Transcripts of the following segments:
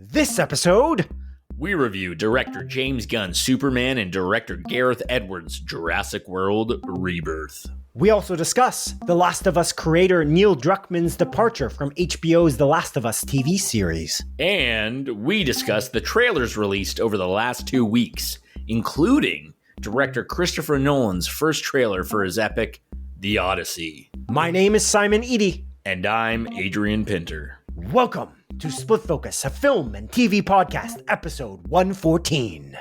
This episode, we review director James Gunn's Superman and director Gareth Edwards' Jurassic World Rebirth. We also discuss The Last of Us creator Neil Druckman's departure from HBO's The Last of Us TV series. And we discuss the trailers released over the last 2 weeks, including director Christopher Nolan's first trailer for his epic, The Odyssey. My name is Simon Eady. And I'm Adrian Pinter. Welcome to Split Focus, a film and TV podcast, episode 114.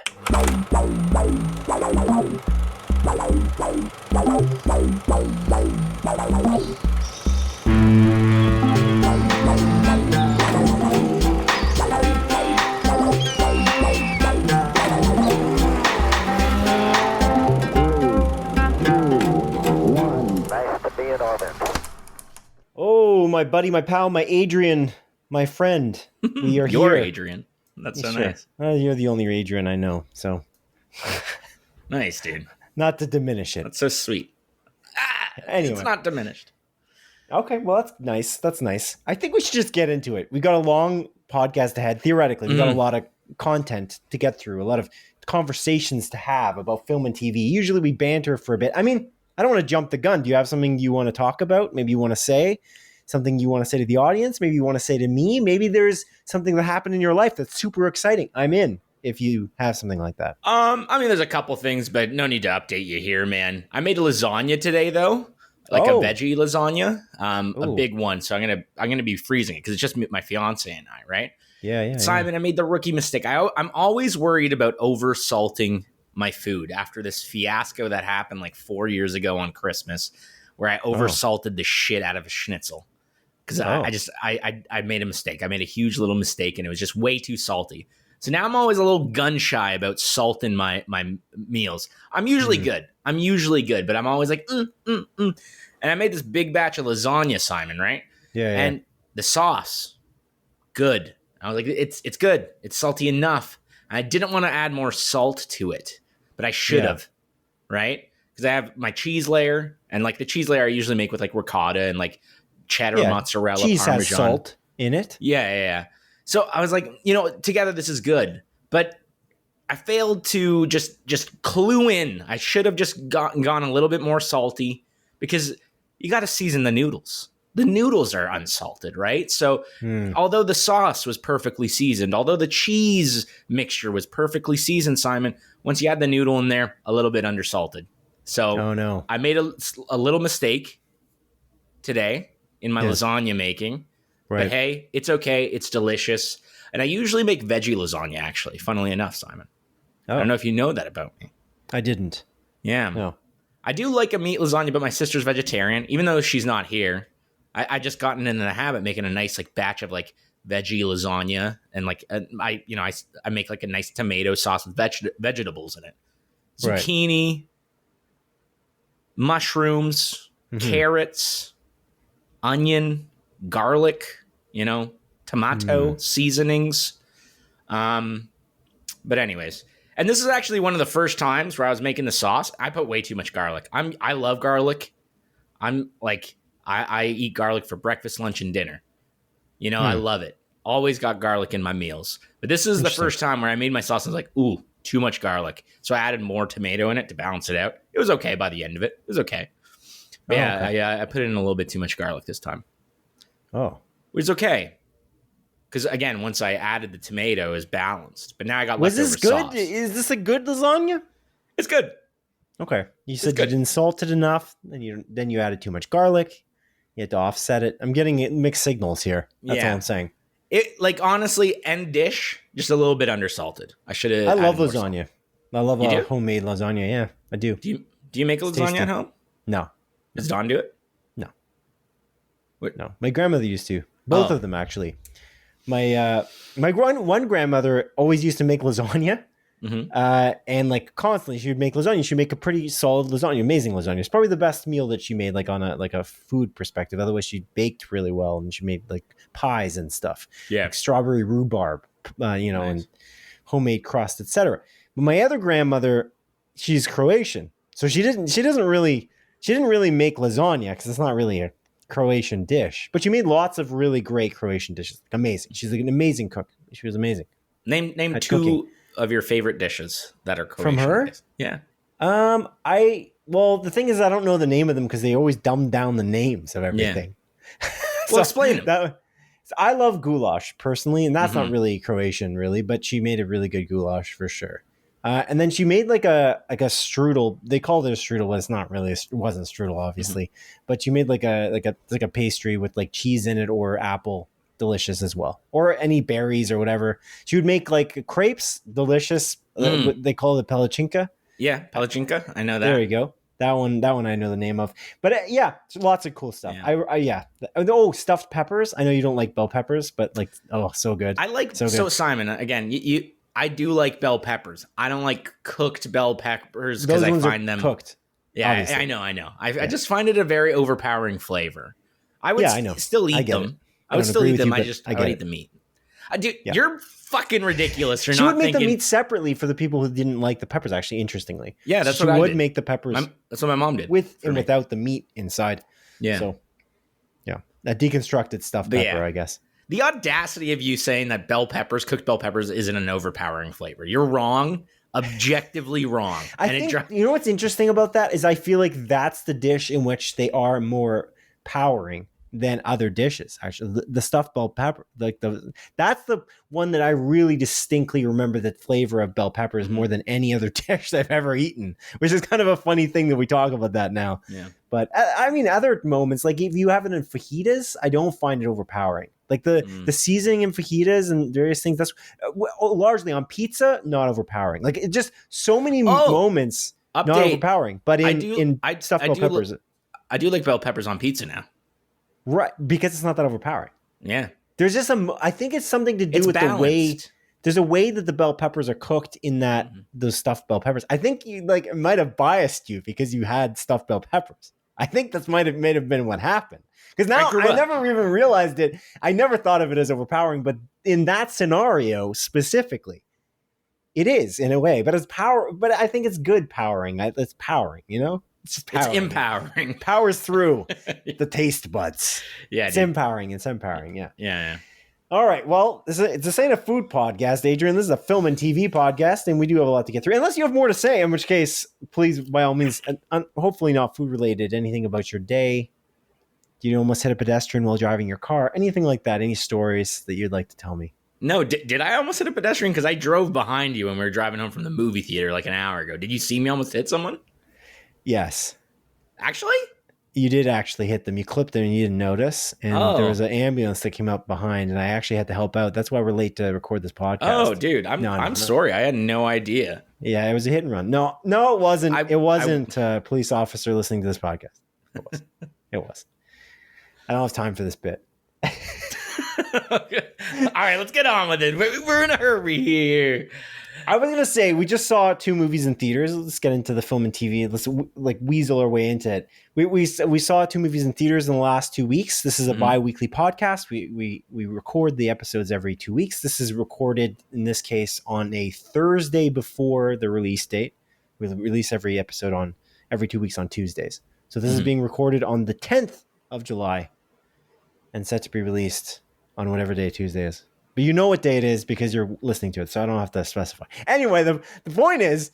Oh, my buddy, my pal, my Adrian, my friend. We are You're here. Adrian. That's so Sure. nice. You're the only Adrian I know, so Nice, dude. not to diminish it. That's so sweet. Anyway. It's not diminished. Okay, well, that's nice. That's nice. I think we should just get into it. We got a long podcast ahead. Theoretically, we got a lot of content to get through, a lot of conversations to have about film and TV. Usually we banter for a bit. I mean, I don't want to jump the gun. Do you have something you want to talk about? Maybe you want to say something you want to say to the audience. Maybe you want to say to me. Maybe there's something that happened in your life that's super exciting. I'm in if you have something like that. I mean, there's a couple things, but no need to update you here, man. I made a lasagna today, though, like a veggie lasagna, a big one. So I'm gonna be freezing it because it's just my fiance and I, right? Yeah. Simon, I made the rookie mistake. I'm always worried about over salting my food after this fiasco that happened like 4 years ago on Christmas, where I over salted the shit out of a schnitzel. Because I made a mistake. I made a huge little mistake, and it was just way too salty. So now I'm always a little gun shy about salt in my meals. I'm usually good. But I'm always like, And I made this big batch of lasagna, Simon, right? Yeah. And the sauce, good. I was like, it's good. It's salty enough. I didn't want to add more salt to it, but I should have, right? Because I have my cheese layer, and like the cheese layer I usually make with like ricotta and like cheddar, mozzarella, cheese Parmesan. has salt in it. Yeah. So I was like, together this is good, but I failed to just clue in. I should have just gone a little bit more salty because you got to season the noodles. The noodles are unsalted, right? So although the sauce was perfectly seasoned, although the cheese mixture was perfectly seasoned, Simon, once you add the noodle in there, a little bit undersalted. So I made a little mistake today in my lasagna making. Right. But hey, it's okay. It's delicious. And I usually make veggie lasagna, actually, funnily enough, Simon. I don't know if you know that about me. I didn't. Yeah. No. I do like a meat lasagna, but my sister's vegetarian, even though she's not here. I just gotten into the habit of making a nice like batch of like veggie lasagna, and like I make like a nice tomato sauce with vegetables in it, zucchini, mushrooms, carrots, onion, garlic, tomato seasonings. But anyways, and this is actually one of the first times where I was making the sauce. I put way too much garlic. I love garlic. I'm like. I eat garlic for breakfast, lunch, and dinner. I love it. Always got garlic in my meals. But this is the first time where I made my sauce. I was like, ooh, too much garlic. So I added more tomato in it to balance it out. It was okay by the end of it. It was okay. But I put in a little bit too much garlic this time. Oh. Which is okay. Because, again, once I added the tomato, it was balanced. But now I got leftover sauce. Was this good? Is this a good lasagna? It's good. Okay. You said you didn't salt it enough. Then you added too much garlic. You had to offset it. I'm getting mixed signals here. That's all I'm saying. It honestly, end dish, just a little bit undersalted. I should have. I love lasagna. I love homemade lasagna. Yeah, I do. Do you make a lasagna at home? No. Does Dawn do it? No. What? No. My grandmother used to. Both of them actually. My one grandmother always used to make lasagna. And like constantly she would make lasagna. She would make a pretty solid lasagna, amazing lasagna. It's probably the best meal that she made, like on a food perspective. Otherwise she baked really well, and she made like pies and stuff. Yeah. Like strawberry rhubarb, nice. And homemade crust, etc. But my other grandmother, she's Croatian. So she didn't really make lasagna because it's not really a Croatian dish, but she made lots of really great Croatian dishes. Amazing. She's like an amazing cook. She was amazing. Name at two cooking. of your favorite dishes that are Croatian. From her? Based. Yeah. Well, the thing is, I don't know the name of them because they always dumb down the names of everything. Yeah. Well, explain them. I love goulash personally, and that's not really Croatian, really, but she made a really good goulash for sure. And then she made like a strudel. They called it a strudel, but it's not really. It wasn't strudel, obviously. But she made like a pastry with like cheese in it or apple, delicious as well, or any berries or whatever. She would make like crepes, delicious. They call it palachinka. Yeah, palachinka. I know that. There you go. That one I know the name of. But lots of cool stuff. Yeah. Stuffed peppers. I know you don't like bell peppers, but like, so good. I like so Simon, again, I do like bell peppers. I don't like cooked bell peppers because I find them cooked. Yeah, obviously. I know. I just find it a very overpowering flavor. I would still eat them. I would still eat them. I would eat the meat. You're fucking ridiculous. She would make the meat separately for the people who didn't like the peppers. Actually, interestingly, yeah, that's what I would make the peppers. That's what my mom did with and without the meat inside. Yeah. So, yeah, a deconstructed stuffed pepper, I guess. The audacity of you saying that cooked bell peppers, isn't an overpowering flavor. You're wrong. Objectively wrong. I think you know what's interesting about that is I feel like that's the dish in which they are more powering than other dishes. Actually, the stuffed bell pepper, that's the one that I really distinctly remember the flavor of bell peppers more than any other dish I've ever eaten, which is kind of a funny thing that we talk about that now. Yeah. But I mean, other moments, like if you have it in fajitas, I don't find it overpowering. Like the seasoning in fajitas and various things, that's largely on pizza, not overpowering. Like it just so many moments, not overpowering. But in stuffed bell peppers, I do like bell peppers on pizza now. Right, because it's not that overpowering. Yeah. There's just I think it's something to do with balanced. The way there's a way that the bell peppers are cooked in that those stuffed bell peppers. I think you it might have biased you because you had stuffed bell peppers. I think that's might have been what happened. Because now I never even realized it. I never thought of it as overpowering, but in that scenario specifically, it is in a way. But but I think it's good powering. It's powering, It's empowering. Powers through the taste buds. Yeah, it's empowering. It's empowering. Yeah. Yeah. All right. Well, this ain't a food podcast, Adrian. This is a film and TV podcast, and we do have a lot to get through. Unless you have more to say, in which case, please, by all means, hopefully not food related. Anything about your day? Did you almost hit a pedestrian while driving your car? Anything like that? Any stories that you'd like to tell me? No. Did I almost hit a pedestrian? Because I drove behind you when we were driving home from the movie theater like an hour ago. Did you see me almost hit someone? Yes. Actually? You did actually hit them. You clipped them and you didn't notice. And there was an ambulance that came up behind and I actually had to help out. That's why we're late to record this podcast. Oh, dude. I'm sorry. I had no idea. Yeah, it was a hit and run. No, it wasn't. It wasn't a police officer listening to this podcast. It was. It was. I don't have time for this bit. Okay. All right, let's get on with it. We're in a hurry here. I was going to say, we just saw 2 movies in theaters. Let's get into the film and TV. Let's weasel our way into it. We saw 2 movies in theaters in the last 2 weeks. This is a bi-weekly podcast. We record the episodes every 2 weeks. This is recorded, in this case, on a Thursday before the release date. We release every episode every 2 weeks on Tuesdays. So this is being recorded on the 10th of July and set to be released on whatever day Tuesday is. But you know what day it is because you're listening to it, so I don't have to specify. Anyway, the point is,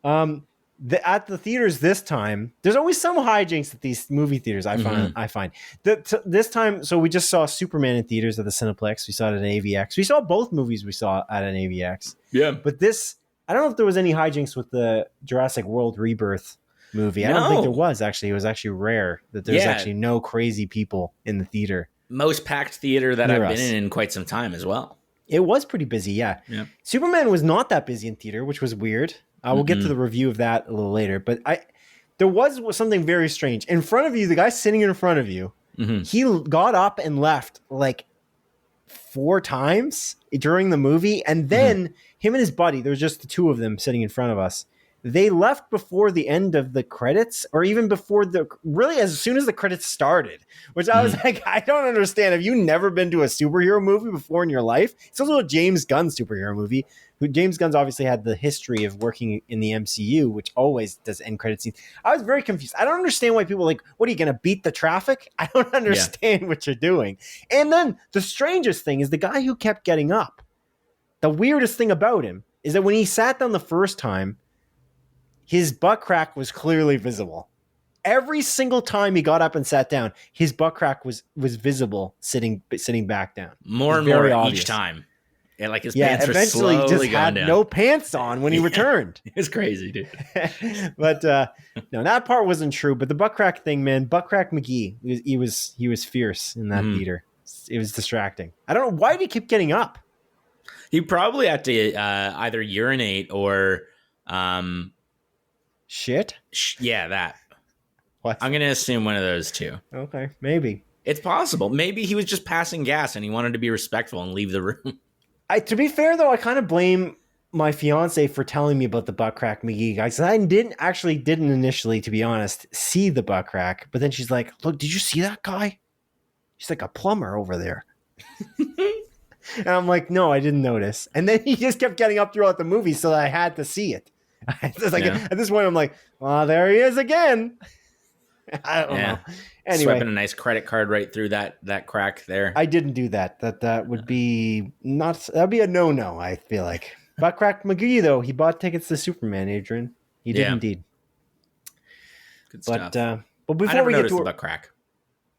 at the theaters this time, there's always some hijinks at these movie theaters. I find this time. So we just saw Superman in theaters at the Cineplex. We saw it at an AVX. We saw both movies. We saw at an AVX. Yeah, but this, I don't know if there was any hijinks with the Jurassic World Rebirth movie. I don't think there was actually. It was actually rare that there's actually no crazy people in the theater. Most packed theater that I've been in quite some time as well. It was pretty busy, yeah. Superman was not that busy in theater, which was weird. We'll get to the review of that a little later. But there was something very strange. In front of you, the guy sitting in front of you, he got up and left like 4 times during the movie. And then him and his buddy, there was just the 2 of them sitting in front of us. they left before the end of the credits, or even before really as soon as the credits started, which I was like, I don't understand. Have you never been to a superhero movie before in your life? It's also a James Gunn superhero movie. James Gunn's obviously had the history of working in the MCU, which always does end credit scenes. I was very confused. I don't understand why people are like, what are you going to beat the traffic? I don't understand what you're doing. And then the strangest thing is the guy who kept getting up. The weirdest thing about him is that when he sat down the first time, his butt crack was clearly visible. Every single time he got up and sat down, his butt crack was visible sitting back down. More and more obvious. Each time. And like his pants were eventually slowly just had down. No pants on when he returned. It was crazy, dude. But no, that part wasn't true. But the butt crack thing, man, butt crack McGee, he was fierce in that theater. It was distracting. I don't know, why did he keep getting up? He probably had to either urinate or shit. Yeah, that. What? I'm gonna assume one of those two. Okay, maybe it's possible. Maybe he was just passing gas and he wanted to be respectful and leave the room. To be fair, though, I kind of blame my fiance for telling me about the butt crack McGee guy. So I didn't initially, to be honest, see the butt crack. But then she's like, "Look, did you see that guy? He's like a plumber over there." And I'm like, "No, I didn't notice." And then he just kept getting up throughout the movie, so I had to see it. It's like, at this point, I'm like, "Well, there he is again." I don't know. Anyway, swiping a nice credit card right through that crack there. I didn't do that. That would be that'd be a no. I feel like butt crack McGee though, he bought tickets to Superman. Adrian, he did indeed. Good stuff. But before I never we get noticed to the butt crack.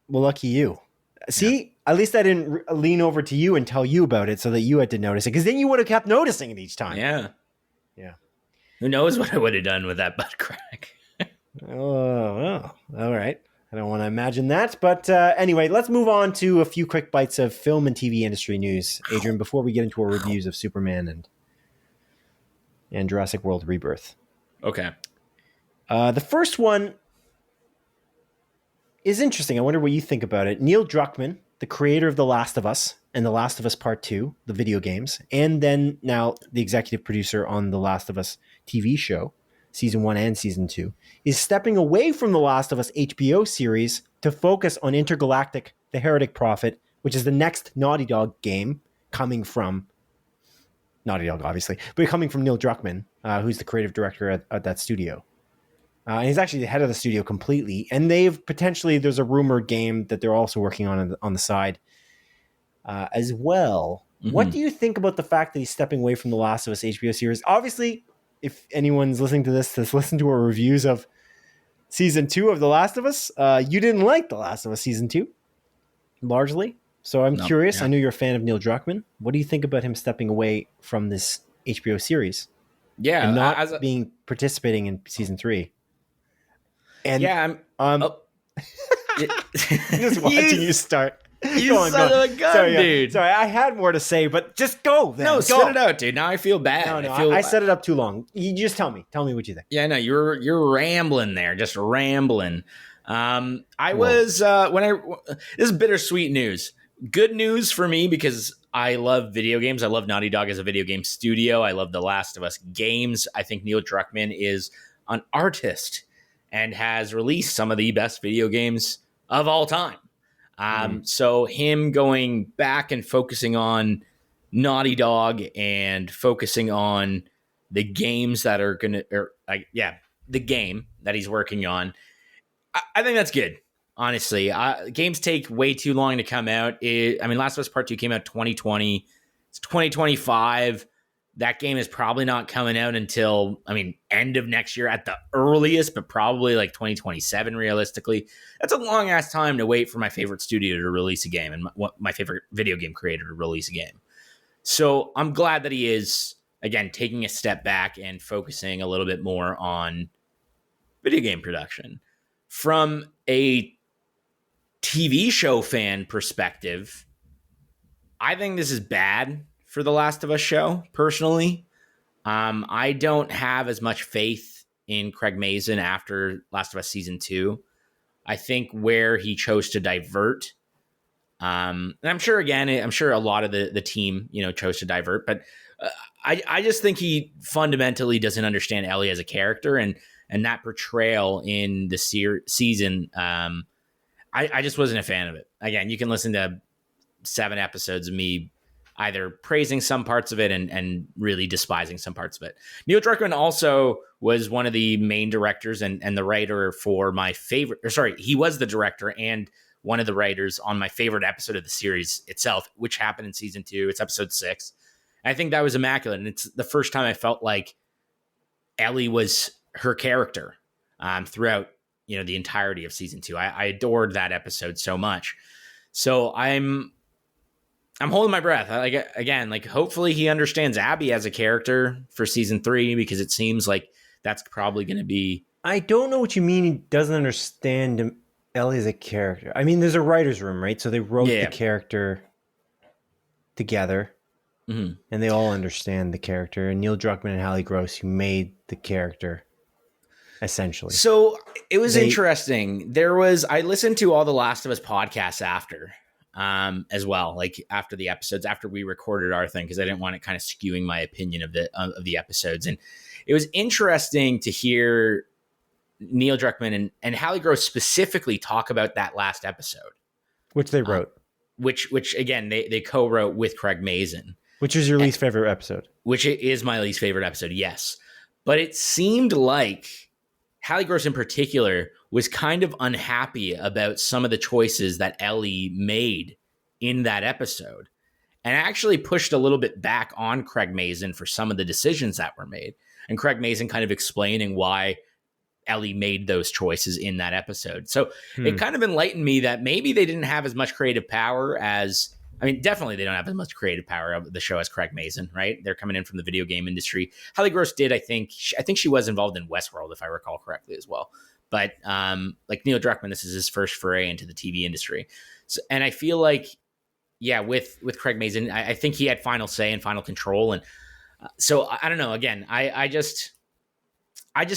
Well, lucky you. See, at least I didn't lean over to you and tell you about it, so that you had to notice it, because then you would have kept noticing it each time. Yeah. Who knows what I would have done with that butt crack? Oh, well, all right. I don't want to imagine that. But anyway, let's move on to a few quick bites of film and TV industry news, Adrian, before we get into our reviews of Superman and Jurassic World Rebirth. Okay. The first one is interesting. I wonder what you think about it. Neil Druckman, the creator of The Last of Us and The Last of Us Part 2, the video games, and then now the executive producer on The Last of Us TV show, Season 1 and Season 2, is stepping away from The Last of Us HBO series to focus on Intergalactic: The Heretic Prophet, which is the next Naughty Dog game coming from Naughty Dog, obviously, but coming from Neil Druckman, who's the creative director at that studio. And he's actually the head of the studio completely. And there's a rumored game that they're also working on the side as well. Mm-hmm. What do you think about the fact that he's stepping away from The Last of Us HBO series? Obviously, if anyone's listening to this, that's listened to our reviews of Season 2 of The Last of Us, you didn't like The Last of Us Season 2, largely. So I'm curious. Yeah. I know you're a fan of Neil Druckman. What do you think about him stepping away from this HBO series? Yeah. And not participating in Season 3? And I'm just watching you start. You son of a gun, dude. Sorry, I had more to say, but just go then. No, spit it out, dude. Now I feel bad. No, I set it up too long. You just tell me what you think. Yeah, no, you're rambling there, just rambling. This is bittersweet news. Good news for me because I love video games. I love Naughty Dog as a video game studio. I love The Last of Us games. I think Neil Druckman is an artist and has released some of the best video games of all time. So him going back and focusing on Naughty Dog and focusing on the games that are the game that he's working on, I think that's good. Honestly, games take way too long to come out. Last of Us Part 2 came out 2020. It's 2025. That game is probably not coming out until, end of next year at the earliest, but probably like 2027 realistically. That's a long ass time to wait for my favorite studio to release a game and my favorite video game creator to release a game. So I'm glad that he is, again, taking a step back and focusing a little bit more on video game production. From a TV show fan perspective, I think this is bad for the Last of Us show, personally. I don't have as much faith in Craig Mazin after Last of Us Season 2. I think where he chose to divert, and I'm sure a lot of the team, chose to divert, but I just think he fundamentally doesn't understand Ellie as a character, and that portrayal in the season. I just wasn't a fan of it. Again, you can listen to 7 episodes of me either praising some parts of it and really despising some parts of it. Neil Druckman also was one of the main directors and the writer for my favorite, or sorry, he was the director and one of the writers on my favorite episode of the series itself, which happened in season 2. It's episode 6. I think that was immaculate. And it's the first time I felt like Ellie was her character throughout, the entirety of season 2. I adored that episode so much. So I'm holding my breath. Hopefully he understands Abby as a character for season 3, because it seems like that's probably going to be. I don't know what you mean. He doesn't understand Ellie as a character. I mean, there's a writer's room, right? So they wrote the character together, and they all understand the character. And Neil Druckman and Hallie Gross, who made the character, essentially. So it was interesting. I listened to all the Last of Us podcasts after. As well, like after the episodes, after we recorded our thing, because I didn't want it kind of skewing my opinion of the episodes. And it was interesting to hear Neil Druckman and Hallie Gross specifically talk about that last episode, which they wrote, which again they co-wrote with Craig Mazin, which is your least favorite episode. Which is my least favorite episode, yes. But it seemed like Hallie Gross in particular was kind of unhappy about some of the choices that Ellie made in that episode, and actually pushed a little bit back on Craig Mazin for some of the decisions that were made. And Craig Mazin kind of explaining why Ellie made those choices in that episode. So it kind of enlightened me that maybe they didn't have as much creative power as, definitely they don't have as much creative power of the show as Craig Mazin, right? They're coming in from the video game industry. Hallie Gross did, I think she was involved in Westworld, if I recall correctly as well. But like Neil Druckman, this is his first foray into the TV industry. So, and I feel like, with Craig Mazin, I think he had final say and final control. And so I don't know. Again, I just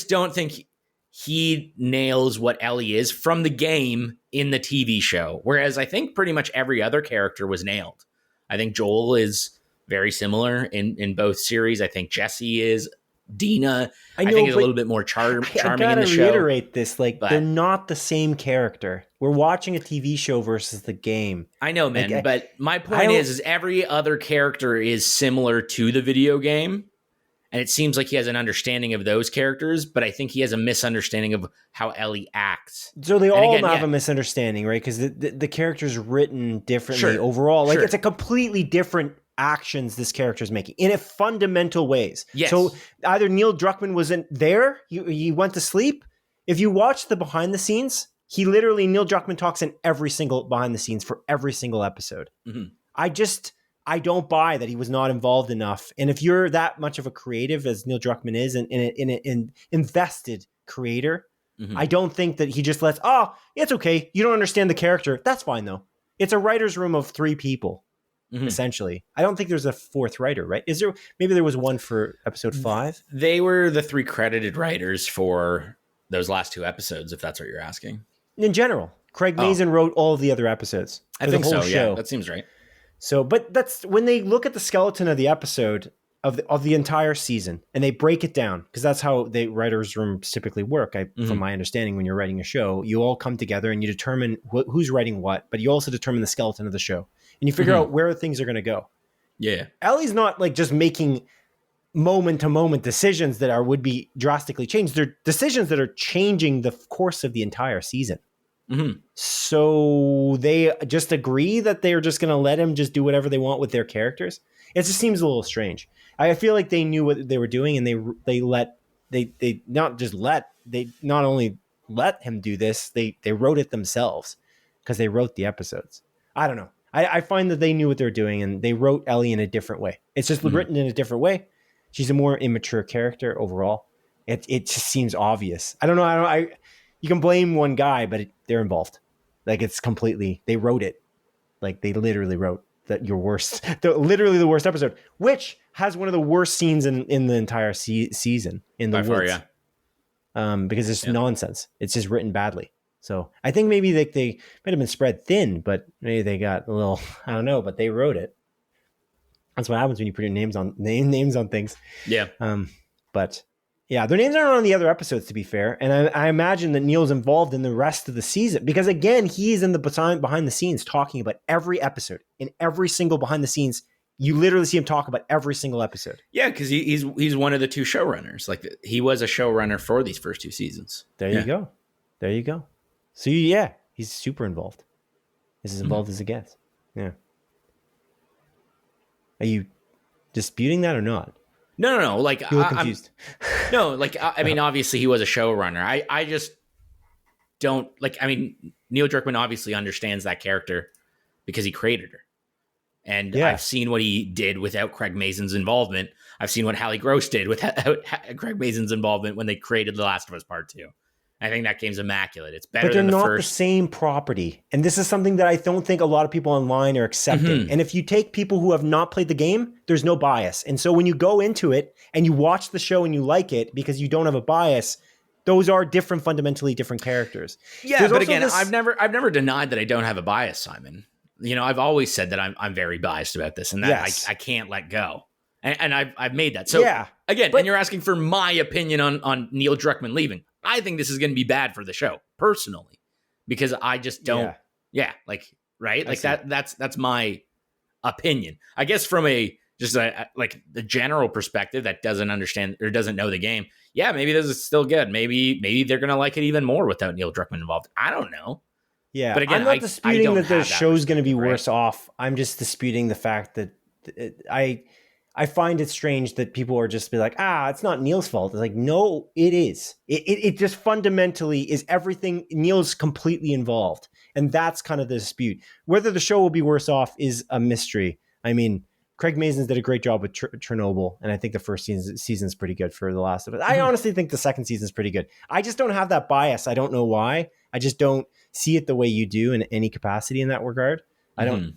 don't think he nails what Ellie is from the game in the TV show. Whereas I think pretty much every other character was nailed. I think Joel is very similar in both series. I think Jesse is. Dina, I think, is a little bit more charming in the show. I gotta reiterate this, they're not the same character. We're watching a TV show versus the game. I know, man, but my point is every other character is similar to the video game, and it seems like he has an understanding of those characters, but I think he has a misunderstanding of how Ellie acts. So they all have a misunderstanding, right? Because the character's written differently overall. It's a completely different actions this character is making in a fundamental ways. Yes. So either Neil Druckman wasn't there, he went to sleep. If you watch the behind the scenes, Neil Druckman talks in every single behind the scenes for every single episode. Mm-hmm. I don't buy that he was not involved enough. And if you're that much of a creative as Neil Druckman is, and an invested creator, I don't think that he just lets, it's okay, you don't understand the character. That's fine though. It's a writer's room of 3 people. Essentially, I don't think there's a 4th writer, right? Is there? Maybe there was one for episode 5. They were the 3 credited writers for those last 2 episodes, if that's what you're asking. In general, Craig Mazin wrote all of the other episodes. I think so. Show. Yeah, that seems right. So, but that's when they look at the skeleton of the episode of the entire season, and they break it down, because that's how the writers' rooms typically work. From my understanding, when you're writing a show, you all come together and you determine who's writing what, but you also determine the skeleton of the show. And you figure out where things are going to go. Yeah. Ellie's not just making moment-to-moment decisions that would be drastically changed. They're decisions that are changing the course of the entire season. Mm-hmm. So they just agree that they're just going to let him just do whatever they want with their characters. It just seems a little strange. I feel like they knew what they were doing, and they not only let him do this, they wrote it themselves, because they wrote the episodes. I don't know. I find that they knew what they were doing, and they wrote Ellie in a different way. It's just written in a different way. She's a more immature character overall. It just seems obvious. I don't know. You can blame one guy, but they're involved. It's completely, they wrote it. They literally wrote that literally the worst episode, which has one of the worst scenes in the entire season in the woods. Far, yeah. Because it's nonsense. It's just written badly. So I think maybe they might have been spread thin, but maybe they got a little, I don't know, but they wrote it. That's what happens when you put your names on things. Yeah. But yeah, their names aren't on the other episodes, to be fair. And I imagine that Neil's involved in the rest of the season because, again, he's in the behind the scenes talking about every episode. In every single behind the scenes, you literally see him talk about every single episode. Yeah, because he's one of the two showrunners. Like, he was a showrunner for these first 2 seasons. There you go. There you go. So yeah, he's super involved. He's as involved as it gets. Yeah. Are you disputing that or not? No. Like, You look confused. I mean, obviously he was a showrunner. I just don't like. I mean, Neil Druckman obviously understands that character because he created her, and I've seen what he did without Craig Mazin's involvement. I've seen what Hallie Gross did without Craig Mazin's involvement when they created The Last of Us Part 2. I think that game's immaculate. It's better than the first. But they're not the same property. And this is something that I don't think a lot of people online are accepting. Mm-hmm. And if you take people who have not played the game, there's no bias. And so when you go into it and you watch the show and you like it because you don't have a bias, those are fundamentally different characters. Yeah, but again, I've never denied that I don't have a bias, Simon. You know, I've always said that I'm very biased about this and that I can't let go. And I've made that. So again, and you're asking for my opinion on Neil Druckman leaving. I think this is going to be bad for the show personally, because I just don't. Yeah, right. Like that's my opinion. I guess from like the general perspective that doesn't understand or doesn't know the game. Yeah, maybe this is still good. Maybe they're going to like it even more without Neil Druckman involved. I don't know. Yeah, but again, I'm not disputing that the show's going to be worse off. I'm just disputing the fact that I find it strange that people are just be like, it's not Neil's fault. It's like, no, it is. It just fundamentally is everything. Neil's completely involved. And that's kind of the dispute. Whether the show will be worse off is a mystery. I mean, Craig Mazin's did a great job with Chernobyl. And I think the first season's pretty good for The Last of Us. I honestly think the second season's pretty good. I just don't have that bias. I don't know why. I just don't see it the way you do in any capacity in that regard. I don't.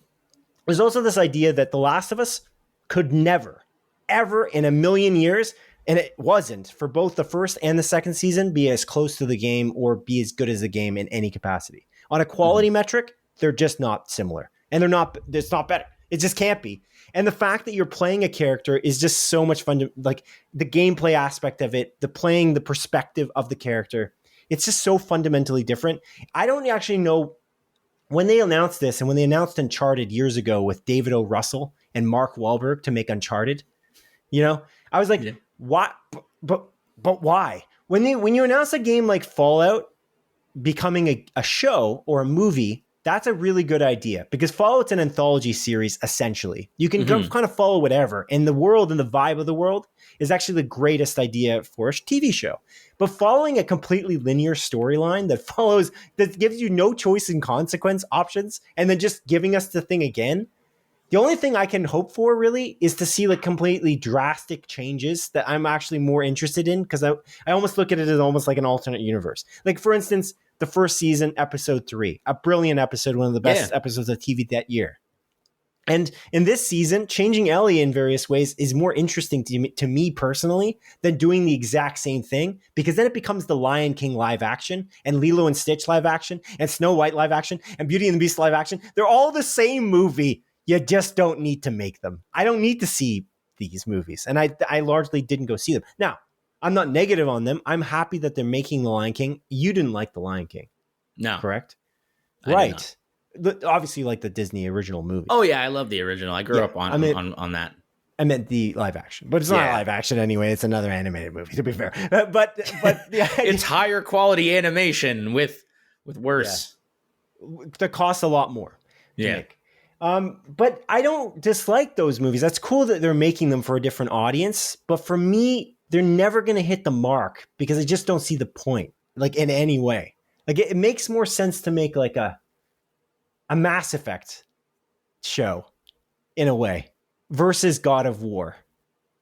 There's also this idea that The Last of Us could never, ever in a million years, and it wasn't for both the first and the second season, be as close to the game or be as good as the game in any capacity. On a quality metric, they're just not similar. And it's not better. It just can't be. And the fact that you're playing a character is just so much fun like the gameplay aspect of it, the perspective of the character. It's just so fundamentally different. I don't actually know when they announced this and when they announced Uncharted years ago with David O. Russell and Mark Wahlberg to make Uncharted, you know, I was like, what? But why? When you announce a game like Fallout becoming a show or a movie, that's a really good idea because Fallout's an anthology series, essentially. You can kind of follow whatever. And the world and the vibe of the world is actually the greatest idea for a TV show. But following a completely linear storyline that gives you no choice and consequence options, and then just giving us the thing again, the only thing I can hope for really is to see like completely drastic changes that I'm actually more interested in, because I almost look at it as almost like an alternate universe. Like, for instance, the first season, episode 3, a brilliant episode, one of the best episodes of TV that year. And in this season, changing Ellie in various ways is more interesting to me personally than doing the exact same thing, because then it becomes the Lion King live action and Lilo and Stitch live action and Snow White live action and Beauty and the Beast live action. They're all the same movie. You just don't need to make them. I don't need to see these movies. And I largely didn't go see them. Now, I'm not negative on them. I'm happy that they're making The Lion King. You didn't like The Lion King. No. Correct? Right. Obviously, like the Disney original movie. Oh, yeah. I love the original. I grew up on that. I meant the live action. But it's not live action anyway. It's another animated movie, to be fair. But it's higher quality animation with worse. Yeah. That costs a lot more to make. But I don't dislike those movies. That's cool that they're making them for a different audience. But for me, they're never going to hit the mark because I just don't see the point, like in any way. Like it makes more sense to make like a Mass Effect show in a way versus God of War.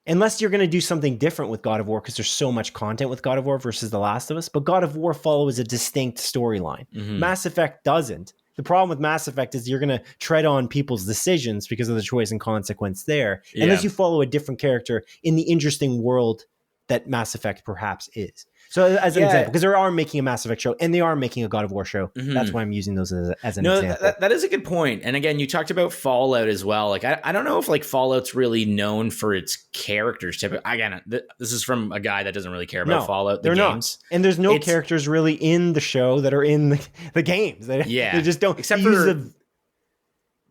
Unless you're going to do something different with God of War, because there's so much content with God of War versus The Last of Us. But God of War follows a distinct storyline. Mass Effect doesn't. The problem with Mass Effect is you're going to tread on people's decisions because of the choice and consequence there, unless you follow a different character in the interesting world that Mass Effect perhaps is. So as an example, because they are making a Mass Effect show and they are making a God of War show. Mhm. That's why I'm using those as an example. That is a good point. And again, you talked about Fallout as well. Like, I don't know if like Fallout's really known for its characters. Again, this is from a guy that doesn't really care about Fallout, the games. Not. And there's no characters really in the show that are in the games. They just don't. Except for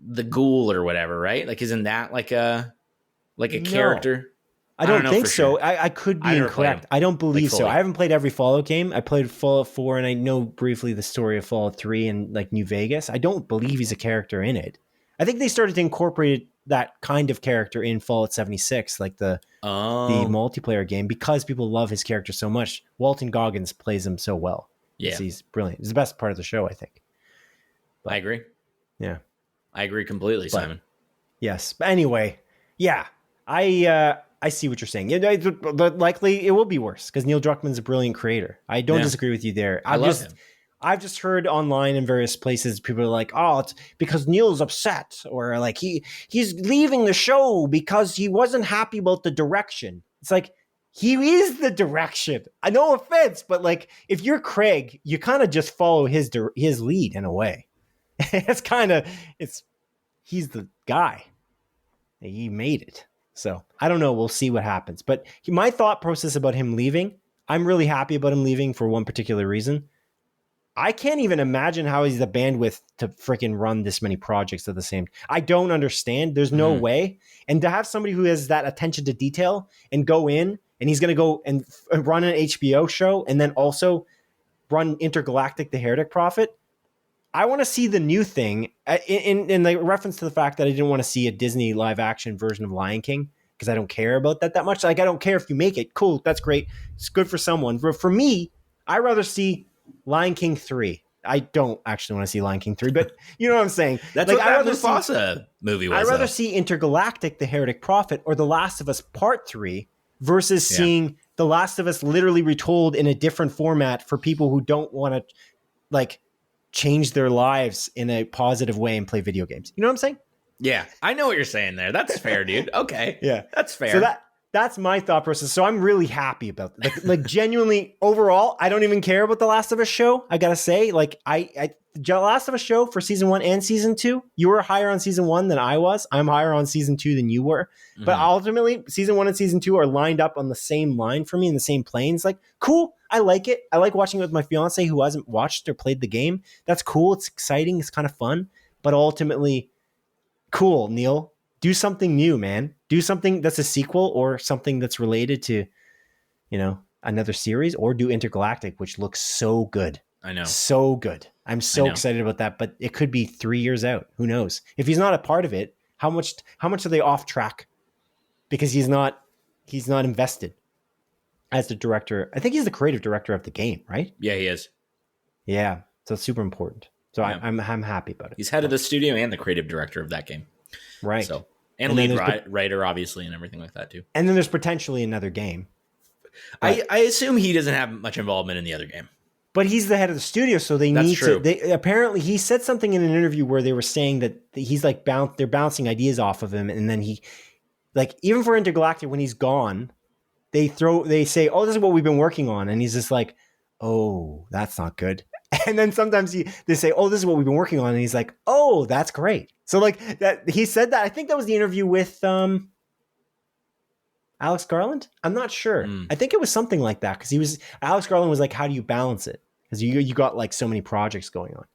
the ghoul or whatever, right? Like, isn't that like a character? I don't think so. Sure. I could be incorrect. I don't believe so. I haven't played every Fallout game. I played Fallout 4 and I know briefly the story of Fallout 3 and like New Vegas. I don't believe he's a character in it. I think they started to incorporate that kind of character in Fallout 76, like the multiplayer game, because people love his character so much. Walton Goggins plays him so well. Yeah. He's brilliant. He's the best part of the show, I think. But, I agree. Yeah. I agree completely, Simon. Yes. But anyway, yeah. I see what you're saying. But likely it will be worse because Neil Druckman's a brilliant creator. I don't disagree with you there. I love him. I've just heard online in various places, people are like, oh, it's because Neil's upset, or like he's leaving the show because he wasn't happy about the direction. It's like, he is the direction. I no offense, but like if you're Craig, you kind of just follow his lead in a way. He's the guy. He made it. So I don't know. We'll see what happens. But my thought process about him leaving, I'm really happy about him leaving for one particular reason. I can't even imagine how he's the bandwidth to freaking run this many projects at the same time. I don't understand. There's no way. And to have somebody who has that attention to detail and go in, and he's going to go and run an HBO show and then also run Intergalactic, the Heretic Prophet. I want to see the new thing in the reference to the fact that I didn't want to see a Disney live action version of Lion King because I don't care about that much. Like, I don't care if you make it. Cool. That's great. It's good for someone. For me, I'd rather see Lion King 3. I don't actually want to see Lion King 3, but you know what I'm saying? That's like, what that Mufasa movie was. I'd rather see Intergalactic, the Heretic Prophet, or The Last of Us Part 3 versus seeing The Last of Us literally retold in a different format for people who don't want to, like, change their lives in a positive way and play video games. You know what I'm saying? Yeah, I know what you're saying there. That's fair, dude. Okay. Yeah. That's fair. So that's my thought process. So I'm really happy about that. Like genuinely, overall, I don't even care about The Last of Us show. I gotta say, like, The Last of Us show for season 1 and season 2, you were higher on season 1 than I was. I'm higher on season 2 than you were. Mm-hmm. But ultimately, season 1 and season 2 are lined up on the same line for me in the same planes. Like, cool. I like it. I like watching it with my fiance who hasn't watched or played the game. That's cool. It's exciting. It's kind of fun. But ultimately, cool, Neil. Do something new, man. Do something that's a sequel or something that's related to, another series, or do Intergalactic, which looks so good. I know. So good. I'm so excited about that, but it could be 3 years out. Who knows? If he's not a part of it, how much are they off track? Because he's not invested as the director. I think he's the creative director of the game, right? Yeah, he is. Yeah. So it's super important. So I'm happy about it. He's head of the studio and the creative director of that game. Right. So and lead writer, obviously, and everything like that too. And then there's potentially another game. I assume he doesn't have much involvement in the other game. But he's the head of the studio, so they need to. Apparently, he said something in an interview where they were saying that he's like they're bouncing ideas off of him, and then he, like, even for Intergalactic, when he's gone, they say, "Oh, this is what we've been working on," and he's just like, "Oh, that's not good." And then sometimes they say, "Oh, this is what we've been working on," and he's like, "Oh, that's great." So like that, he said that. I think that was the interview with Alex Garland. I'm not sure. I think it was something like that because Alex Garland was like, "How do you balance it?" Because you got like so many projects going on.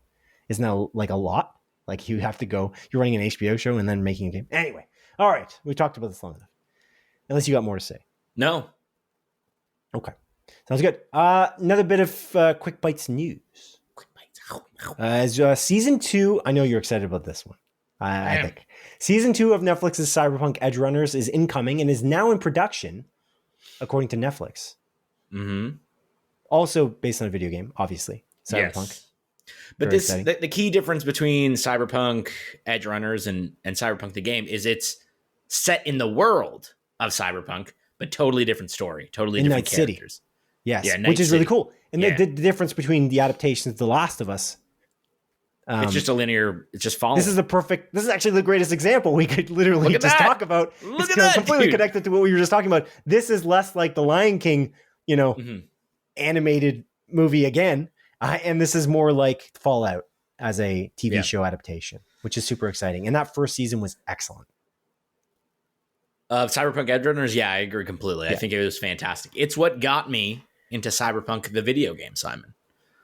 Isn't that like a lot? Like you have to go. You're running an HBO show and then making a game. Anyway, all right. We talked about this long enough. Unless you got more to say. No. Okay. Sounds good. Another bit of Quick Bites news. Quick Bites. As season 2, I know you're excited about this one. I think season 2 of Netflix's Cyberpunk Edgerunners is incoming and is now in production, according to Netflix. Mm-hmm. Also based on a video game, obviously. Cyberpunk. Yes. But the key difference between Cyberpunk Edgerunners and Cyberpunk the game is it's set in the world of Cyberpunk, but totally different story, totally different characters. City. Yes, yeah, which is really cool. And the difference between the adaptations of The Last of Us. It's just a linear, it's just following. This is actually the greatest example we could literally just talk about. It's completely connected to what we were just talking about. This is less like The Lion King, animated movie again. And this is more like Fallout as a TV show adaptation, which is super exciting. And that first season was excellent. Cyberpunk Edgerunners, yeah, I agree completely. I think it was fantastic. It's what got me into Cyberpunk, the video game, Simon.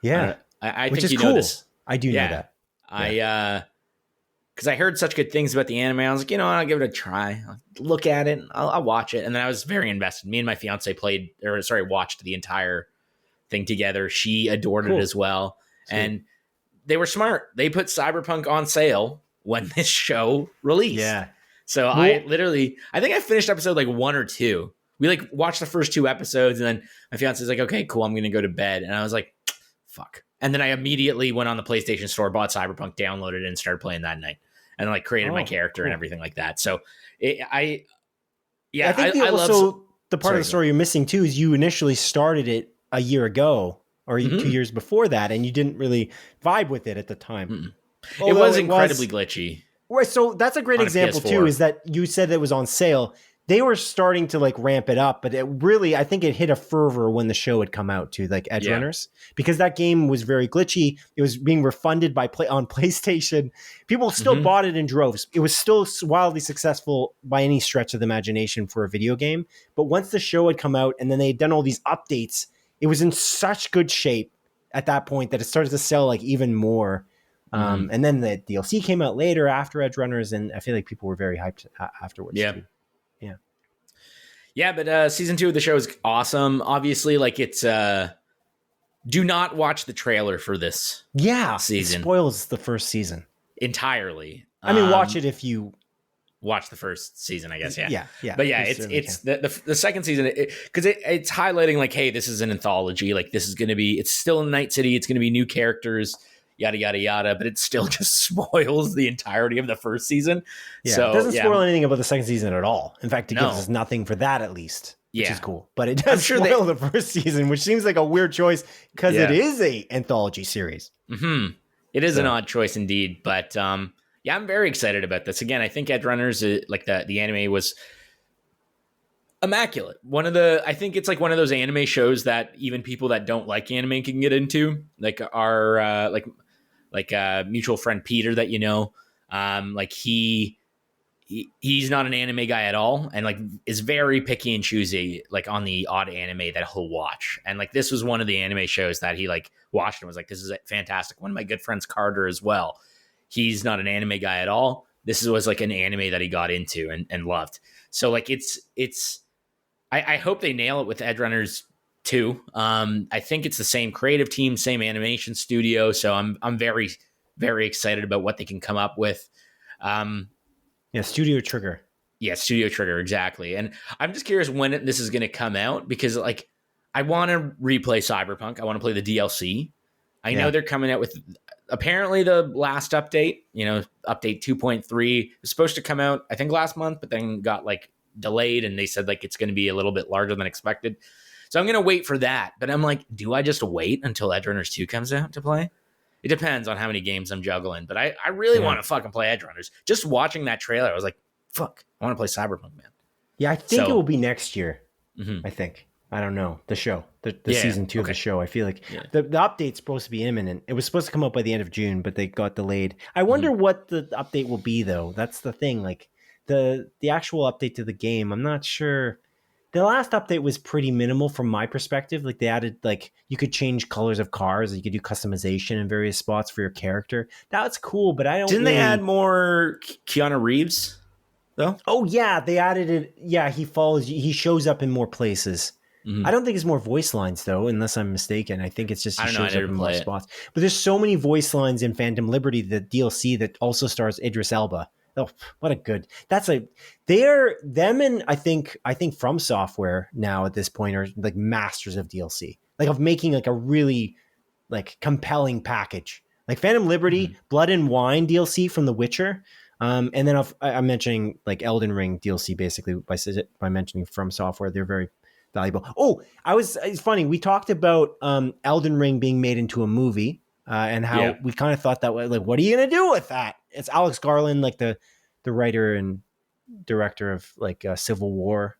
Yeah. I which think is you cool. know this. I do know that. Because I heard such good things about the anime. I was like, I'll give it a try. I'll look at it. I'll watch it. And then I was very invested. Me and my fiance watched the entire thing together. She adored it as well. Sweet. And they were smart. They put Cyberpunk on sale when this show released. Yeah. So I think I finished episode like 1 or 2. We like watched the first 2 episodes, and then my fiance's like, okay, cool, I'm going to go to bed. And I was like, fuck. And then I immediately went on the PlayStation Store, bought Cyberpunk, downloaded it, and started playing that night. And like created my character and everything like that. So I think the part of the story you're missing too is you initially started it a year ago or 2 years before that, and you didn't really vibe with it at the time. It was incredibly glitchy. Right, so that's a great example too, is that you said that it was on sale. They were starting to like ramp it up, but it really, I think it hit a fervor when the show had come out too, like Edgerunners, because that game was very glitchy. It was being refunded on PlayStation. People still bought it in droves. It was still wildly successful by any stretch of the imagination for a video game. But once the show had come out and then they had done all these updates, it was in such good shape at that point that it started to sell like even more. And then the DLC came out later after Edgerunners, and I feel like people were very hyped afterwards too. Yeah, but season 2 of the show is awesome. Obviously, like it's do not watch the trailer for this season. It spoils the first season entirely. I mean, watch it if you watch the first season, I guess. Yeah. But yeah, it's the second season, because it's highlighting like, hey, this is an anthology. Like this is going to be, it's still in Night City. It's going to be new characters, yada, yada, yada. But it still just spoils the entirety of the first season. Yeah, so, it doesn't spoil anything about the second season at all. In fact, it gives us nothing for that at least, which is cool. But it does spoil the first season, which seems like a weird choice because it is a anthology series. It is an odd choice indeed. But I'm very excited about this. Again, I think Edgerunners, like the anime was immaculate. I think it's like one of those anime shows that even people that don't like anime can get into, like our like mutual friend Peter that like he's not an anime guy at all, and like is very picky and choosy like on the odd anime that he'll watch. And like this was one of the anime shows that he like watched and was like, this is fantastic. One of my good friends Carter as well, he's not an anime guy at all. This was like an anime that he got into and loved. So like I hope they nail it with Edgerunners 2. I think it's the same creative team, same animation studio. So I'm very, very excited about what they can come up with. Studio Trigger. Yeah, Studio Trigger, exactly. And I'm just curious when this is going to come out, because like I want to replay Cyberpunk. I want to play the DLC. I know they're coming out with apparently the last update, update 2.3 is supposed to come out, I think last month, but then got like delayed, and they said like it's going to be a little bit larger than expected. So I'm going to wait for that. But I'm like, do I just wait until Edgerunners 2 comes out to play? It depends on how many games I'm juggling, but I really want to fucking play Edgerunners. Just watching that trailer, I was like, fuck, I want to play Cyberpunk, man. Yeah, I think it will be next year. I think. I don't know. The show, the season 2 of the show. I feel like the update's supposed to be imminent. It was supposed to come out by the end of June, but they got delayed. I wonder what the update will be, though. That's the thing. Like the actual update to the game, I'm not sure. The last update was pretty minimal from my perspective. Like they added, like you could change colors of cars, you could do customization in various spots for your character. That's cool, but I don't. Didn't they add more Keanu Reeves though? Oh yeah, they added it. Yeah, he shows up in more places. I don't think it's more voice lines though, unless I'm mistaken. I think it's just he shows up in more spots. But there's so many voice lines in Phantom Liberty, the DLC that also stars Idris Elba. Oh, what a good! And I think From Software now at this point are like masters of DLC, like of making like a really like compelling package, like Phantom Liberty, Blood and Wine DLC from The Witcher, and then I'm mentioning like Elden Ring DLC basically by mentioning From Software. They're very valuable. Oh, it's funny. We talked about Elden Ring being made into a movie. And how we kind of thought that way, like, what are you going to do with that? It's Alex Garland, like the writer and director of like Civil War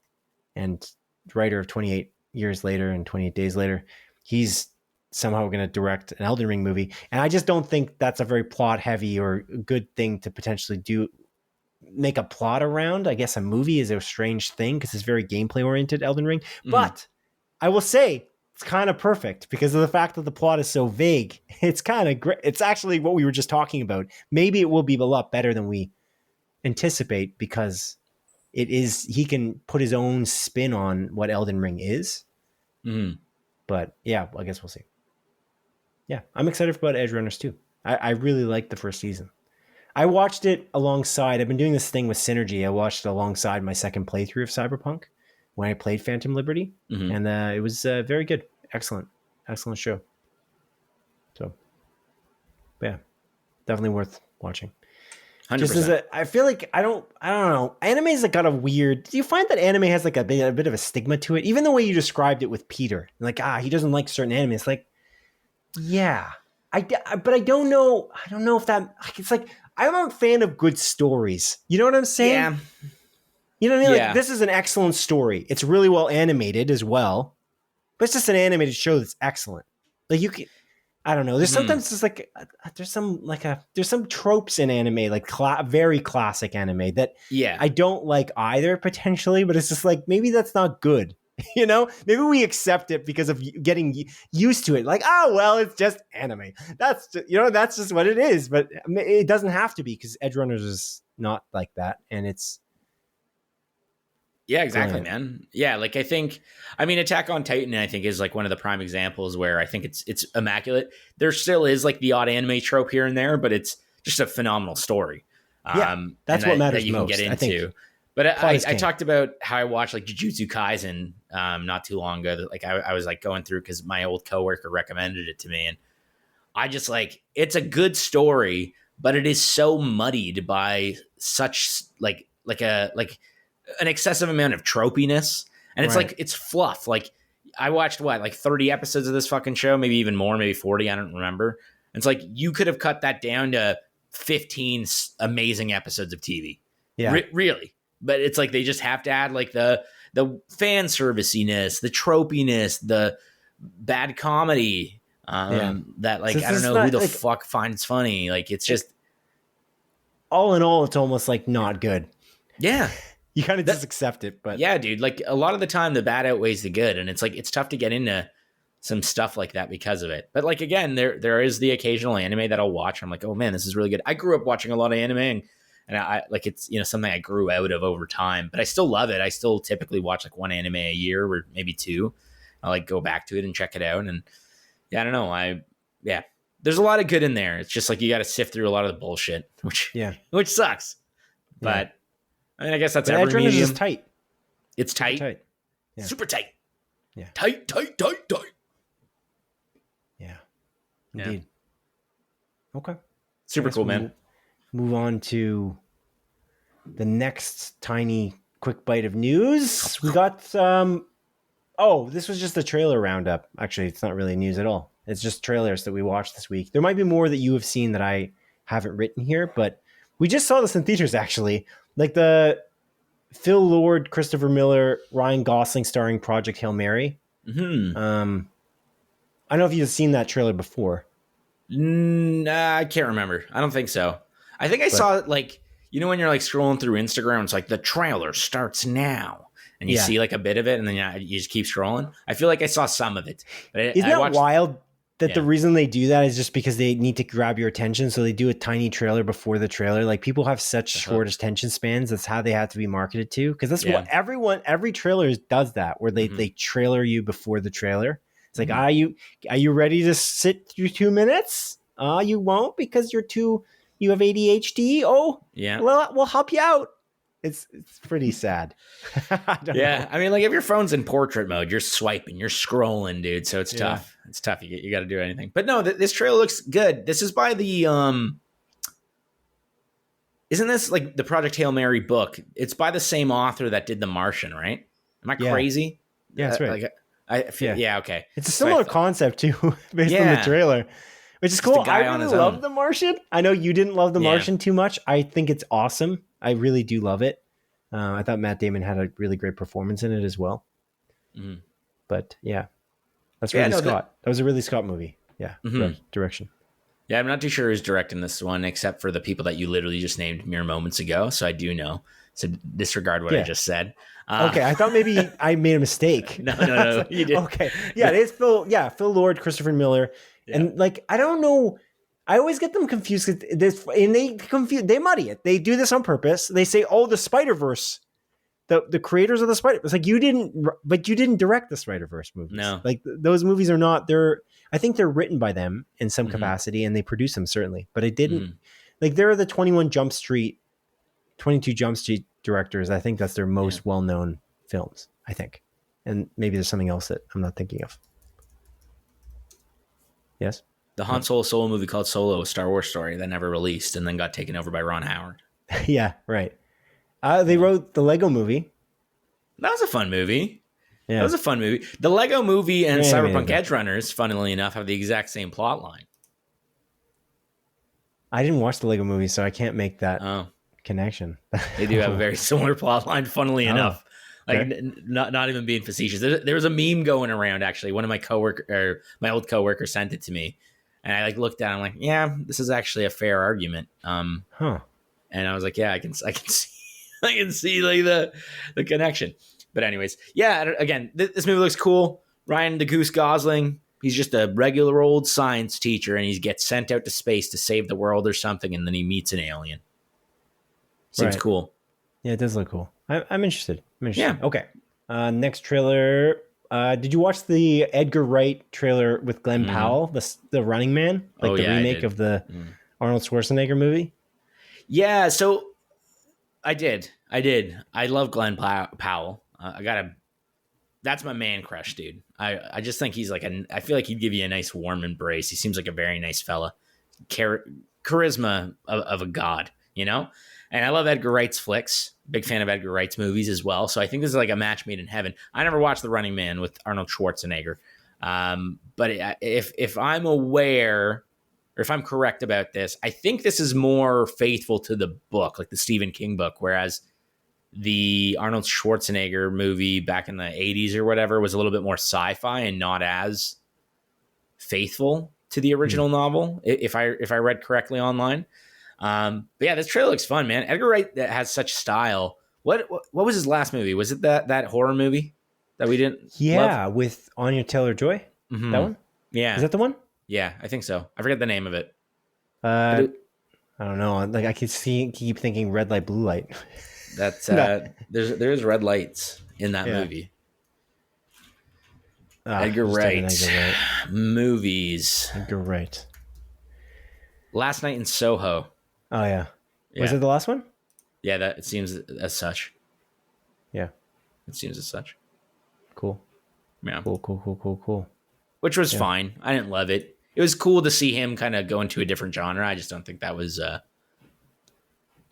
and writer of 28 Years Later and 28 Days Later. he's somehow going to direct an Elden Ring movie. And I just don't think that's a very plot heavy or good thing to potentially make a plot around. I guess a movie is a strange thing because it's very gameplay oriented, Elden Ring. But I will say it's kind of perfect because of the fact that the plot is so vague. It's kind of great. It's actually what we were just talking about. Maybe it will be a lot better than we anticipate because he can put his own spin on what Elden Ring is. But yeah, I guess we'll see. Yeah, I'm excited about Edgerunners too. I really liked the first season. I watched it alongside, I've been doing this thing with Synergy. I watched it alongside my second playthrough of Cyberpunk when I played Phantom Liberty. And it was very good. Excellent show. So, yeah, definitely worth watching. 100%. Just I feel like I don't know. Anime's like got a weird. Do you find that anime has like a bit of a stigma to it? Even the way you described it with Peter, like he doesn't like certain anime. It's like, yeah, but I don't know. I don't know if that. It's like I'm a fan of good stories. You know what I'm saying? Yeah. You know what I mean? Like this is an excellent story. It's really well animated as well, but it's just an animated show that's excellent. Like you can. I don't know. There's sometimes it's like there's some tropes in anime, like very classic anime that I don't like either potentially, but it's just like maybe that's not good. You know, maybe we accept it because of getting used to it. Like, oh well, it's just anime. That's just, that's just what it is. But it doesn't have to be because Edgerunners is not like that, and it's. Yeah, exactly, man. Yeah, like I mean, Attack on Titan, I think, is like one of the prime examples where I think it's immaculate. There still is like the odd anime trope here and there, but it's just a phenomenal story. That's what matters that you most. Can get into. But I talked about how I watched like Jujutsu Kaisen not too long ago. That like I was like going through because my old coworker recommended it to me, and I just like it's a good story, but it is so muddied by such an excessive amount of tropiness, and it's like it's fluff. Like I watched 30 episodes of this fucking show, maybe even more, maybe 40. I don't remember. And it's like you could have cut that down to 15 amazing episodes of TV. Yeah, really. But it's like they just have to add like the fan serviciness, the tropiness, the bad comedy. That like I don't know who the fuck finds funny. Like it's just all in all, it's almost like not good. Yeah. You kind of just accept it, but yeah, dude, like a lot of the time the bad outweighs the good. And it's like, it's tough to get into some stuff like that because of it. But like, again, there is the occasional anime that I'll watch. I'm like, oh man, this is really good. I grew up watching a lot of anime and I like, it's, something I grew out of over time, but I still love it. I still typically watch like one anime a year or maybe two. I'll like go back to it and check it out. And yeah, I don't know. There's a lot of good in there. It's just like, you got to sift through a lot of the bullshit, which sucks, but I mean, I guess that's every medium. Is tight. It's tight. Yeah. Super tight. Yeah. Tight. Yeah. Indeed. Yeah. Okay. Super cool, man. Move on to the next tiny quick bite of news. We got this was just a trailer roundup. Actually, it's not really news at all. It's just trailers that we watched this week. There might be more that you have seen that I haven't written here, but we just saw this in theaters actually. Like the Phil Lord, Christopher Miller, Ryan Gosling starring Project Hail Mary. Mm-hmm. I don't know if you've seen that trailer before. I can't remember. I don't think so. I think I saw it like, when you're like scrolling through Instagram, it's like the trailer starts now. And you see like a bit of it and then you just keep scrolling. I feel like I saw some of it. But Isn't that wild? That the reason they do that is just because they need to grab your attention. So they do a tiny trailer before the trailer. Like people have such short attention spans. That's how they have to be marketed to. Because that's what every trailer does that, where they trailer you before the trailer. It's like, are you ready to sit through 2 minutes? You won't because you have ADHD. Oh, yeah. Well, we'll help you out. It's pretty sad. I mean, like if your phone's in portrait mode, you're swiping, you're scrolling, dude. So it's tough. It's tough. You got to do anything. But no, this trailer looks good. This is by the isn't this like the Project Hail Mary book? It's by the same author that did The Martian, right? Am I crazy? Yeah, that's right. I feel, okay. It's a similar concept too, based on the trailer. Which is cool. I really love The Martian. I know you didn't love The Martian too much. I think it's awesome. I really do love it. I thought Matt Damon had a really great performance in it as well. Mm-hmm. But yeah. That's Ridley Scott. That was a Ridley Scott movie. Yeah, direction. Yeah, I'm not too sure who's directing this one, except for the people that you literally just named mere moments ago. So I do know. So disregard what I just said. Okay, I thought maybe I made a mistake. No, you did. Okay, yeah, it is Phil. Yeah, Phil Lord, Christopher Miller, and like I don't know. I always get them confused because they muddy it. They do this on purpose. They say, "Oh, the Spider-Verse." The creators of the Spider, it's like you didn't direct the Spider-Verse movies. No, like those movies are not. I think they're written by them in some capacity, and they produce them certainly. But it didn't. Like there are the 22 Jump Street directors. I think that's their most well-known films. I think, and maybe there's something else that I'm not thinking of. Yes, the Han Solo movie called Solo, a Star Wars story that never released and then got taken over by Ron Howard. Yeah, right. They wrote the Lego movie. That was a fun movie. Yeah. That was a fun movie. The Lego movie and Cyberpunk Edgerunners, funnily enough, have the exact same plot line. I didn't watch the Lego movie, so I can't make that connection. They do have a very similar plot line, funnily enough. Like not even being facetious. There was a meme going around, actually. One of my old coworkers sent it to me. And I looked at it, I'm like, yeah, this is actually a fair argument. And I was like, yeah, I can see. I can see the connection. But anyways, yeah, again, this movie looks cool. Ryan the Goose Gosling, he's just a regular old science teacher, and he gets sent out to space to save the world or something, and then he meets an alien. Seems cool. Yeah, it does look cool. I'm interested. Yeah. Okay. Next trailer. Did you watch the Edgar Wright trailer with Glenn Powell, the Running Man? The remake of the Arnold Schwarzenegger movie? Yeah, so I did. I love Glenn Powell. That's my man crush, dude. I just think he's I feel like he'd give you a nice warm embrace. He seems like a very nice fella. Charisma of a god, you know? And I love Edgar Wright's flicks. Big fan of Edgar Wright's movies as well. So I think this is like a match made in heaven. I never watched The Running Man with Arnold Schwarzenegger. But if I'm aware, or if I'm correct about this, I think this is more faithful to the book, like the Stephen King book, whereas the Arnold Schwarzenegger movie back in the 80s or whatever was a little bit more sci-fi and not as faithful to the original novel, if I read correctly online. But yeah, this trailer looks fun, man. Edgar Wright has such style. What was his last movie? Was it that horror movie that we didn't love? With Anya Taylor-Joy? Mm-hmm. That one? Yeah. Is that the one? Yeah, I think so. I forget the name of it. I don't know. Like I keep thinking red light, blue light. That's there's red lights in that movie. Edgar Wright movies. Edgar Wright. Last Night in Soho. Oh yeah. Was it the last one? Yeah, that it seems as such. Yeah, it seems as such. Cool. Yeah. Cool. Which was fine. I didn't love it. It was cool to see him kind of go into a different genre. I just don't think that was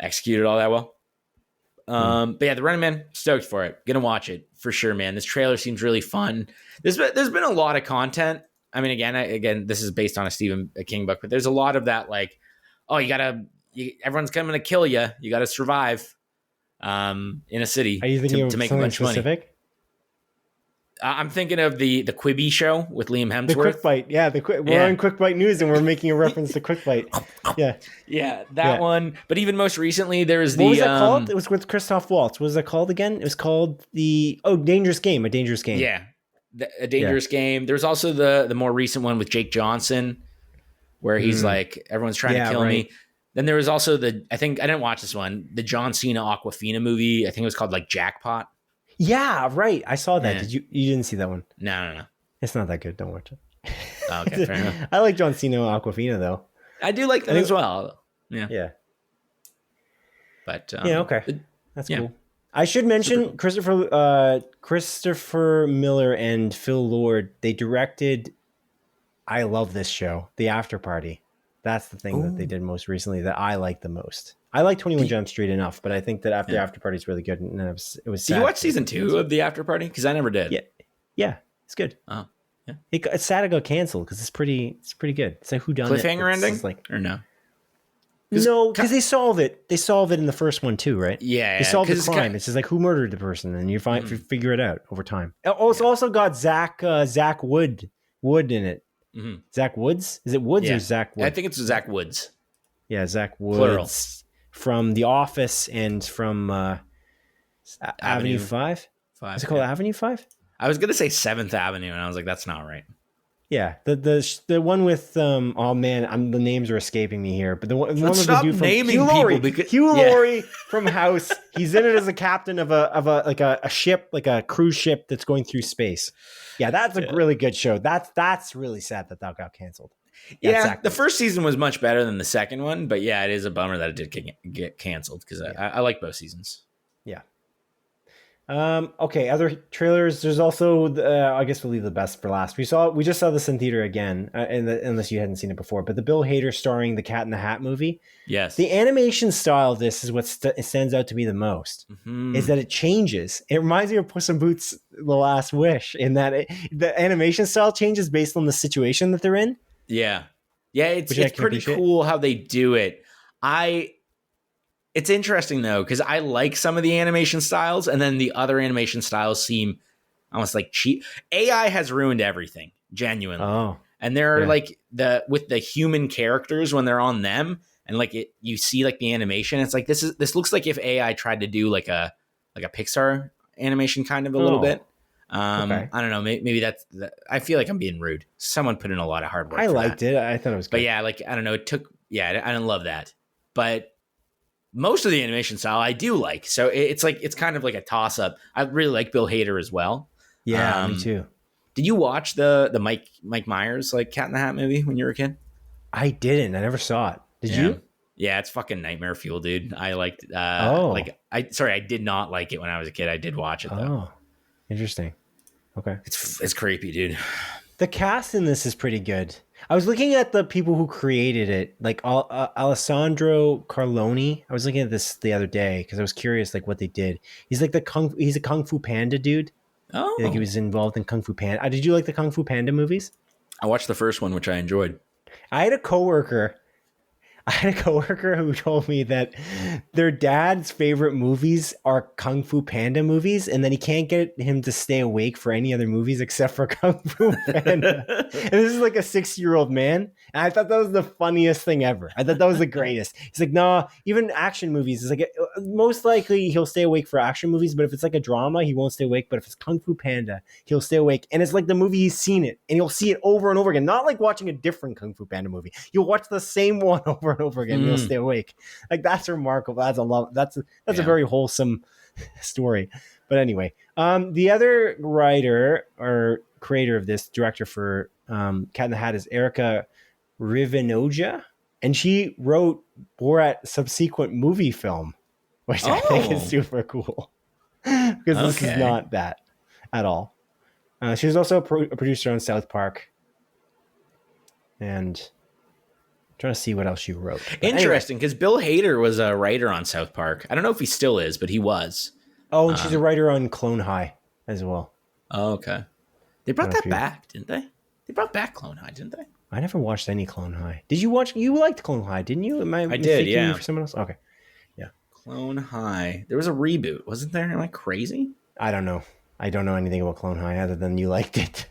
executed all that well. But yeah, The Running Man, stoked for it. Gonna watch it for sure, man. This trailer seems really fun. There's been a lot of content. I mean, again, this is based on a Stephen King book, but there's a lot of that, like, oh, everyone's coming to kill you. You got to survive in a city to make a bunch of money. I'm thinking of the Quibi show with Liam Hemsworth. The Quick Bite, yeah. We're on Quick Bite News, and we're making a reference to Quick Bite. Yeah, that one. But even most recently, there's what was that called? It was with Christoph Waltz. What was that called again? It was called Dangerous Game. A Dangerous Game. Yeah. A Dangerous Game. There's also the more recent one with Jake Johnson, where he's like, everyone's trying to kill me. Then there was also I didn't watch this one, the John Cena Aquafina movie. I think it was called like Jackpot. Yeah, right. I saw that. Yeah. You didn't see that one? No. It's not that good. Don't watch it. Oh, okay, fair enough. I like John Cena Aquafina though. I do like them as well. Yeah. But okay. That's cool. I should mention Christopher Miller and Phil Lord. They directed. I love this show, The After Party. That's the thing that they did most recently that I like the most. I like 21 Jump Street enough, but I think that After Party is really good. And it was. Sad. Did you watch season 2 of The After Party? Because I never did. Yeah, it's good. Oh, yeah. It's sad it got canceled because it's pretty good. It's like whodunit. Cliffhanger ending, or no? No, because they solve it. They solve it in the first one too, right? Yeah, they solve the crime. It's just like who murdered the person, and you figure it out over time. Oh, it's also got Zach Wood Wood in it. Mhm. Zach Woods? Is it Woods Yeah. or Zach Woods? I think it's Zach Woods. Yeah, Zach Woods. Plural. From The Office and from Avenue 5. 5. Is it called Avenue 5? I was gonna say 7th Avenue, and I was like, that's not right. Yeah, the one with oh man, the names are escaping me here, but the one with the dude from naming Hugh Laurie, people because, Hugh Laurie from House. He's in it as a captain of a ship, like a cruise ship that's going through space. Yeah, that's a really good show. That's really sad that got canceled. Yeah, exactly. The first season was much better than the second one, but yeah, it is a bummer that it did get canceled because I like both seasons. Yeah. Okay, other trailers. There's also I guess we'll leave the best for last. We just saw this in theater again, unless you hadn't seen it before. But the Bill Hader starring the Cat in the Hat movie. Yes, the animation style of this is what stands out to me the most. Mm-hmm. Is that it changes. It reminds me of Puss in Boots: The Last Wish, in that the animation style changes based on the situation that they're in. Yeah, it's pretty appreciate. Cool how they do it. It's interesting, though, because I like some of the animation styles, and then the other animation styles seem almost like cheap. AI has ruined everything, genuinely. Oh. And there are like with the human characters when they're on them, and like you see like the animation, it's like this looks like if AI tried to do like a Pixar animation kind of a little bit. Okay. I don't know. Maybe that's. I feel like I'm being rude. Someone put in a lot of hard work. I liked it. I thought it was good. But yeah, like I don't know. It took. Yeah, I didn't love that, but most of the animation style I do like. So it's kind of like a toss up. I really like Bill Hader as well. Yeah, me too. Did you watch the Mike Myers like Cat in the Hat movie when you were a kid? I didn't. I never saw it. Did you? Yeah, it's fucking nightmare fuel, dude. I liked. I did not like it when I was a kid. I did watch it though. Oh, interesting. Okay, it's creepy, dude. The cast in this is pretty good. I was looking at the people who created it, like Alessandro Carloni. I was looking at this the other day because I was curious, like what they did. He's like he's a Kung Fu Panda dude. Oh, like he was involved in Kung Fu Panda. Did you like the Kung Fu Panda movies? I watched the first one, which I enjoyed. I had a coworker who told me that their dad's favorite movies are Kung Fu Panda movies, and then he can't get him to stay awake for any other movies except for Kung Fu Panda. And this is like a 60-year-old man. And I thought that was the funniest thing ever. I thought that was the greatest. He's like, nah, even action movies. It's like, most likely he'll stay awake for action movies, but if it's like a drama, he won't stay awake. But if it's Kung Fu Panda, he'll stay awake. And it's like the movie, he's seen it, and he'll see it over and over again. Not like watching a different Kung Fu Panda movie. You'll watch the same one over and over again. You'll stay awake. Like, that's remarkable. That's a very wholesome story. But anyway, the other writer or creator of this, director for Cat in the Hat, is Erica Rivenoja, and she wrote Borat's subsequent movie film, which I think is super cool because this is not that at all. She was also a producer on South Park, and I'm trying to see what else she wrote. But interesting, because Bill Hader was a writer on South Park. I don't know if he still is, but he was. Oh, and she's a writer on Clone High as well. Oh, okay. They brought that back, didn't they? They brought back Clone High, didn't they? I never watched any Clone High. Did you watch? You liked Clone High, didn't you? I did, yeah. For someone else? Okay. Yeah. Clone High. There was a reboot, wasn't there? Am I crazy? I don't know. I don't know anything about Clone High other than you liked it.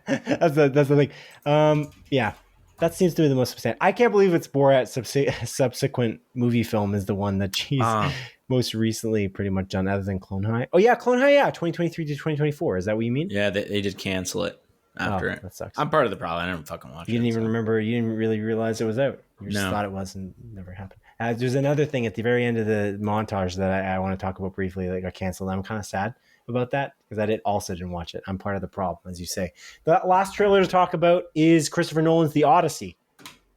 that's the thing. Yeah. That seems to be the most substantial. I can't believe it's Borat's subsequent movie film is the one that she's most recently pretty much done, other than Clone High. Oh, yeah, Clone High, 2023 to 2024. Is that what you mean? Yeah, they did cancel it after it. That sucks. I'm part of the problem. I didn't fucking watch it. You didn't even remember. You didn't really realize it was out. You just thought it was and never happened. There's another thing at the very end of the montage that I want to talk about briefly that got canceled. I'm kind of sad about that because I also didn't watch it. I'm part of the problem, as you say. The last trailer to talk about is Christopher Nolan's The Odyssey.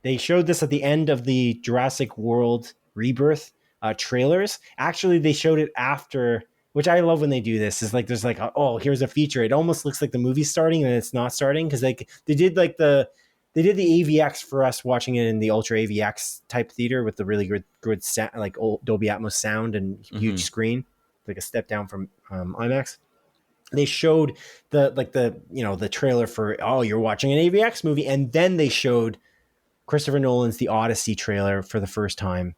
They showed this at the end of the Jurassic World Rebirth trailers. Actually, they showed it after, which I love when they do this. Is like there's like, here's a feature. It almost looks like the movie's starting and it's not starting because they did the AVX for us watching it in the Ultra AVX type theater with the really good sound, like old Dolby Atmos sound and huge screen, like a step down from IMAX. They showed the trailer for you're watching an AVX movie, and then they showed Christopher Nolan's The Odyssey trailer for the first time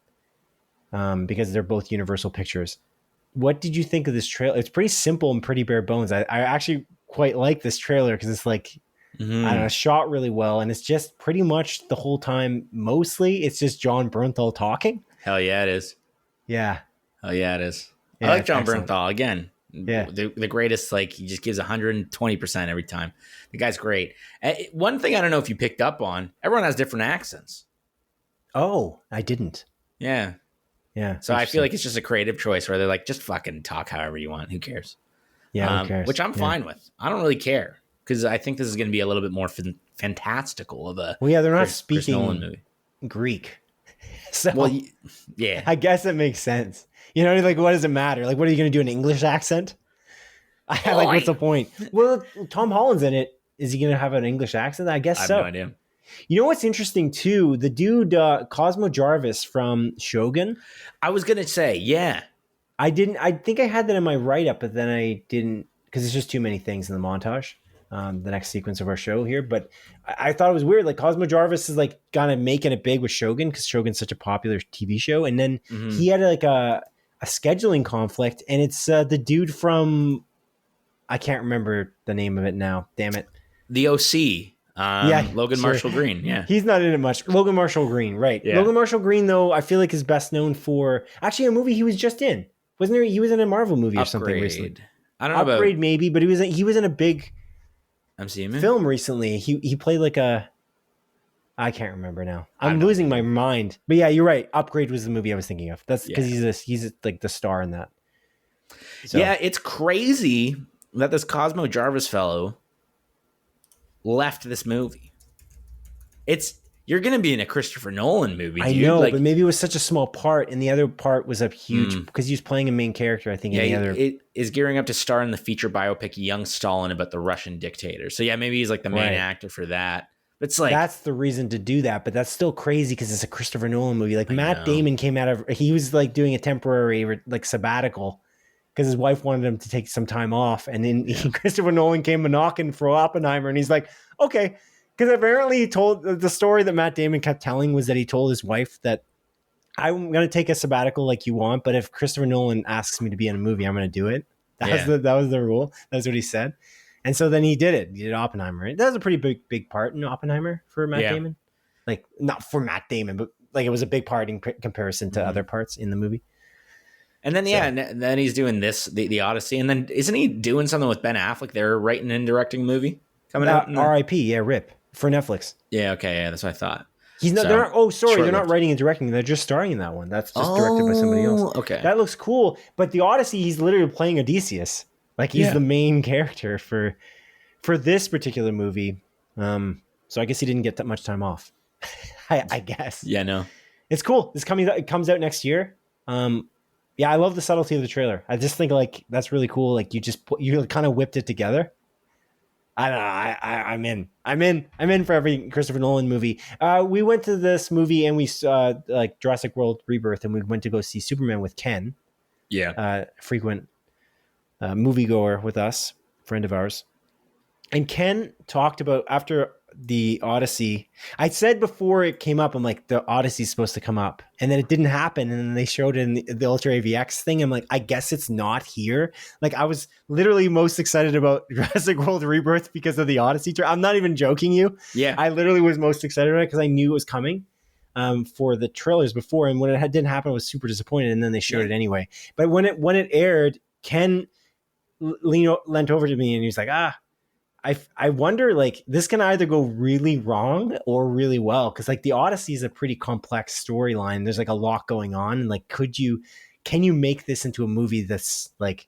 because they're both Universal Pictures. What did you think of this trailer? It's pretty simple and pretty bare bones. I actually quite like this trailer because it's like I don't know, shot really well, and it's just pretty much the whole time. Mostly, it's just John Bernthal talking. Hell yeah, it is. Yeah, Hell yeah, it is. yeah, I like it's John excellent. Bernthal again. Yeah. The greatest. Like he just gives 120% every time. The guy's great. One thing I don't know if you picked up on: everyone has different accents. Oh, I didn't. Yeah. Yeah. So I feel like it's just a creative choice where they're like, just fucking talk however you want. Who cares? Yeah, who cares? Which I'm fine with. I don't really care because I think this is going to be a little bit more fantastical of a. Well, yeah, they're not Chris Nolan speaking movie. Greek. So Well, yeah. I guess it makes sense. You know, like, what does it matter? Like, what are you going to do, an English accent? Like, what's the point? Well, Tom Holland's in it. Is he going to have an English accent? I guess I have so. no idea. You know what's interesting too? The dude Cosmo Jarvis from Shogun. I was gonna say, yeah. I think I had that in my write up, but then I didn't because there's just too many things in the montage. The next sequence of our show here, but I thought it was weird. Like Cosmo Jarvis is like kind of making it big with Shogun because Shogun's such a popular TV show, and then he had like a scheduling conflict, and it's the dude from I can't remember the name of it now. Damn it, The OC. Logan Marshall Green. Yeah, he's not in it much. Logan Marshall Green, right? Yeah. Logan Marshall Green, though, I feel like is best known for actually a movie he was just in. Wasn't there? He was in a Marvel movie or something recently. I don't know Upgrade about maybe, but he was in a big MCU film recently. He played like a I can't remember now. I'm don't losing my mind. But yeah, you're right. Upgrade was the movie I was thinking of. That's because he's like the star in that. So. Yeah, it's crazy that this Cosmo Jarvis fellow left this movie. You're going to be in a Christopher Nolan movie, dude. I know, like, but maybe it was such a small part, and the other part was a huge because he was playing a main character. I think. Yeah, in the other. It is gearing up to star in the feature biopic Young Stalin about the Russian dictator. So yeah, maybe he's like the main actor for that. But it's like that's the reason to do that, but that's still crazy because it's a Christopher Nolan movie. Like Matt Damon came out of he was like doing a temporary like sabbatical because his wife wanted him to take some time off, and then Christopher Nolan came knocking for Oppenheimer, and he's like, okay. Because apparently he told the story that Matt Damon kept telling was that he told his wife that I'm going to take a sabbatical like you want, but if Christopher Nolan asks me to be in a movie, I'm going to do it. That was the rule. That's what he said. And so then he did it. He did Oppenheimer. Right? That was a pretty big part in Oppenheimer for Matt Damon. Like not for Matt Damon, but like it was a big part in comparison to other parts in the movie. And then and then he's doing this, the Odyssey, and then isn't he doing something with Ben Affleck? They're writing and directing a movie coming out. R.I.P. Yeah, RIP. For Netflix. Yeah, okay, yeah, that's what I thought. He's not. They're not. Oh, sorry, they're not writing and directing. They're just starring in that one. That's just directed by somebody else. Okay, that looks cool. But the Odyssey, he's literally playing Odysseus. Like he's the main character for this particular movie. So I guess he didn't get that much time off. I guess. Yeah, no, it's cool. It comes out next year. Yeah, I love the subtlety of the trailer. I just think like that's really cool. Like you kind of whipped it together. I don't know. I'm in for every Christopher Nolan movie. We went to this movie and we saw like Jurassic World Rebirth, and we went to go see Superman with Ken. Yeah. Frequent moviegoer with us, friend of ours. And Ken talked about after the Odyssey. I said before it came up, I'm like, the Odyssey is supposed to come up. And then it didn't happen. And then they showed it in the Ultra AVX thing. I'm like, I guess it's not here. Like I was literally most excited about Jurassic World Rebirth because of the Odyssey. I'm not even joking you. Yeah. I literally was most excited about it because I knew it was coming for the trailers before. And when it didn't happen, I was super disappointed. And then they showed it anyway. But when it aired, Ken leaned over to me and he was like, I wonder, like, this can either go really wrong or really well. Because, like, the Odyssey is a pretty complex storyline. There's, like, a lot going on. And, like, can you make this into a movie that's, like,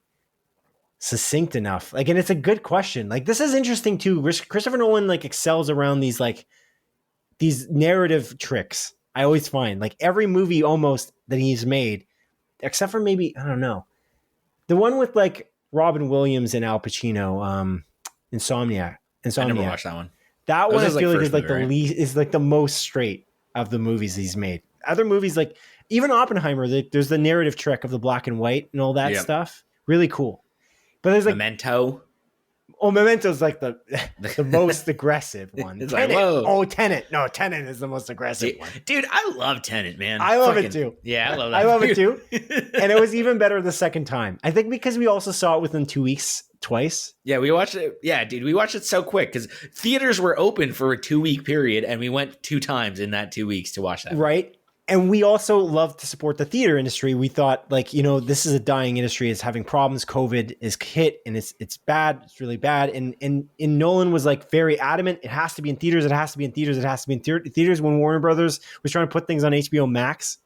succinct enough? Like, and it's a good question. Like, this is interesting, too. Christopher Nolan, like, excels around these, like, these narrative tricks. I always find, like, every movie almost that he's made, except for maybe, I don't know, the one with, like, Robin Williams and Al Pacino, Insomniac. I never watched that one. That one I feel like is like the least, is like the most straight of the movies he's made. Other movies, like even Oppenheimer, there's the narrative trick of the black and white and all that stuff. Really cool. But there's like Memento. Oh, Memento's like the most aggressive one. It's Tenet. like, whoa. Oh, Tenet. No, Tenet is the most aggressive one. Dude, I love Tenet, man. I love it too. Yeah, I love that. I love it too. And it was even better the second time. I think because we also saw it within 2 weeks twice. Yeah, we watched it. Yeah, dude, we watched it so quick because theaters were open for a 2-week period, and we went 2 times in that 2 weeks to watch that. Right. And we also love to support the theater industry. We thought, like, this is a dying industry. It's having problems. COVID is hit, and it's bad. It's really bad. And Nolan was like very adamant. It has to be in theaters. It has to be in theaters. It has to be in theaters. When Warner Brothers was trying to put things on HBO Max.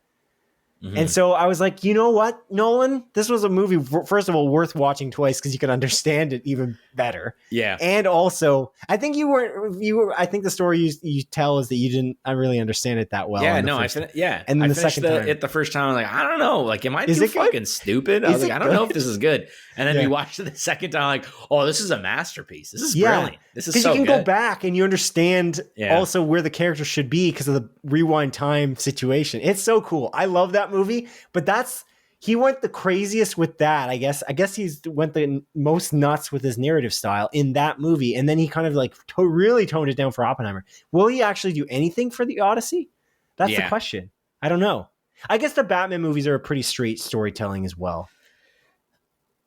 Mm-hmm. And so I was like, you know what, Nolan? This was a movie, first of all, worth watching twice because you could understand it even better. Yeah. And also, I think I think the story you tell is that you didn't really understand it that well. Yeah, And then the second time. The first time, I'm like, I don't know. Like, am I too fucking stupid? I was like, I don't know if this is good. And then we watched it the second time, like, oh, this is a masterpiece. This is brilliant. This is so good. Because you can go back and you understand also where the character should be because of the rewind time situation. It's so cool. I love that movie, but he went the craziest with that. I guess he's went the most nuts with his narrative style in that movie. And then he kind of like really toned it down for Oppenheimer. Will he actually do anything for the Odyssey? That's the question. I don't know. I guess the Batman movies are a pretty straight storytelling as well.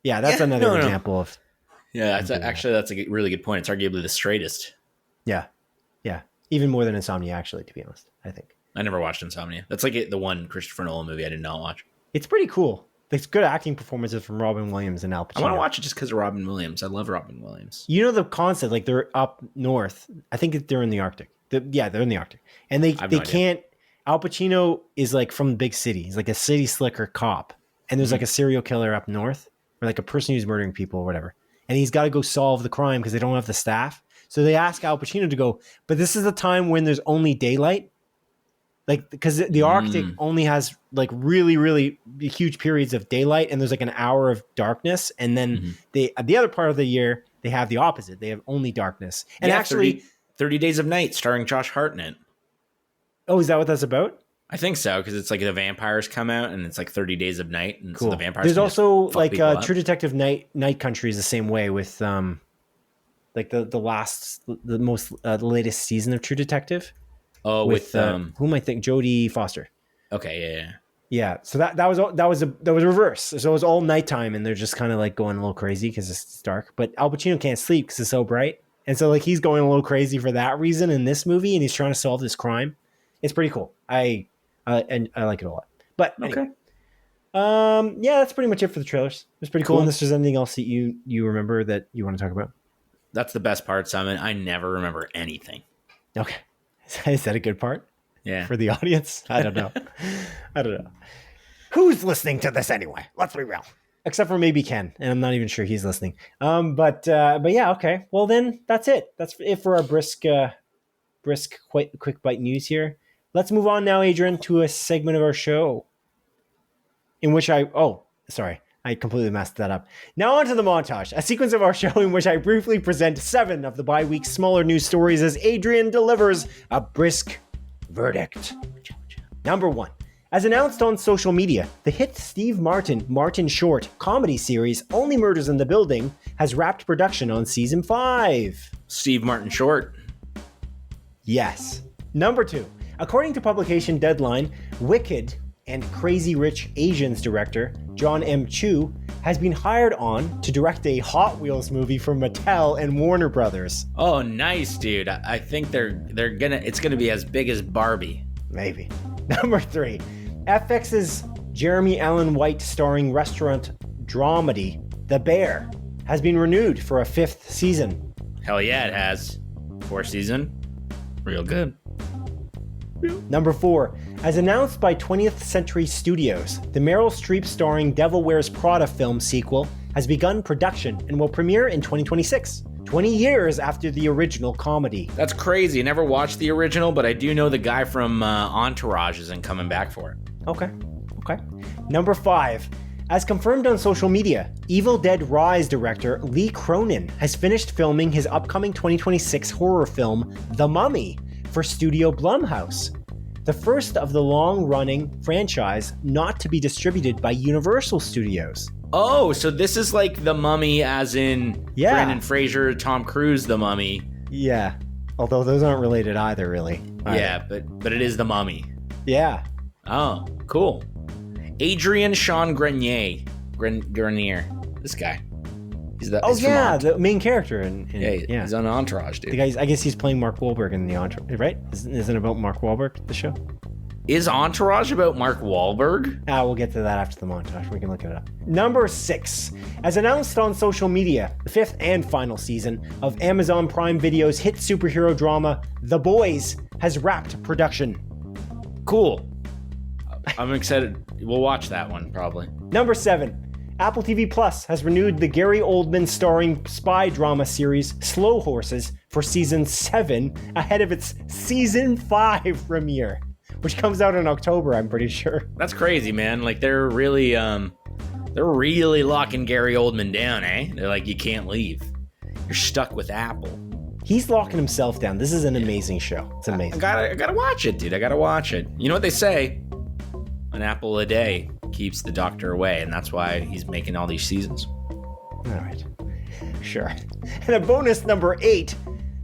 Yeah, that's another example of. Yeah, that's a really good point. It's arguably the straightest. Yeah. Yeah. Even more than Insomnia, actually, to be honest, I think. I never watched Insomnia. That's like the one Christopher Nolan movie I did not watch. It's pretty cool. There's good acting performances from Robin Williams and Al Pacino. I want to watch it just because of Robin Williams. I love Robin Williams. You know the concept, like they're up north. I think they're in the Arctic. They're in the Arctic. And they can't. Al Pacino is like from the big city. He's like a city slicker cop. And there's like a serial killer up north or like a person who's murdering people or whatever. And he's got to go solve the crime because they don't have the staff. So they ask Al Pacino to go, but this is the time when there's only daylight. Like, because the Arctic only has like really, really huge periods of daylight and there's like an hour of darkness. And then the other part of the year, they have the opposite. They have only darkness. And actually 30 Days of Night starring Josh Hartnett. Oh, is that what that's about? I think so, because it's like the vampires come out and it's like 30 Days of Night. And so the vampires. There's also like True Detective Night Country is the same way with like the latest season of True Detective. Oh, with who am I thinking? Jodie Foster. Okay, yeah. So that was reverse. So it was all nighttime, and they're just kind of like going a little crazy because it's dark. But Al Pacino can't sleep because it's so bright, and so like he's going a little crazy for that reason in this movie, and he's trying to solve this crime. It's pretty cool. And I like it a lot. But anyway. Okay. Yeah, that's pretty much it for the trailers. It was pretty cool. Unless there's anything else that you remember that you want to talk about. That's the best part, Simon. I never remember anything. Okay. Is that a good part? Yeah. For the audience? I don't know. Who's listening to this anyway? Let's be real. Except for maybe Ken, and I'm not even sure he's listening. But yeah, okay. Well, then that's it. That's it for our brisk, quick bite news here. Let's move on now, Adrian, to a segment of our show in which I completely messed that up. Now on to the montage, a sequence of our show in which I briefly present 7 of the bi-week smaller news stories as Adrian delivers a brisk verdict. Number 1. As announced on social media, the hit Steve Martin short comedy series Only Murders in the Building has wrapped production on season 5. Steve Martin short. Yes. Number 2. According to publication Deadline, Wicked and Crazy Rich Asians director John M. Chu has been hired on to direct a Hot Wheels movie for Mattel and Warner Brothers. Oh, nice, dude. I think it's gonna be as big as Barbie. Maybe. Number 3. FX's Jeremy Allen White starring restaurant dramedy The Bear has been renewed for a 5th season. Hell yeah, it has. 4th season. Real good. Number 4. As announced by 20th Century Studios, the Meryl Streep starring Devil Wears Prada film sequel has begun production and will premiere in 2026, 20 years after the original comedy. That's crazy. I never watched the original, but I do know the guy from Entourage isn't coming back for it. Okay. Number 5. As confirmed on social media, Evil Dead Rise director Lee Cronin has finished filming his upcoming 2026 horror film, The Mummy, for Studio Blumhouse, the first of the long-running franchise not to be distributed by Universal Studios. Oh, so this is like The Mummy as in Brendan Fraser, Tom Cruise, The Mummy. Yeah, although those aren't related either, really. Yeah, but it is The Mummy. Yeah. Oh, cool. Adrian Sean Grenier. This guy. He's the the main character. He's on Entourage, dude. The guys, I guess he's playing Mark Wahlberg in the Entourage, right? Isn't it about Mark Wahlberg, the show? Is Entourage about Mark Wahlberg? We'll get to that after the montage. We can look it up. Number 6. As announced on social media, the 5th and final season of Amazon Prime Video's hit superhero drama, The Boys, has wrapped production. Cool. I'm excited. We'll watch that one, probably. Number 7. Apple TV Plus has renewed the Gary Oldman starring spy drama series Slow Horses for season 7 ahead of its season 5 premiere, which comes out in October, I'm pretty sure. That's crazy, man. Like they're really locking Gary Oldman down, eh? They're like, you can't leave. You're stuck with Apple. He's locking himself down. This is an amazing show. It's amazing. I gotta watch it, dude. I gotta watch it. You know what they say? An apple a day keeps the doctor away, and that's why he's making all these seasons. All right. Sure. And a bonus number 8.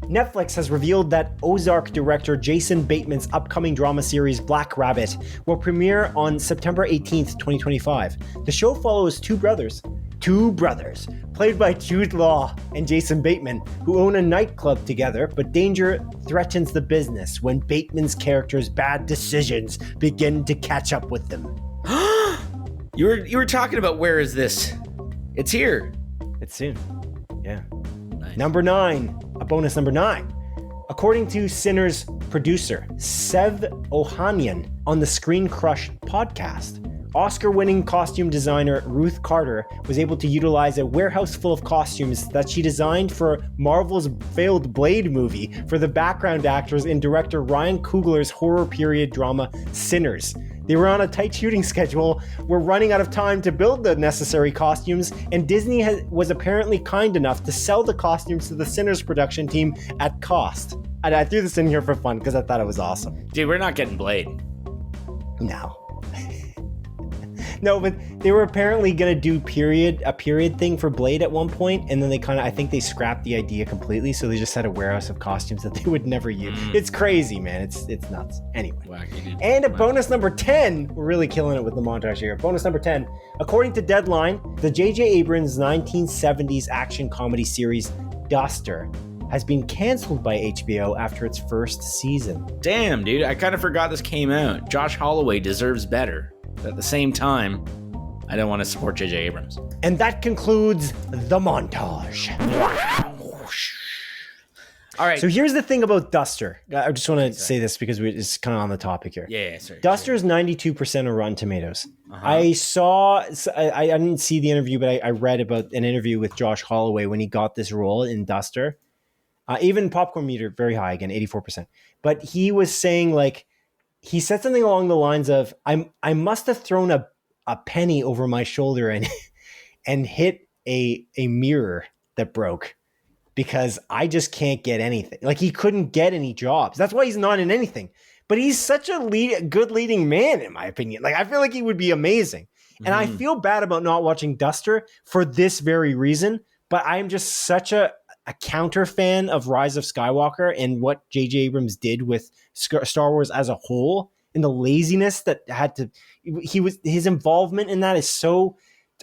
Netflix has revealed that Ozark director Jason Bateman's upcoming drama series Black Rabbit will premiere on September 18th, 2025. The show follows two brothers, played by Jude Law and Jason Bateman, who own a nightclub together, but danger threatens the business when Bateman's character's bad decisions begin to catch up with them. You were talking about where is this? It's here. It's soon. Yeah. Nice. Number 9. A bonus number 9. According to Sinners producer Sev Ohanian on the Screen Crush podcast, Oscar-winning costume designer Ruth Carter was able to utilize a warehouse full of costumes that she designed for Marvel's failed Blade movie for the background actors in director Ryan Coogler's horror period drama Sinners. They were on a tight shooting schedule, were running out of time to build the necessary costumes, and Disney was apparently kind enough to sell the costumes to the Sinners production team at cost. And I threw this in here for fun because I thought it was awesome. Dude, we're not getting Blade. No. No, but they were apparently going to do a period thing for Blade at one point, and then I think they scrapped the idea completely, so they just had a warehouse of costumes that they would never use. It's crazy, man. It's nuts. Anyway. Wacky, dude. And a bonus number 10. We're really killing it with the montage here. Bonus number 10. According to Deadline, the J.J. Abrams 1970s action comedy series Duster has been canceled by HBO after its first season. Damn, dude. I kind of forgot this came out. Josh Holloway deserves better. But at the same time, I don't want to support J.J. Abrams. And that concludes the montage. All right. So here's the thing about Duster. I just want to say this because it's kind of on the topic here. Yeah, sorry. Duster is 92% on Rotten Tomatoes. I didn't see the interview, but I read about an interview with Josh Holloway when he got this role in Duster. Even Popcorn Meter, very high, again, 84%. But he was saying, like, he said something along the lines of, I must have thrown a penny over my shoulder and hit a mirror that broke because I just can't get anything. Like, he couldn't get any jobs. That's why he's not in anything. But he's such a good leading man, in my opinion. Like, I feel like he would be amazing. And I feel bad about not watching Duster for this very reason. But I'm just such a counter fan of Rise of Skywalker and what J.J. Abrams did with Star Wars as a whole, and the laziness that his involvement in that is so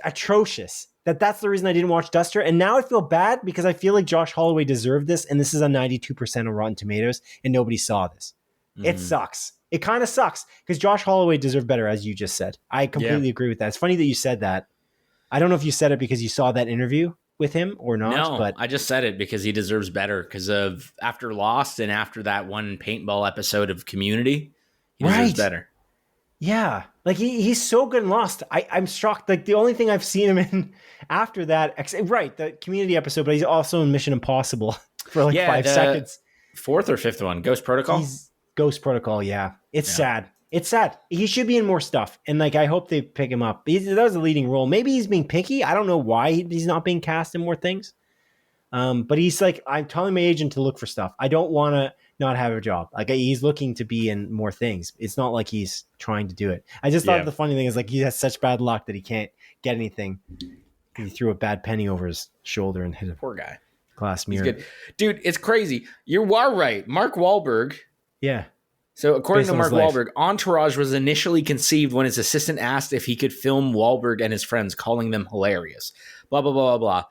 atrocious that's the reason I didn't watch Duster. And now I feel bad because I feel like Josh Holloway deserved this, and this is a 92% on Rotten Tomatoes, and nobody saw this. It sucks. It kind of sucks because Josh Holloway deserved better, as you just said. I completely agree with that. It's funny that you said that. I don't know if you said it because you saw that interview with him or not. No, but I just said it because he deserves better because of after Lost and after that one paintball episode of Community, he deserves better. Yeah, like he's so good in Lost. I'm shocked. Like the only thing I've seen him in after that, the Community episode, but he's also in Mission Impossible for like 5 seconds. 4th or 5th one, Ghost Protocol. Ghost Protocol. Yeah, it's sad. It's sad. He should be in more stuff, and like I hope they pick him up. That was a leading role. Maybe he's being picky. I don't know why he's not being cast in more things. But he's like, I'm telling my agent to look for stuff. I don't want to not have a job. Like he's looking to be in more things. It's not like he's trying to do it. I just thought the funny thing is like he has such bad luck that he can't get anything. He threw a bad penny over his shoulder and hit a poor guy. Glass mirror. He's good. Dude, it's crazy. You are right. Mark Wahlberg. Yeah. So according to Mark Wahlberg, Entourage was initially conceived when his assistant asked if he could film Wahlberg and his friends, calling them hilarious. Blah, blah, blah, blah,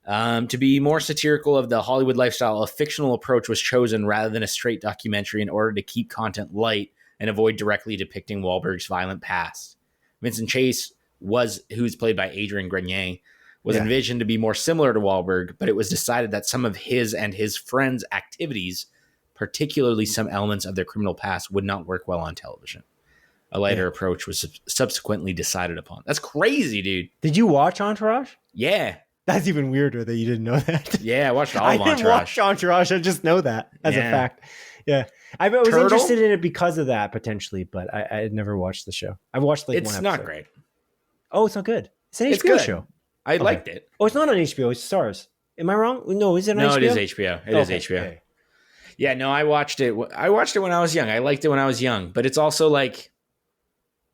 To be more satirical of the Hollywood lifestyle, a fictional approach was chosen rather than a straight documentary in order to keep content light and avoid directly depicting Wahlberg's violent past. Vincent Chase who's played by Adrian Grenier, was envisioned to be more similar to Wahlberg, but it was decided that some of his and his friends' activities, particularly some elements of their criminal past, would not work well on television. A lighter approach was subsequently decided upon. That's crazy, dude. Did you watch Entourage? Yeah. That's even weirder that you didn't know that. Yeah, I watched all of Entourage. I didn't watch Entourage. I just know that as a fact. Yeah. I was interested in it because of that, potentially, but I had never watched the show. I've watched one episode. It's not great. Oh, it's not good. It's an HBO show. I liked it. Oh, it's not on HBO. It's Stars. Am I wrong? No, is it on HBO? No, it is HBO. It is HBO. Okay. Yeah, no, I watched it. I watched it when I was young. I liked it when I was young, but it's also like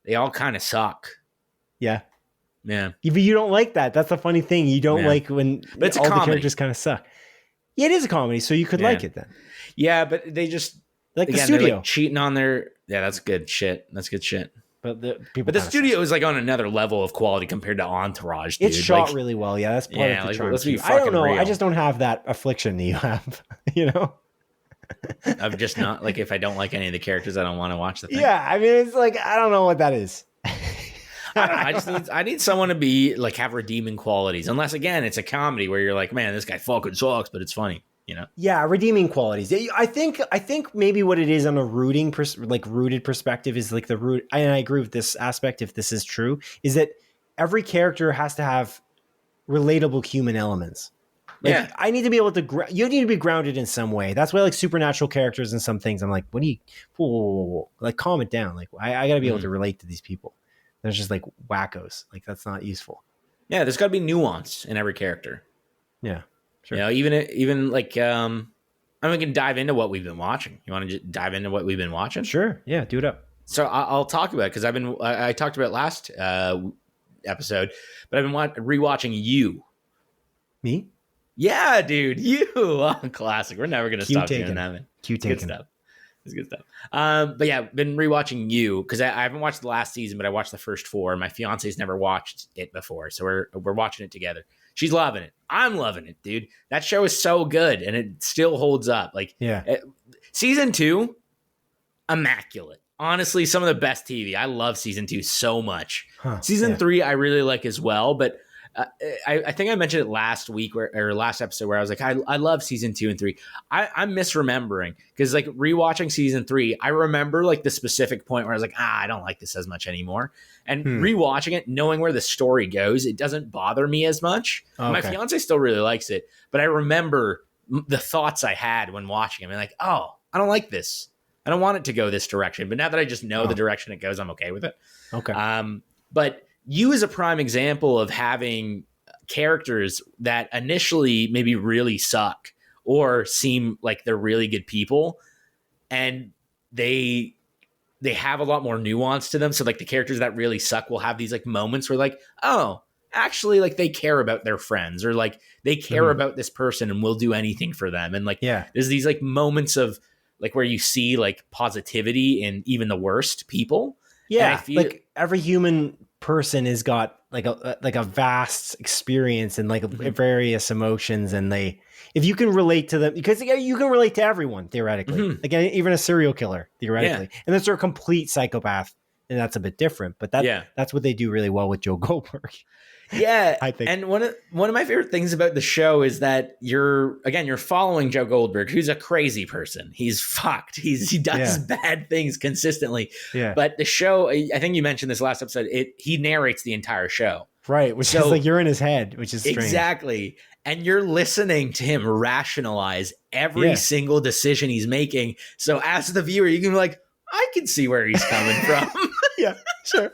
they all kind of suck. Yeah. Yeah. But you don't like that. That's the funny thing. You don't like when but it's all a comedy. The characters kind of suck. Yeah, it is a comedy, so you could like it then. Yeah, but they just like the studio like cheating on their. Yeah, that's good shit. That's good shit. But the studio is like on another level of quality compared to Entourage. Dude. It's shot really well. Yeah, that's part of the charm. Let's be I don't know. real. I just don't have that affliction that you have. You know. I'm just not like if I don't like any of the characters, I don't want to watch the thing. Yeah, I mean, it's like I don't know what that is. I need someone to be like have redeeming qualities. Unless again, it's a comedy where you're like, man, this guy fucking sucks, but it's funny. You know? Yeah, redeeming qualities. I think maybe what it is on a rooted perspective is like the root. And I agree with this aspect. If this is true, is that every character has to have relatable human elements. Like, I need to be able to. You need to be grounded in some way. That's why like supernatural characters and some things. I'm like, what do you? Whoa. Like, calm it down. Like, I got to be able to relate to these people. They're just like wackos. Like, that's not useful. Yeah, there's got to be nuance in every character. Yeah. Sure. You know, even like, I mean, we can dive into what we've been watching. You want to just dive into what we've been watching? Sure. Yeah, do it up. So I'll talk about it because I talked about it last episode, but I've been rewatching You. Me? Yeah, dude, You. Oh, classic. We're never gonna stop doing that, man. Good stuff. It's good stuff. But yeah, been rewatching You because I haven't watched the last season, but I watched the first 4. My fiance's never watched it before, so we're watching it together. She's loving it. I'm loving it, dude. That show is so good, and it still holds up. Like, season 2, immaculate. Honestly, some of the best TV. I love season 2 so much. Season 3, I really like as well, but I think I mentioned it last week or last episode where I was like, I love season 2 and 3. I'm misremembering because like rewatching season 3, I remember like the specific point where I was like, I don't like this as much anymore. And rewatching it, knowing where the story goes, it doesn't bother me as much. Okay. My fiance still really likes it, but I remember the thoughts I had when watching it. I'm like, I don't like this. I don't want it to go this direction. But now that I just know the direction it goes, I'm okay with it. Okay. But You is a prime example of having characters that initially maybe really suck or seem like they're really good people, and they have a lot more nuance to them. So like the characters that really suck will have these like moments where like, actually like they care about their friends or like they care about this person and will do anything for them. And like, there's these like moments of like where you see like positivity in even the worst people. Yeah. I feel like every human person has got like a vast experience and like various emotions, and if you can relate to them, because you can relate to everyone theoretically, like even a serial killer theoretically, unless they're a complete psychopath, and that's a bit different. But that's what they do really well with Joe Goldberg. Yeah, I think. And one of my favorite things about the show is that you're following Joe Goldberg, who's a crazy person. He's fucked. He does bad things consistently. Yeah. But the show, I think you mentioned this last episode, he narrates the entire show. Right, which is like you're in his head, which is strange. Exactly. And you're listening to him rationalize every single decision he's making. So as the viewer, you can be like, I can see where he's coming from. Yeah, sure.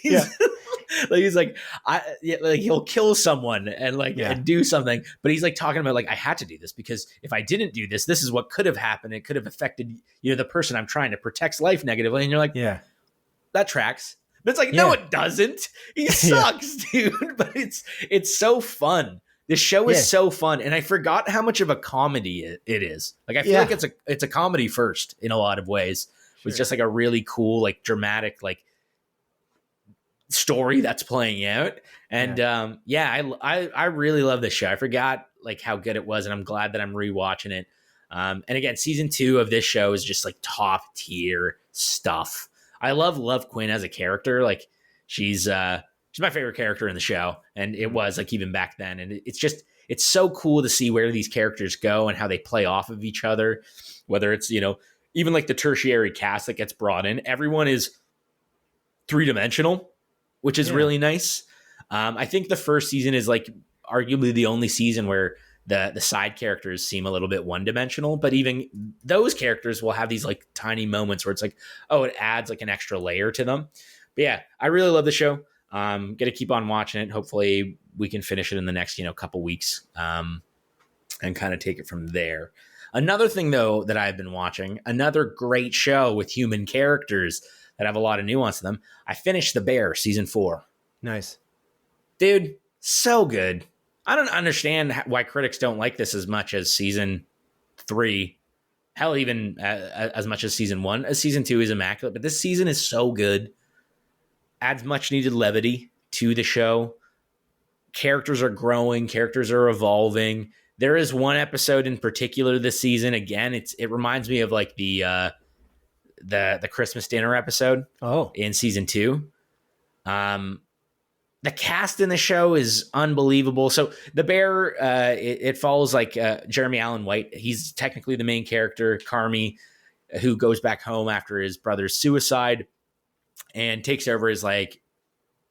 He's like, like he'll kill someone and like and do something, but he's like talking about like, I had to do this because if I didn't do this, this is what could have happened. It could have affected the person I'm trying to protect's life negatively. And you're like, that tracks. But it's like, no, it doesn't. He sucks, dude. But it's so fun. This show is so fun, and I forgot how much of a comedy it is. Like I feel like it's a comedy first in a lot of ways. It's just like a really cool, like dramatic, like story that's playing out. And I really love this show. I forgot like how good it was, and I'm glad that I'm rewatching it. And again, season 2 of this show is just like top tier stuff. I love Quinn as a character. Like she's my favorite character in the show, and it was like even back then. And it's so cool to see where these characters go and how they play off of each other. Whether it's, you know, even like the tertiary cast that gets brought in, everyone is 3-dimensional, which is really nice. I think the first season is like arguably the only season where the side characters seem a little bit 1-dimensional, but even those characters will have these like tiny moments where it's like, oh, it adds like an extra layer to them. But yeah, I really love the show. Gonna keep on watching it. Hopefully we can finish it in the next, couple weeks, and kind of take it from there. Another thing though that I've been watching, another great show with human characters that have a lot of nuance to them. I finished The Bear season 4. Nice. Dude, so good. I don't understand why critics don't like this as much as season 3. Hell, even as much as season 1. As season 2 is immaculate, but this season is so good. Adds much needed levity to the show. Characters are growing. Characters are evolving. There is one episode in particular this season. Again, it reminds me of like the Christmas dinner episode. In season 2. The cast in the show is unbelievable. So The Bear, it follows like Jeremy Allen White. He's technically the main character, Carmi, who goes back home after his brother's suicide and takes over his like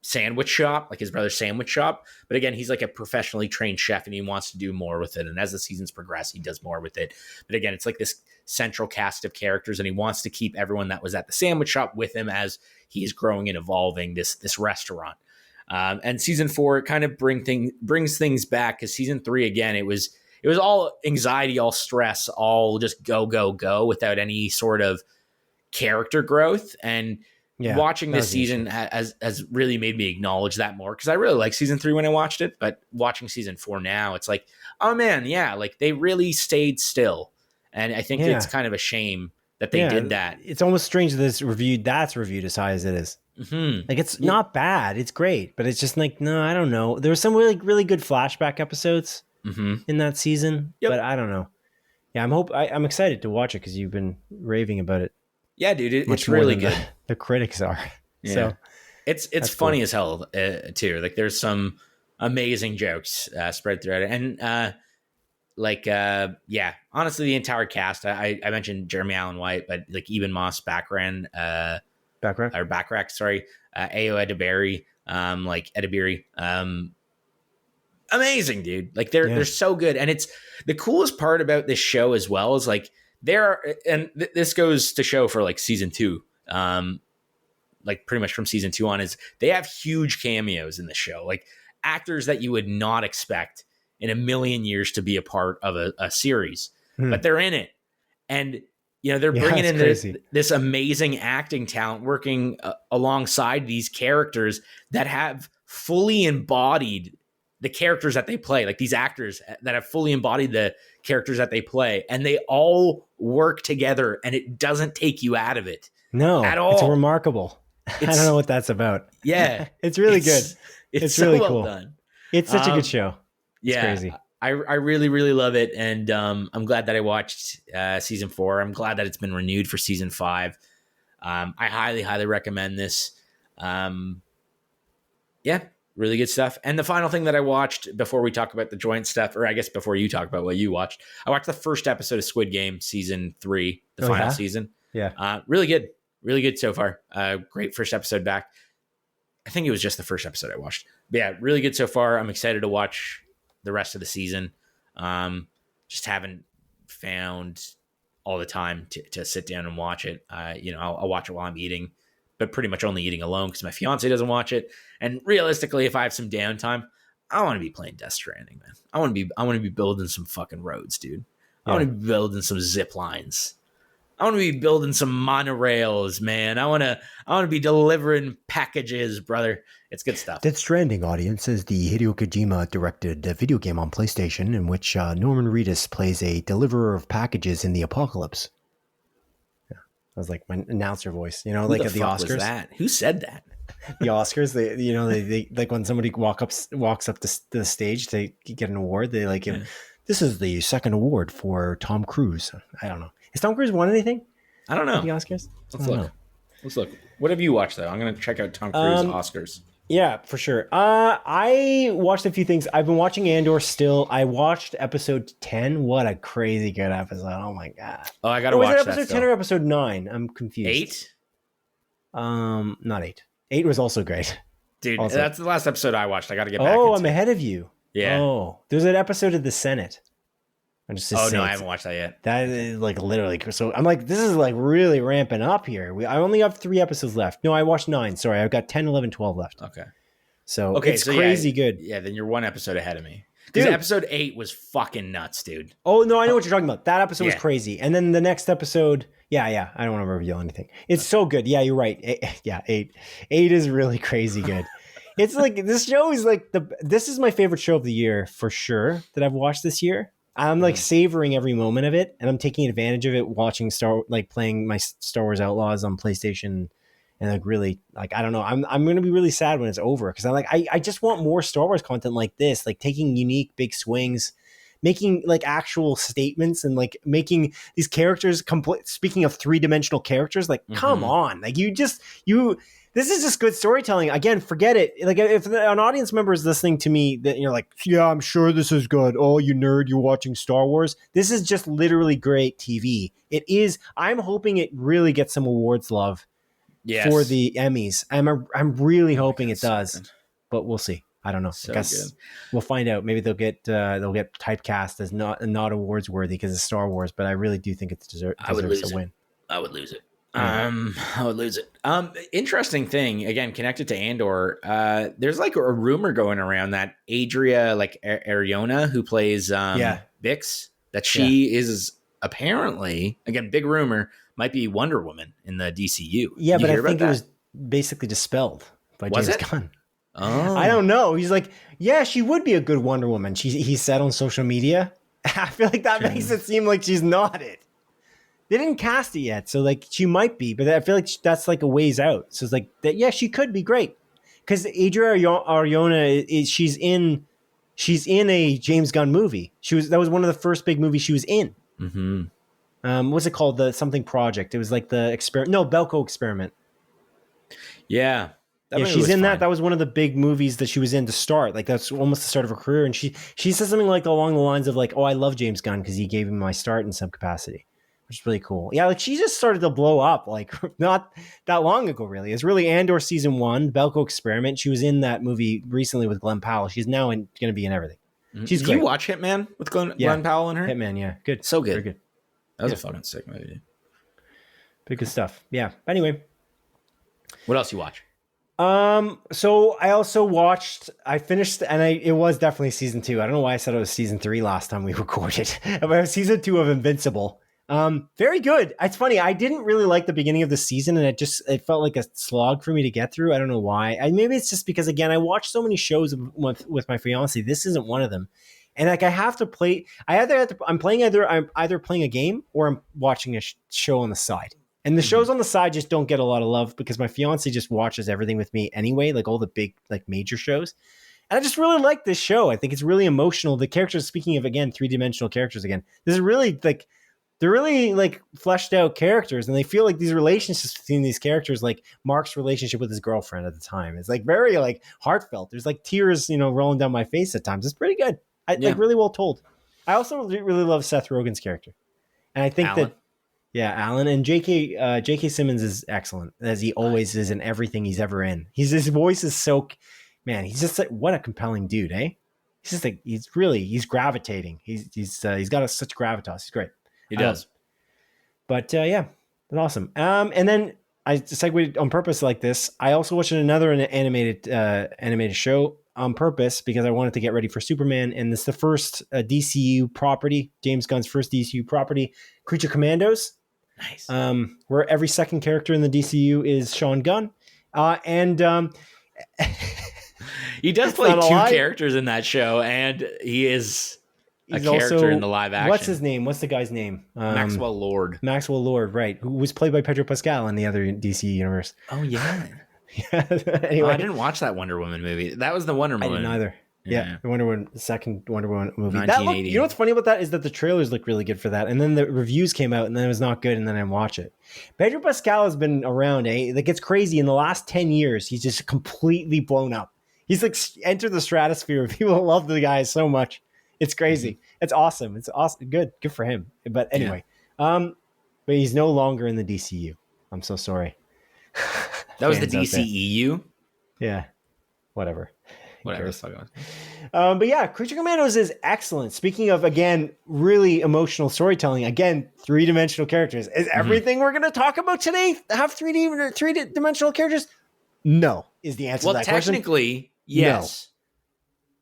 sandwich shop, like his brother's sandwich shop. But again, he's like a professionally trained chef and he wants to do more with it. And as the seasons progress, he does more with it. But again, it's like this central cast of characters and he wants to keep everyone that was at the sandwich shop with him as he is growing and evolving this restaurant. And season 4 it kind of brings things back, because season 3 again it was all anxiety, all stress, all just go without any sort of character growth. And watching this season has really made me acknowledge that more, because I really liked season 3 when I watched it, but watching season 4 now, it's like, oh man, like they really stayed still, and I think it's kind of a shame that they did that. It's almost strange that that's reviewed as high as it is. Mm-hmm. Like it's not bad, it's great, but it's just like, no, I don't know. There were some really, really good flashback episodes in that season, but I don't know. Yeah, I'm excited to watch it because you've been raving about it. Yeah, dude, it's really good. The critics are. Yeah. So it's funny as hell too. Like there's some amazing jokes spread throughout it, and honestly, the entire cast. I mentioned Jeremy Allen White, but like Eben Moss, Backrack, sorry, Ayo Edebiri, amazing, dude. Like they're so good, and it's the coolest part about this show as well is like this goes to show for like season 2, like pretty much from season 2 on, is they have huge cameos in the show, like actors that you would not expect in a million years to be a part of a series, but they're in it, and they're bringing in this amazing acting talent working alongside these characters that have fully embodied the characters that they play, like these actors that have fully embodied the characters that they play, and they all work together and it doesn't take you out of it. No, at all. It's remarkable. I don't know what that's about. Yeah. It's really good. It's really so cool. Well done. It's such a good show. It's crazy. I really, really love it. And I'm glad that I watched season 4. I'm glad that it's been renewed for season 5. I highly, highly recommend this. Really good stuff. And the final thing that I watched before we talk about the joint stuff, or I guess before you talk about what you watched, I watched the first episode of Squid Game season 3, the final season. Yeah. Really good. Really good so far. Great first episode back. I think it was just the first episode I watched. But yeah, really good so far. I'm excited to watch the rest of the season. Just haven't found all the time to sit down and watch it. I'll watch it while I'm eating, but pretty much only eating alone because my fiance doesn't watch it. And realistically, if I have some downtime, I want to be playing Death Stranding, man. I want to be building some fucking roads, dude. I want to be building some zip lines. I want to be building some monorails, man. I want to be delivering packages, brother. It's good stuff. Death Stranding, audience, is the Hideo Kojima directed video game on PlayStation in which Norman Reedus plays a deliverer of packages in the apocalypse. Yeah, that was like my announcer voice, like at the Oscars. Was that? Who said that? The Oscars, they like when somebody walks up to the stage to get an award, they like give. Yeah. This is the second award for Tom Cruise. I don't know. Has Tom Cruise won anything I don't at the know. Oscars? Let's look. Let's look. What have you watched though? I'm gonna check out Tom Cruise Oscars. Yeah, for sure. I watched a few things. I've been watching Andor still. I watched episode 10. What a crazy good episode. Oh my god. Oh, I gotta watch that. Was it episode 10 or episode 9? I'm confused. 8? Not 8. 8 was also great. Dude, also. that's the last episode I watched. I gotta get back. Oh, I'm ahead of you. Yeah. Oh, there's an episode of the Senate. No, I haven't watched that yet. That is like literally. So I'm like, this is like really ramping up here. I only have 3 episodes left. No, I watched 9. Sorry, I've got 10, 11, 12 left. Okay. So it's crazy good. Yeah, then you're 1 episode ahead of me. Because episode 8 was fucking nuts, dude. Oh, no, I know what you're talking about. That episode was crazy. And then the next episode, yeah, I don't want to reveal anything. It's so good. Yeah, you're right. 8 is really crazy good. It's like, this show is like, this is my favorite show of the year for sure that I've watched this year. I'm like savoring every moment of it, and I'm taking advantage of it, watching playing my Star Wars Outlaws on PlayStation, and like really, like, I don't know, I'm going to be really sad when it's over, because I just want more Star Wars content like this, like taking unique big swings, making like actual statements, and like making these characters complete. Speaking of 3-dimensional characters, like come on, like this is just good storytelling. Again, forget it. Like if an audience member is listening to me, that you're like, yeah, I'm sure this is good. Oh, you nerd, you're watching Star Wars. This is just literally great TV. It is. I'm hoping it really gets some awards love for the Emmys. I'm really hoping it does, but we'll see. I don't know. I guess we'll find out. Maybe they'll get typecast as not awards worthy because it's Star Wars. But I really do think it deserves a win. I would lose it. I would lose it. Interesting thing, again, connected to Andor, there's like a rumor going around that Adria, like Ariona, who plays Bix, that she is apparently, again, big rumor, might be Wonder Woman in the DCU. Yeah, but I think it was basically dispelled by James Gunn. Oh. I don't know. He's like, yeah, she would be a good Wonder Woman. He said on social media. I feel like that makes it seem like she's not it. They didn't cast it yet, so like she might be, but I feel like that's like a ways out. So it's like that. Yeah, she could be great because Adria Ariona is she's in a James Gunn movie. That was one of the first big movies she was in. Mm-hmm. What's it called? The something project. It was like the experiment. No, Belko experiment. Yeah. She's in that. That was one of the big movies that she was in to start. Like that's almost the start of her career. And she says something like along the lines of like, "Oh, I love James Gunn because he gave me my start in some capacity." Which is really cool. Yeah, like she just started to blow up like not that long ago, really. It's really Andor season 1, Belko experiment. She was in that movie recently with Glenn Powell. She's now going to be in everything. She's Did great. you watch Hitman with Glenn Powell and her? Hitman, yeah. Good. So good. Very good. That was a fucking sick movie. Pretty good stuff. Yeah. Anyway. What else you watch? So I also watched, I finished, and it was definitely season 2. I don't know why I said it was season 3 last time we recorded. But it was season 2 of Invincible. Very good. It's funny. I didn't really like the beginning of the season, and it felt like a slog for me to get through. I don't know why. Maybe it's just because, again, I watch so many shows with my fiance. This isn't one of them. And like I have to play. I'm either playing a game or I'm watching a show on the side. And the shows on the side just don't get a lot of love because my fiance just watches everything with me anyway, like all the big like major shows. And I just really like this show. I think it's really emotional. The characters, speaking of again 3-dimensional characters, again, this is really like. They're really like fleshed out characters, and they feel like these relationships between these characters, like Mark's relationship with his girlfriend at the time, it's like very like heartfelt. There's like tears, rolling down my face at times. It's pretty good. Like really well told. I also really love Seth Rogen's character, and I think Alan. Alan and J.K. Simmons is excellent as he always is in everything he's ever in. His voice is so, man. He's just like what a compelling dude, eh? He's just like he's gravitating. He's got such gravitas. He's great. He does. But yeah, that's awesome. And then I segued on purpose like this. I also watched another animated show on purpose because I wanted to get ready for Superman. And it's the first DCU property, James Gunn's first DCU property, Creature Commandos. Nice. Where every second character in the DCU is Sean Gunn. He does play 2 characters in that show, and he is... He's a character also, in the live action. What's his name? What's the guy's name? Maxwell Lord. Maxwell Lord, right. Who was played by Pedro Pascal in the other DC universe. Oh, yeah. Yeah. Oh, I Anyway, didn't watch that Wonder Woman movie. That was the Wonder I Woman. didn't either. Yeah, the second Wonder Woman movie. That looked, 1980. you know what's funny about that is that the trailers look really good for that, and then the reviews came out, and then it was not good, and then I watch it. Pedro Pascal has been around, Like, it's crazy. In the last 10 years, he's just completely blown up. He's like entered the stratosphere. People love the guy so much. It's crazy. It's awesome. It's awesome. Good for him. But anyway, but he's no longer in the DCU. I'm so sorry. That was the DCEU. Yeah, whatever. Whatever. But yeah, Creature Commandos is excellent. Speaking of, again, really emotional storytelling, again, three-dimensional characters. Is everything we're going to talk about today have three-dimensional characters? No, is the answer to that question. Well, technically, yes. No.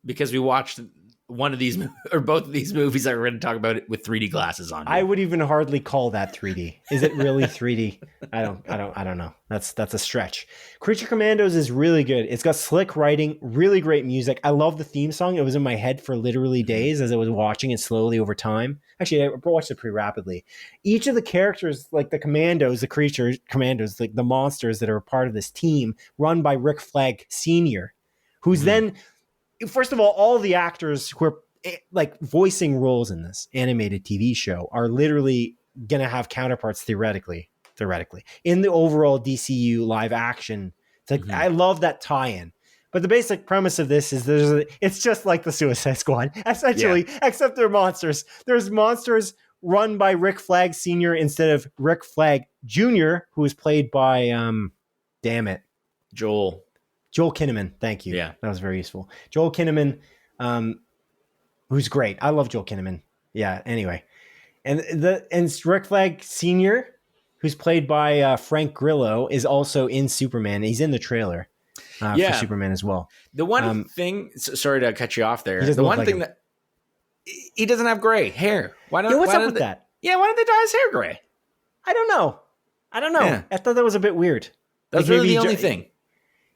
Because we watched one of these or both of these movies that we're going to talk about it with 3D glasses on. I would even hardly call that 3D. Is it really 3D? I don't know. That's a stretch. Creature Commandos is really good. It's got slick writing, really great music. I love the theme song. It was in my head for literally days as I was watching it slowly over time. Actually, I watched it pretty rapidly. Each of the characters, like the Commandos, the creature commandos, like the monsters that are a part of this team, run by Rick Flag Sr., who's then, first of all the actors who are like voicing roles in this animated TV show are literally going to have counterparts theoretically in the overall DCU live action. It's like, I love that tie-in. But the basic premise of this is it's just like the Suicide Squad, essentially, except they're monsters. There's monsters run by Rick Flag Sr. instead of Rick Flag Jr., who is played by, Joel Kinnaman. Thank you. Yeah. That was very useful. Joel Kinnaman, who's great. I love Joel Kinnaman. Yeah, anyway. And Rick Flag Sr., who's played by Frank Grillo, is also in Superman. He's in the trailer for Superman as well. The one thing, sorry to cut you off there. The one like thing him. that he doesn't have gray hair. Why don't? What's up with that? Yeah, why don't they dye his hair gray? I don't know. Yeah. I thought that was a bit weird. That's really the only thing.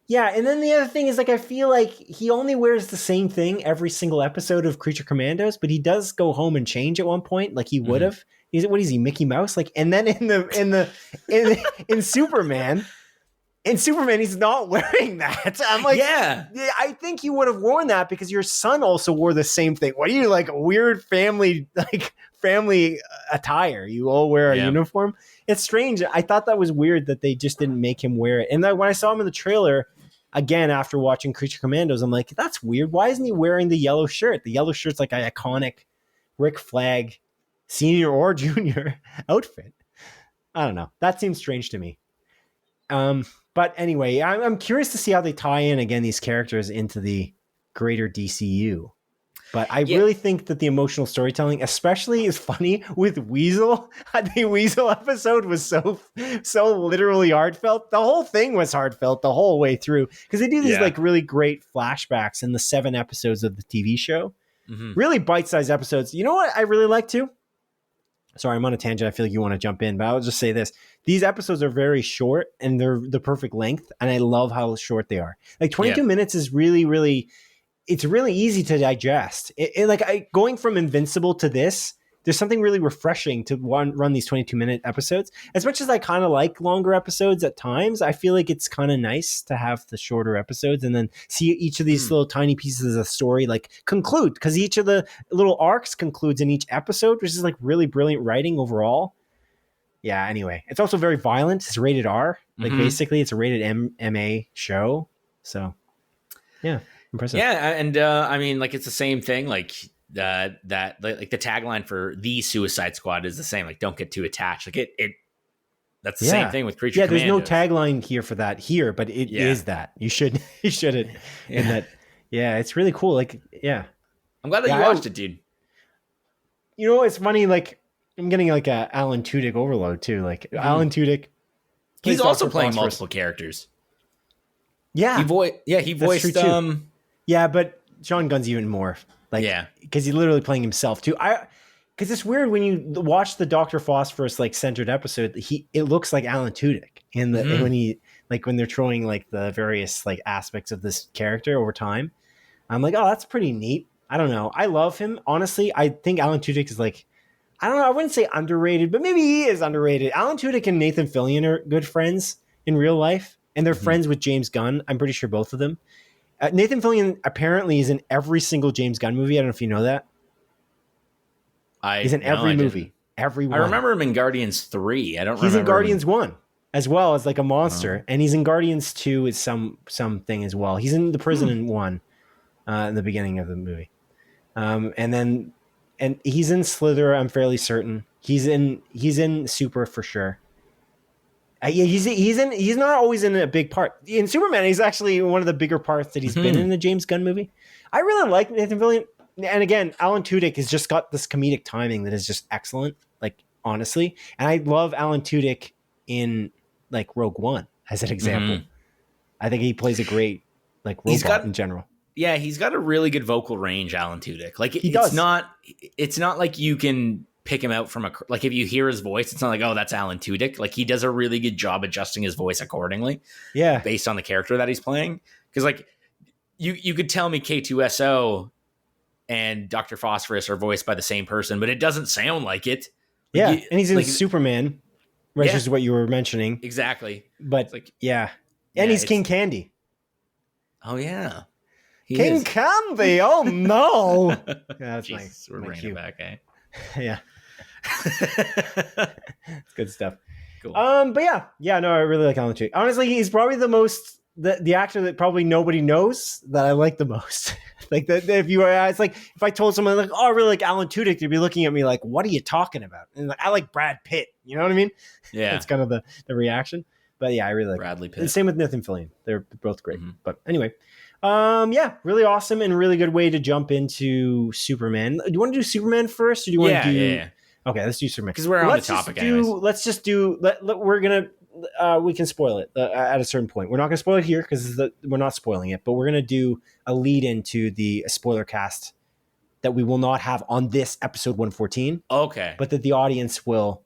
Yeah, and then the other thing is, like, I feel like he only wears the same thing every single episode of Creature Commandos, but he does go home and change at one point, like he would have. What is he, Mickey Mouse? Like, and then in Superman, he's not wearing that. I'm like, yeah, I think you would have worn that because your son also wore the same thing. What are you, like, a weird family attire? You all wear a uniform. It's strange. I thought that was weird that they just didn't make him wear it. And then when I saw him in the trailer, again, after watching Creature Commandos, I'm like, that's weird. Why isn't he wearing the yellow shirt? The yellow shirt's like an iconic Rick Flag Senior or Junior outfit. I don't know. That seems strange to me. But anyway, I'm curious to see how they tie in, again, these characters into the greater DCU. But I really think that the emotional storytelling, especially, is funny with Weasel. The Weasel episode was so literally heartfelt. The whole thing was heartfelt the whole way through because they do these like really great flashbacks in the 7 episodes of the TV show. Really bite-sized episodes. You know what I really like too? Sorry, I'm on a tangent. I feel like you want to jump in, but I'll just say this. These episodes are very short and they're the perfect length. And I love how short they are. Like 22 minutes is really, really, it's really easy to digest. Going from Invincible to this, there's something really refreshing to run these 22-minute episodes. As much as I kind of like longer episodes at times, I feel like it's kind of nice to have the shorter episodes and then see each of these little tiny pieces of story like conclude, because each of the little arcs concludes in each episode, which is like really brilliant writing overall. Yeah, anyway. It's also very violent. It's rated R. Like basically it's a rated MA show. So, yeah. Impressive. Yeah, and I mean, like, it's the same thing. Like like the tagline for the Suicide Squad is the same. Like, don't get too attached. Like that's the same thing with Creature Commandos. There's no tagline here for that here, but it is that. You shouldn't. And that. Yeah, it's really cool. Like, I'm glad that you watched it, dude. You know, it's funny. Like, I'm getting like a Alan Tudyk overload too. Like Alan Tudyk. He's also playing multiple characters. Yeah. He voiced Yeah, but Sean Gunn's even more. Like, because he's literally playing himself too. Because it's weird when you watch the Dr. Phosphorus like centered episode. It looks like Alan Tudyk in the when they're throwing like the various like aspects of this character over time. I'm like, oh, that's pretty neat. I don't know. I love him honestly. I think Alan Tudyk is like, I don't know. I wouldn't say underrated, but maybe he is underrated. Alan Tudyk and Nathan Fillion are good friends in real life. and they're friends with James Gunn. I'm pretty sure both of them. Nathan Fillion apparently is in every single James Gunn movie. I don't know if you know that. He's in every movie. Every one. I remember him in Guardians 3. I don't remember. He's in Guardians 1 as well as like a monster. And he's in Guardians 2 as something as well. He's in the prison in 1 in the beginning of the movie. And he's in Slither, I'm fairly certain. He's in Super for sure. Yeah, he's not always in a big part. In Superman, he's actually one of the bigger parts that he's been in the James Gunn movie. I really like Nathan Fillion. And again, Alan Tudyk has just got this comedic timing that is just excellent, like honestly. And I love Alan Tudyk in like Rogue One as an example. I think he plays a great like robot in general. Yeah, he's got a really good vocal range, Alan Tudyk. Like it's not like you can pick him out from like if you hear his voice, it's not like, oh, that's Alan Tudyk. Like he does a really good job adjusting his voice accordingly. Yeah, based on the character that he's playing. Because like you could tell me K2SO and Dr. Phosphorus are voiced by the same person, but it doesn't sound like it. And he's in Superman, which is what you were mentioning. Exactly. But like, and he's King Candy. Oh yeah, King Candy. Oh no, that's Jeez, nice. We're bringing it back, eh? Yeah, it's good stuff. Cool. But no, I really like Alan Tudyk. Honestly, he's probably the actor that probably nobody knows that I like the most. Like that, it's like if I told someone like, "Oh, I really like Alan Tudyk," they'd be looking at me like, "What are you talking about?" And like, I like Brad Pitt. You know what I mean? Yeah, it's kind of the reaction. But yeah, I really like Bradley Pitt. And same with Nathan Fillion; they're both great. But anyway, really awesome and really good way to jump into Superman. Do you want to do Superman first, or do you want to do? Yeah. Okay, let's do Superman because we're on the topic. Let's just do. We're gonna. We can spoil it at a certain point. We're not going to spoil it here because we're not spoiling it, but we're going to do a lead into the spoiler cast that we will not have on this episode 114. Okay. But that the audience will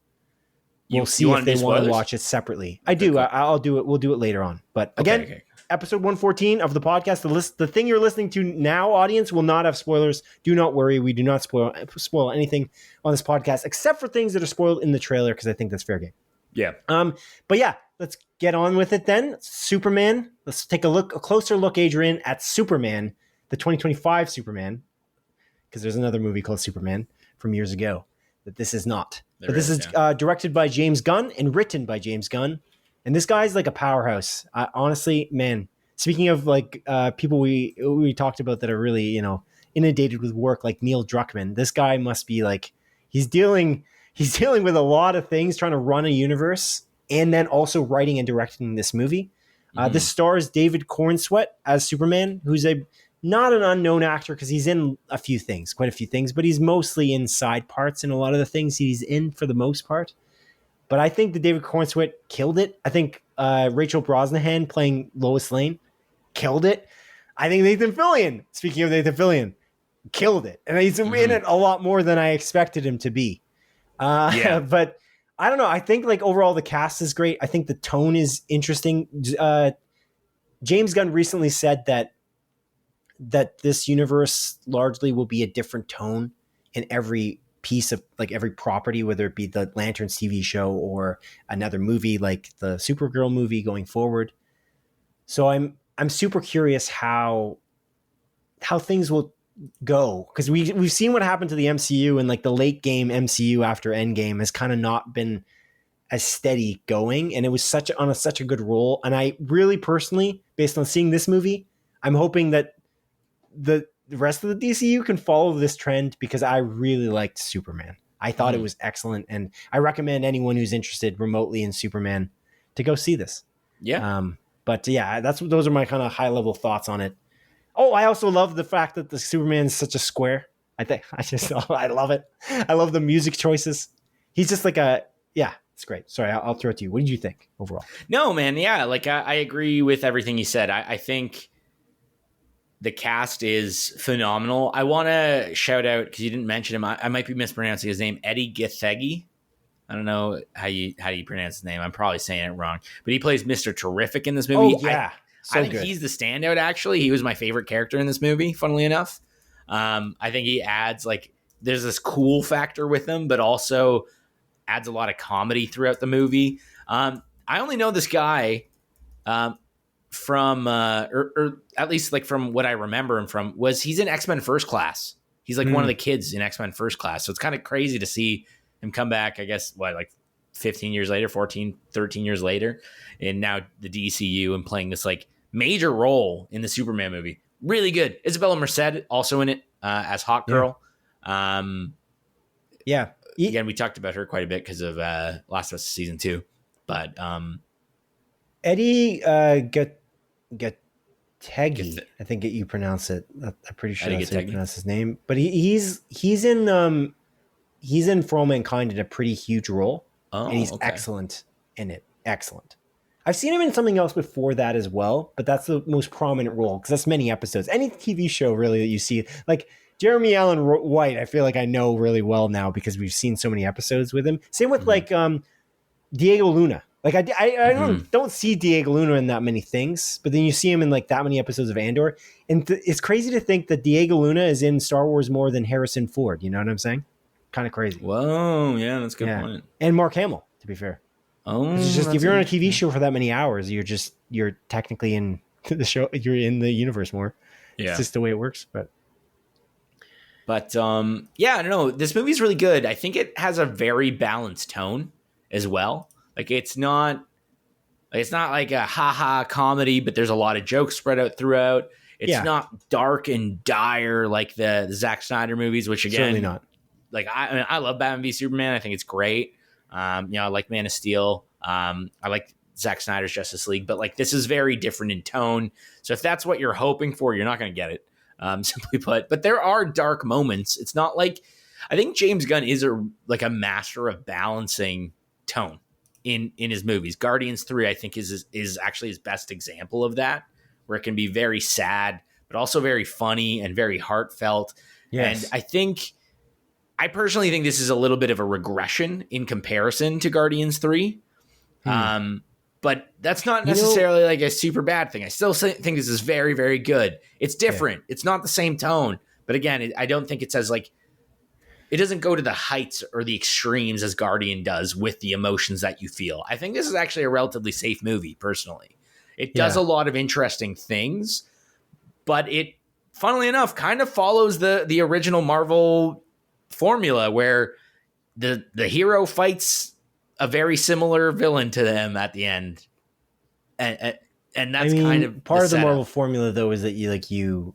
see if they want to watch it separately. I do. Cool. I'll do it. We'll do it later on. But again, episode 114 of the podcast, the thing you're listening to now, audience, will not have spoilers. Do not worry. We do not spoil anything on this podcast except for things that are spoiled in the trailer because I think that's fair game. Yeah. But yeah, let's get on with it then. Superman. Let's take a closer look, Adrian, at Superman, the 2025 Superman, because there's another movie called Superman from years ago that this is not. But this is directed by James Gunn and written by James Gunn. And this guy's like a powerhouse. Honestly, man, speaking of like people we talked about that are really, inundated with work like Neil Druckman, this guy must be like, he's dealing with a lot of things, trying to run a universe, and then also writing and directing this movie. This stars David Cornsweet as Superman, who's not an unknown actor because he's in quite a few things, but he's mostly in side parts in a lot of the things he's in for the most part. But I think that David Cornsweet killed it. I think Rachel Brosnahan playing Lois Lane killed it. I think Nathan Fillion, speaking of Nathan Fillion, killed it. And he's in it a lot more than I expected him to be. But I don't know. I think like overall the cast is great. I think the tone is interesting. James Gunn recently said that this universe largely will be a different tone in every piece of like every property, whether it be the Lanterns TV show or another movie like the Supergirl movie going forward. So I'm super curious how things will go, because we've seen what happened to the MCU, and like the late game MCU after Endgame has kind of not been as steady going, and it was such a good roll. And I really personally, based on seeing this movie, I'm hoping that the rest of the DCU can follow this trend, because I really liked Superman. I thought it was excellent, and I recommend anyone who's interested remotely in Superman to go see this. But yeah, those are my kind of high level thoughts on it. Oh, I also love the fact that the Superman is such a square. I love it. I love the music choices. He's just like it's great. Sorry, I'll throw it to you. What did you think overall? No, man. Yeah, like I agree with everything you said. I think the cast is phenomenal. I want to shout out, because you didn't mention him. I might be mispronouncing his name, Eddie Gathegi. I don't know how you pronounce his name. I'm probably saying it wrong. But he plays Mr. Terrific in this movie. Oh, yeah. I think he's the standout, actually. He was my favorite character in this movie, funnily enough. I think he adds, like, there's this cool factor with him, but also adds a lot of comedy throughout the movie. I only know this guy from or at least like from what I remember him from was he's in X-Men First Class. He's like one of the kids in X-Men First Class. So it's kind of crazy to see him come back, I guess, like 15 years later, 14, 13 years later, and now the DCU and playing this like major role in the Superman movie. Really good. Isabella Merced also in it as Hawk Girl. Yeah. Again, we talked about her quite a bit because of Last of Us season 2. But Eddie Gattegi, I think you pronounce it. I'm pretty sure that's how you pronounce his name. But he's in For All Mankind in a pretty huge role. And he's excellent in it. Excellent. I've seen him in something else before that as well, but that's the most prominent role because that's many episodes. Any TV show really that you see, like Jeremy Allen White, I feel like I know really well now because we've seen so many episodes with him. Same with like Diego Luna. Like I don't see Diego Luna in that many things, but then you see him in like that many episodes of Andor, and it's crazy to think that Diego Luna is in Star Wars more than Harrison Ford. You know what I'm saying? Kind of crazy. Whoa, yeah, that's a good point. And Mark Hamill, to be fair. Oh, it's just if you're on a TV show for that many hours, you're technically in the show. You're in the universe more. Yeah, it's just the way it works. But yeah, I don't know. This movie's really good. I think it has a very balanced tone as well. Like it's not like a ha-ha comedy, but there's a lot of jokes spread out throughout. It's not dark and dire like the Zack Snyder movies, which again, certainly not. Like I love Batman v Superman. I think it's great. I like Man of Steel. I like Zack Snyder's Justice League, but like this is very different in tone. So if that's what you're hoping for, you're not going to get it. Simply put, but there are dark moments. It's not like I think James Gunn is a master of balancing tone in his movies. Guardians 3, I think, is actually his best example of that, where it can be very sad, but also very funny and very heartfelt. Yes. And I personally think this is a little bit of a regression in comparison to Guardians 3. But that's not necessarily like a super bad thing. I still think this is very, very good. It's different. Yeah. It's not the same tone. But again, I don't think it says like, it doesn't go to the heights or the extremes as Guardian does with the emotions that you feel. I think this is actually a relatively safe movie, personally. It does a lot of interesting things, but it, funnily enough, kind of follows the original Marvel formula where the hero fights a very similar villain to them at the end. And that's kind of part of the Marvel formula, though, is that you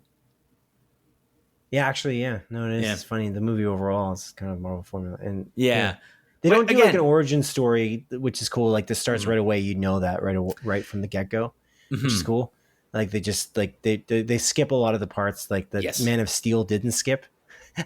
yeah, actually, yeah. No, it is. Yeah. It's funny. The movie overall is kind of Marvel formula. And they don't do like an origin story, which is cool. Like this starts right away. You know that right from the get-go, which is cool. Like they just like they skip a lot of the parts like the Man of Steel didn't skip,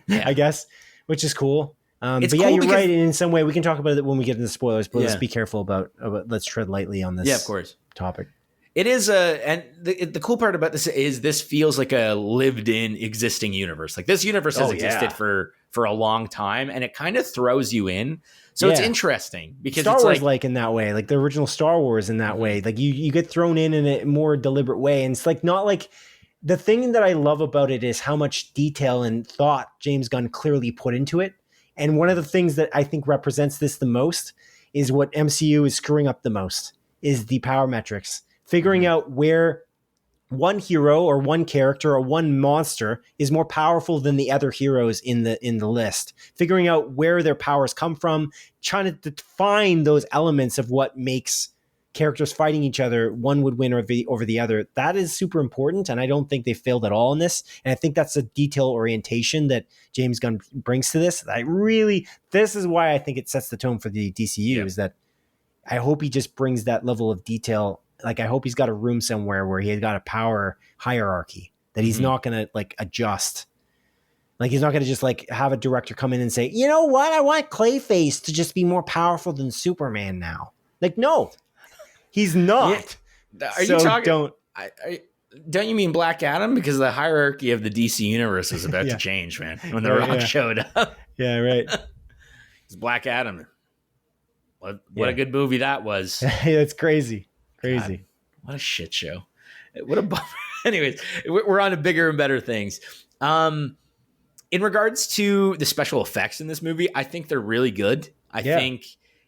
I guess, which is cool. But cool, you're right. In some way, we can talk about it when we get into the spoilers. But let's be careful about. Let's tread lightly on this. Yeah, of course. Topic. It is and the cool part about this is this feels like a lived-in existing universe. Like this universe has existed for a long time, and it kind of throws you in. So it's interesting because Star it's Wars like in that way, like the original Star Wars in that way. Like you get thrown in a more deliberate way, and it's like not like the thing that I love about it is how much detail and thought James Gunn clearly put into it. And one of the things that I think represents this the most is what MCU is screwing up the most is the power metrics. Figuring out where one hero or one character or one monster is more powerful than the other heroes in the list. Figuring out where their powers come from, trying to define those elements of what makes characters fighting each other, one would win over the other. That is super important, and I don't think they failed at all in this. And I think that's a detail orientation that James Gunn brings to this. This is why I think it sets the tone for the DCU, is that I hope he just brings that level of detail. Like I hope he's got a room somewhere where he's got a power hierarchy that he's not going to like adjust. Like he's not going to just like have a director come in and say, you know what? I want Clayface to just be more powerful than Superman now. Like, no, he's not. Yeah. Are you talking? Don't you mean Black Adam? Because the hierarchy of the DC universe was about to change, man. When The Rock showed up. Yeah, right. It's Black Adam. What a good movie that was. That's crazy. Crazy. God, what a shit show. What a bummer. Anyways, we're on to bigger and better things. In regards to the special effects in this movie, I think they're really good. I think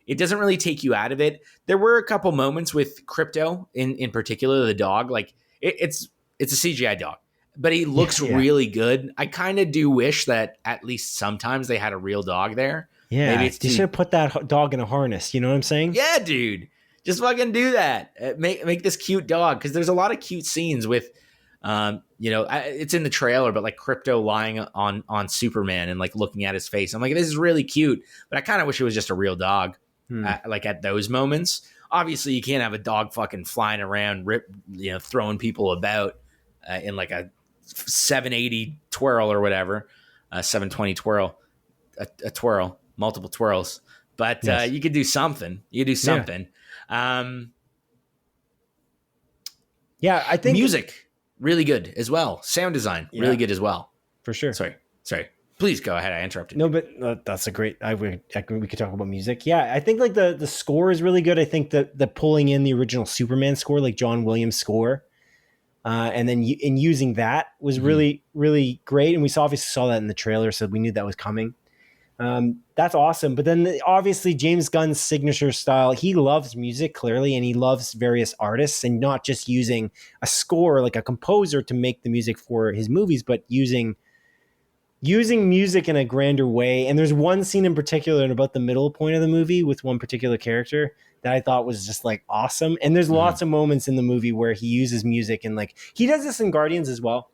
it doesn't really take you out of it. There were a couple moments with Crypto in particular, the dog. Like it's a CGI dog, but he looks really good. I kind of do wish that at least sometimes they had a real dog there. Yeah, maybe they should have put that dog in a harness. You know what I'm saying? Yeah, dude. Just fucking do that. Make this cute dog, because there's a lot of cute scenes with, it's in the trailer, but like Crypto lying on Superman and like looking at his face. I'm like, this is really cute, but I kind of wish it was just a real dog. Like at those moments, obviously you can't have a dog fucking flying around, throwing people about in like a 780 twirl or whatever, 720 twirl, a twirl, multiple twirls. But you could do something. You could do something. I think music really good as well. Sound design really good as well. For sure. Sorry. Please go ahead. I interrupted. No, but that's a great. We could talk about music. Yeah, I think like the score is really good. I think the pulling in the original Superman score, like John Williams' score, and then using that was really, really great. And we obviously saw that in the trailer, so we knew that was coming. That's awesome. But then obviously James Gunn's signature style, he loves music clearly, and he loves various artists, and not just using a score like a composer to make the music for his movies, but using music in a grander way. And there's one scene in particular in about the middle point of the movie with one particular character that I thought was just like awesome. And there's lots of moments in the movie where he uses music, and like he does this in Guardians as well,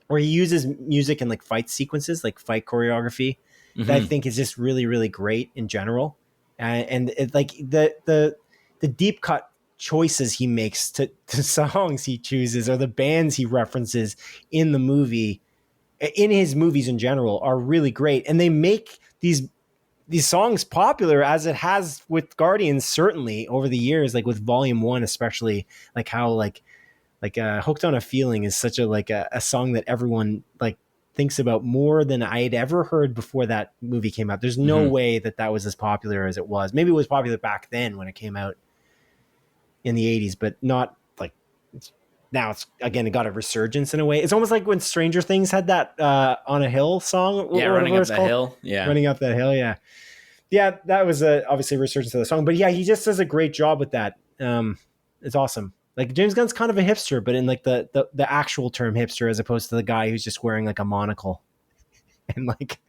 where he uses music in like fight sequences, like fight choreography. That I think is just really, really great in general. And it, like the deep cut choices he makes to songs he chooses, or the bands he references in the movie, in his movies in general, are really great. And they make these songs popular, as it has with Guardians, certainly over the years, like with Volume 1, especially, like how like Hooked on a Feeling is such a song that everyone like thinks about more than I had ever heard before that movie came out. There's no way that was as popular as it was. Maybe it was popular back then when it came out in the 80s, but not like now. It's again, it got a resurgence in a way. It's almost like when Stranger Things had that On a Hill song. Running up that hill. Running up that hill. Yeah, that was obviously a resurgence of the song. But yeah, he just does a great job with that. It's awesome. Like James Gunn's kind of a hipster, but in like the actual term hipster, as opposed to the guy who's just wearing like a monocle and like,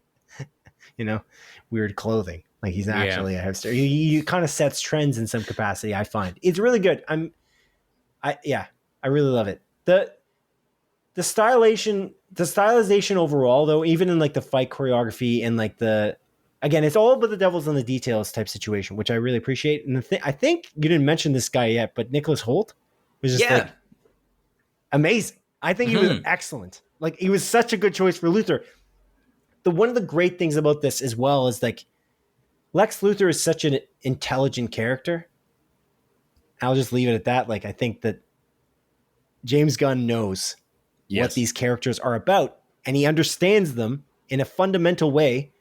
weird clothing. Like he's actually a hipster. He kind of sets trends in some capacity. I find it's really good. I really love it. The stylization overall, though, even in like the fight choreography and like again, it's all about the devil's in the details type situation, which I really appreciate. And I think you didn't mention this guy yet, but Nicholas Hoult was just like amazing. I think he was excellent. Like he was such a good choice for Luthor. One of the great things about this as well is like Lex Luthor is such an intelligent character. I'll just leave it at that. Like I think that James Gunn knows what these characters are about, and he understands them in a fundamental way.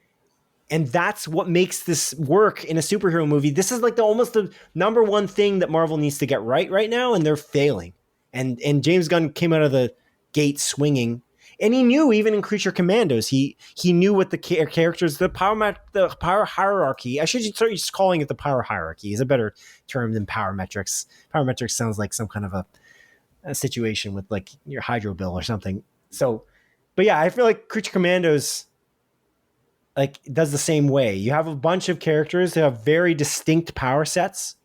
And that's what makes this work in a superhero movie. This is like almost the number one thing that Marvel needs to get right now, and they're failing. And James Gunn came out of the gate swinging, and he knew even in Creature Commandos, he knew what the characters, the power hierarchy. I should start just calling it the power hierarchy. Is a better term than power metrics. Power metrics sounds like some kind of a situation with like your hydro bill or something. So, but yeah, I feel like Creature Commandos like does the same way. You have a bunch of characters that have very distinct power sets,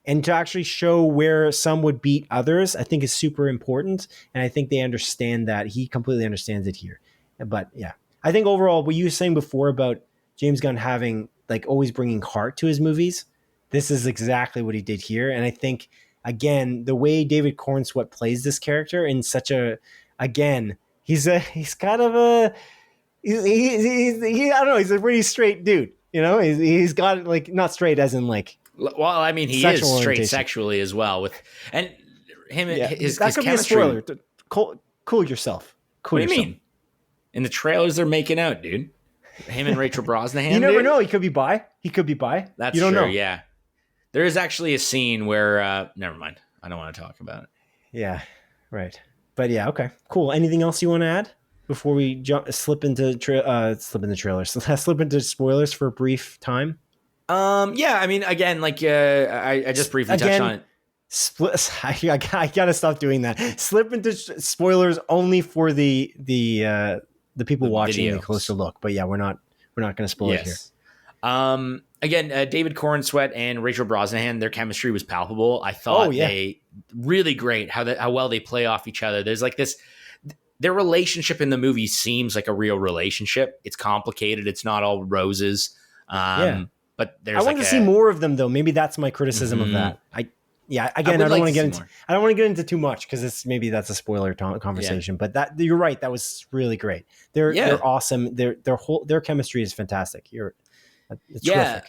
and to actually show where some would beat others, I think is super important. And I think they understand that. He completely understands it here. But yeah, I think overall, what you were saying before about James Gunn having like always bringing heart to his movies, this is exactly what he did here. And I think, again, the way David Cornsweet plays this character in such he's kind of a, I don't know. He's a pretty straight dude. He's got like not straight as in like. Well, I mean, he is straight sexually as well. His could chemistry. Be a spoiler. Cool yourself. What do you mean? In the trailers, they're making out, dude. Him and Rachel Brosnahan. You never know. He could be bi. That's you don't true. know. Yeah, there is actually a scene where. Never mind. I don't want to talk about it. Yeah. Right. But yeah. Okay. Cool. Anything else you want to add before we slip into spoilers for a brief time? Yeah, I mean, again, like I just briefly touched on it. Split. I gotta stop doing that. Slip into spoilers only for the people watching Videos. the closer look. But yeah, we're not going to spoil it here. Again, David Cornsweet and Rachel Brosnahan, their chemistry was palpable. I thought they really great how well they play off each other. There's like this. Their relationship in the movie seems like a real relationship. It's complicated. It's not all roses. But there's I want to see more of them, though. Maybe that's my criticism of that. I don't want to get into. I don't want to get into too much because that's a spoiler conversation. Yeah. But you're right. That was really great. They're awesome. Their chemistry is fantastic. It's terrific.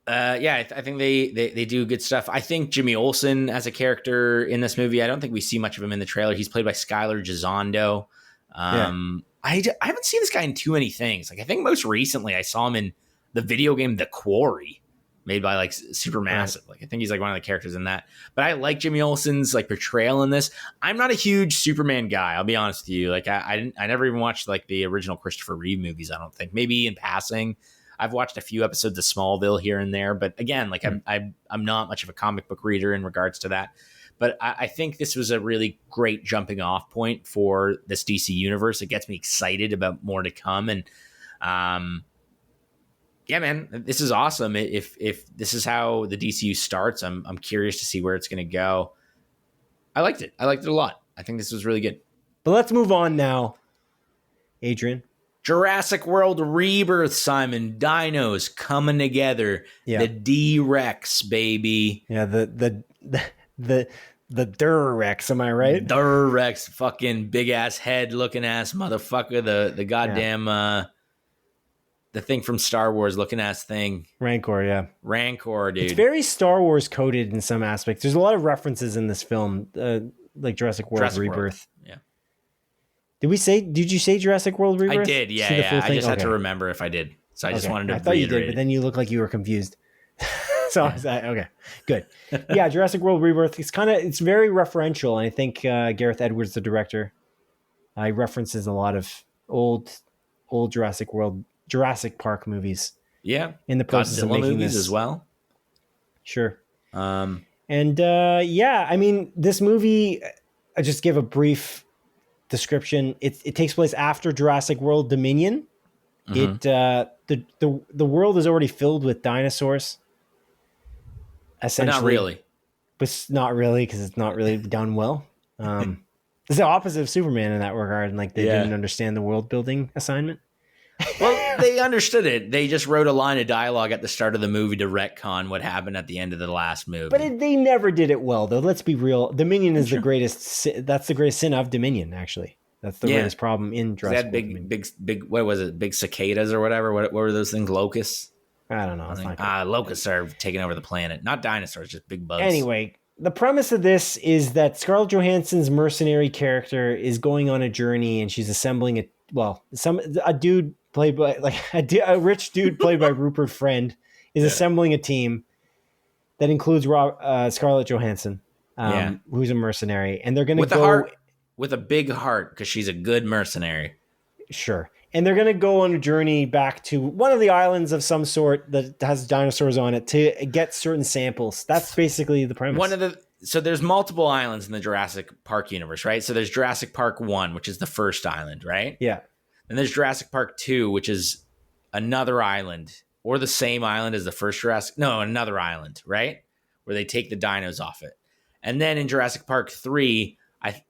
I think they do good stuff. I think Jimmy Olsen as a character in this movie, I don't think we see much of him in the trailer. He's played by Skylar Gisondo. I haven't seen this guy in too many things. Like I think most recently I saw him in the video game The Quarry, made by like Supermassive. Right. Like I think he's like one of the characters in that. But I like Jimmy Olsen's like portrayal in this. I'm not a huge Superman guy. I'll be honest with you. Like I never even watched like the original Christopher Reeve movies. I don't think. Maybe in passing. I've watched a few episodes of Smallville here and there, but again, like I'm not much of a comic book reader in regards to that. But I think this was a really great jumping off point for this DC universe. It gets me excited about more to come, and yeah, man, this is awesome. If this is how the DCU starts, I'm curious to see where it's going to go. I liked it. I liked it a lot. I think this was really good. But let's move on now, Adrian. Jurassic World Rebirth, Simon. Dinos coming together. Yeah. The D-Rex, baby. Yeah, the Dur-Rex, am I right? Dur-Rex, fucking big-ass head looking ass motherfucker. The goddamn, the thing from Star Wars looking ass thing. Rancor, yeah. Rancor, dude. It's very Star Wars coded in some aspects. There's a lot of references in this film, like Jurassic World Rebirth. Yeah. Did you say Jurassic World Rebirth? I did, yeah. I just had to remember if I did. So I just wanted to thought reiterate you did, but then you look like you were confused. So I was like, okay, good. Yeah, Jurassic World Rebirth. It's very referential. And I think Gareth Edwards, the director, he references a lot of old Jurassic Park movies. Yeah. In the process Godzilla of making movies this as well. Sure. I mean, this movie, I just give a brief description. It takes place after Jurassic World Dominion. Mm-hmm. The world is already filled with dinosaurs. Essentially, but not really because it's not really done well. It's the opposite of Superman in that regard, and like they didn't understand the world building assignment. Well, they understood it. They just wrote a line of dialogue at the start of the movie to retcon what happened at the end of the last movie. But they never did it well, though. Let's be real. Dominion is the greatest. That's the greatest sin of Dominion, actually. That's the greatest problem in Jurassic World. Big. What was it? Big cicadas or whatever. What were those things? Locusts. I don't know. Locusts are taking over the planet. Not dinosaurs, just big bugs. Anyway, the premise of this is that Scarlett Johansson's mercenary character is going on a journey, and she's assembling a dude played by a rich dude played by Rupert Friend is assembling a team that includes Scarlett Johansson, who's a mercenary, and they're going to go with a big heart because she's a good mercenary. Sure. And they're going to go on a journey back to one of the islands of some sort that has dinosaurs on it to get certain samples. That's basically the premise. So there's multiple islands in the Jurassic Park universe, right? So there's Jurassic Park 1, which is the first island, right? Yeah. Then there's Jurassic Park 2, which is another island or the same island as the first Jurassic. No, another island, right? Where they take the dinos off it. And then in Jurassic Park 3,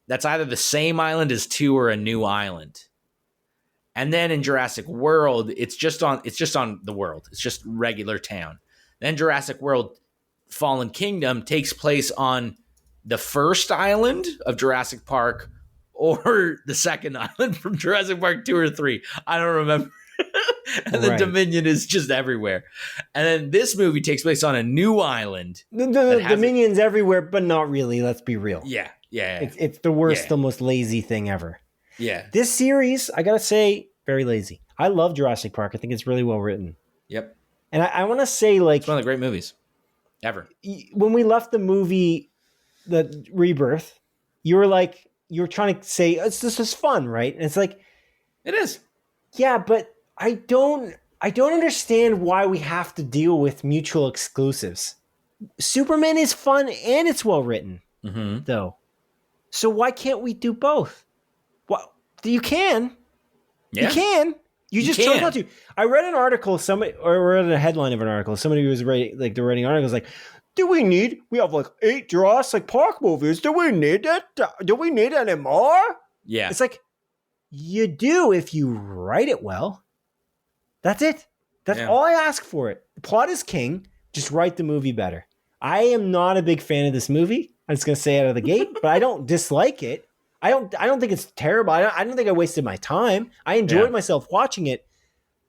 that's either the same island as 2 or a new island. And then in Jurassic World, it's just on the world. It's just regular town. Then Jurassic World Fallen Kingdom takes place on the first island of Jurassic Park or the second island from Jurassic Park 2 or 3. I don't remember. And then Dominion is just everywhere. And then this movie takes place on a new island. Dominion's everywhere, but not really. Let's be real. Yeah. It's the worst, the most lazy thing ever. Yeah. This series, I gotta say, very lazy. I love Jurassic Park. I think it's really well written. Yep. And I want to say, like, it's one of the great movies ever. When we left the movie, the Rebirth, you were trying to say this is fun, right? And it's like, it is. Yeah, but I don't I don't understand why we have to deal with mutual exclusives. Superman is fun and it's well written, though. So why can't we do both? Well, you can. Yeah. You can. You just chose not to. I read an article, read a headline of an article. Somebody who was writing, like, they're writing articles like, we have like 8 Jurassic Park movies. Do we need that? Do we need any more? Yeah. It's like, you do if you write it well. That's it. That's all I ask for it. The plot is king. Just write the movie better. I am not a big fan of this movie. I'm just going to say it out of the gate, but I don't dislike it. I don't think it's terrible. I don't think I wasted my time. I enjoyed myself watching it,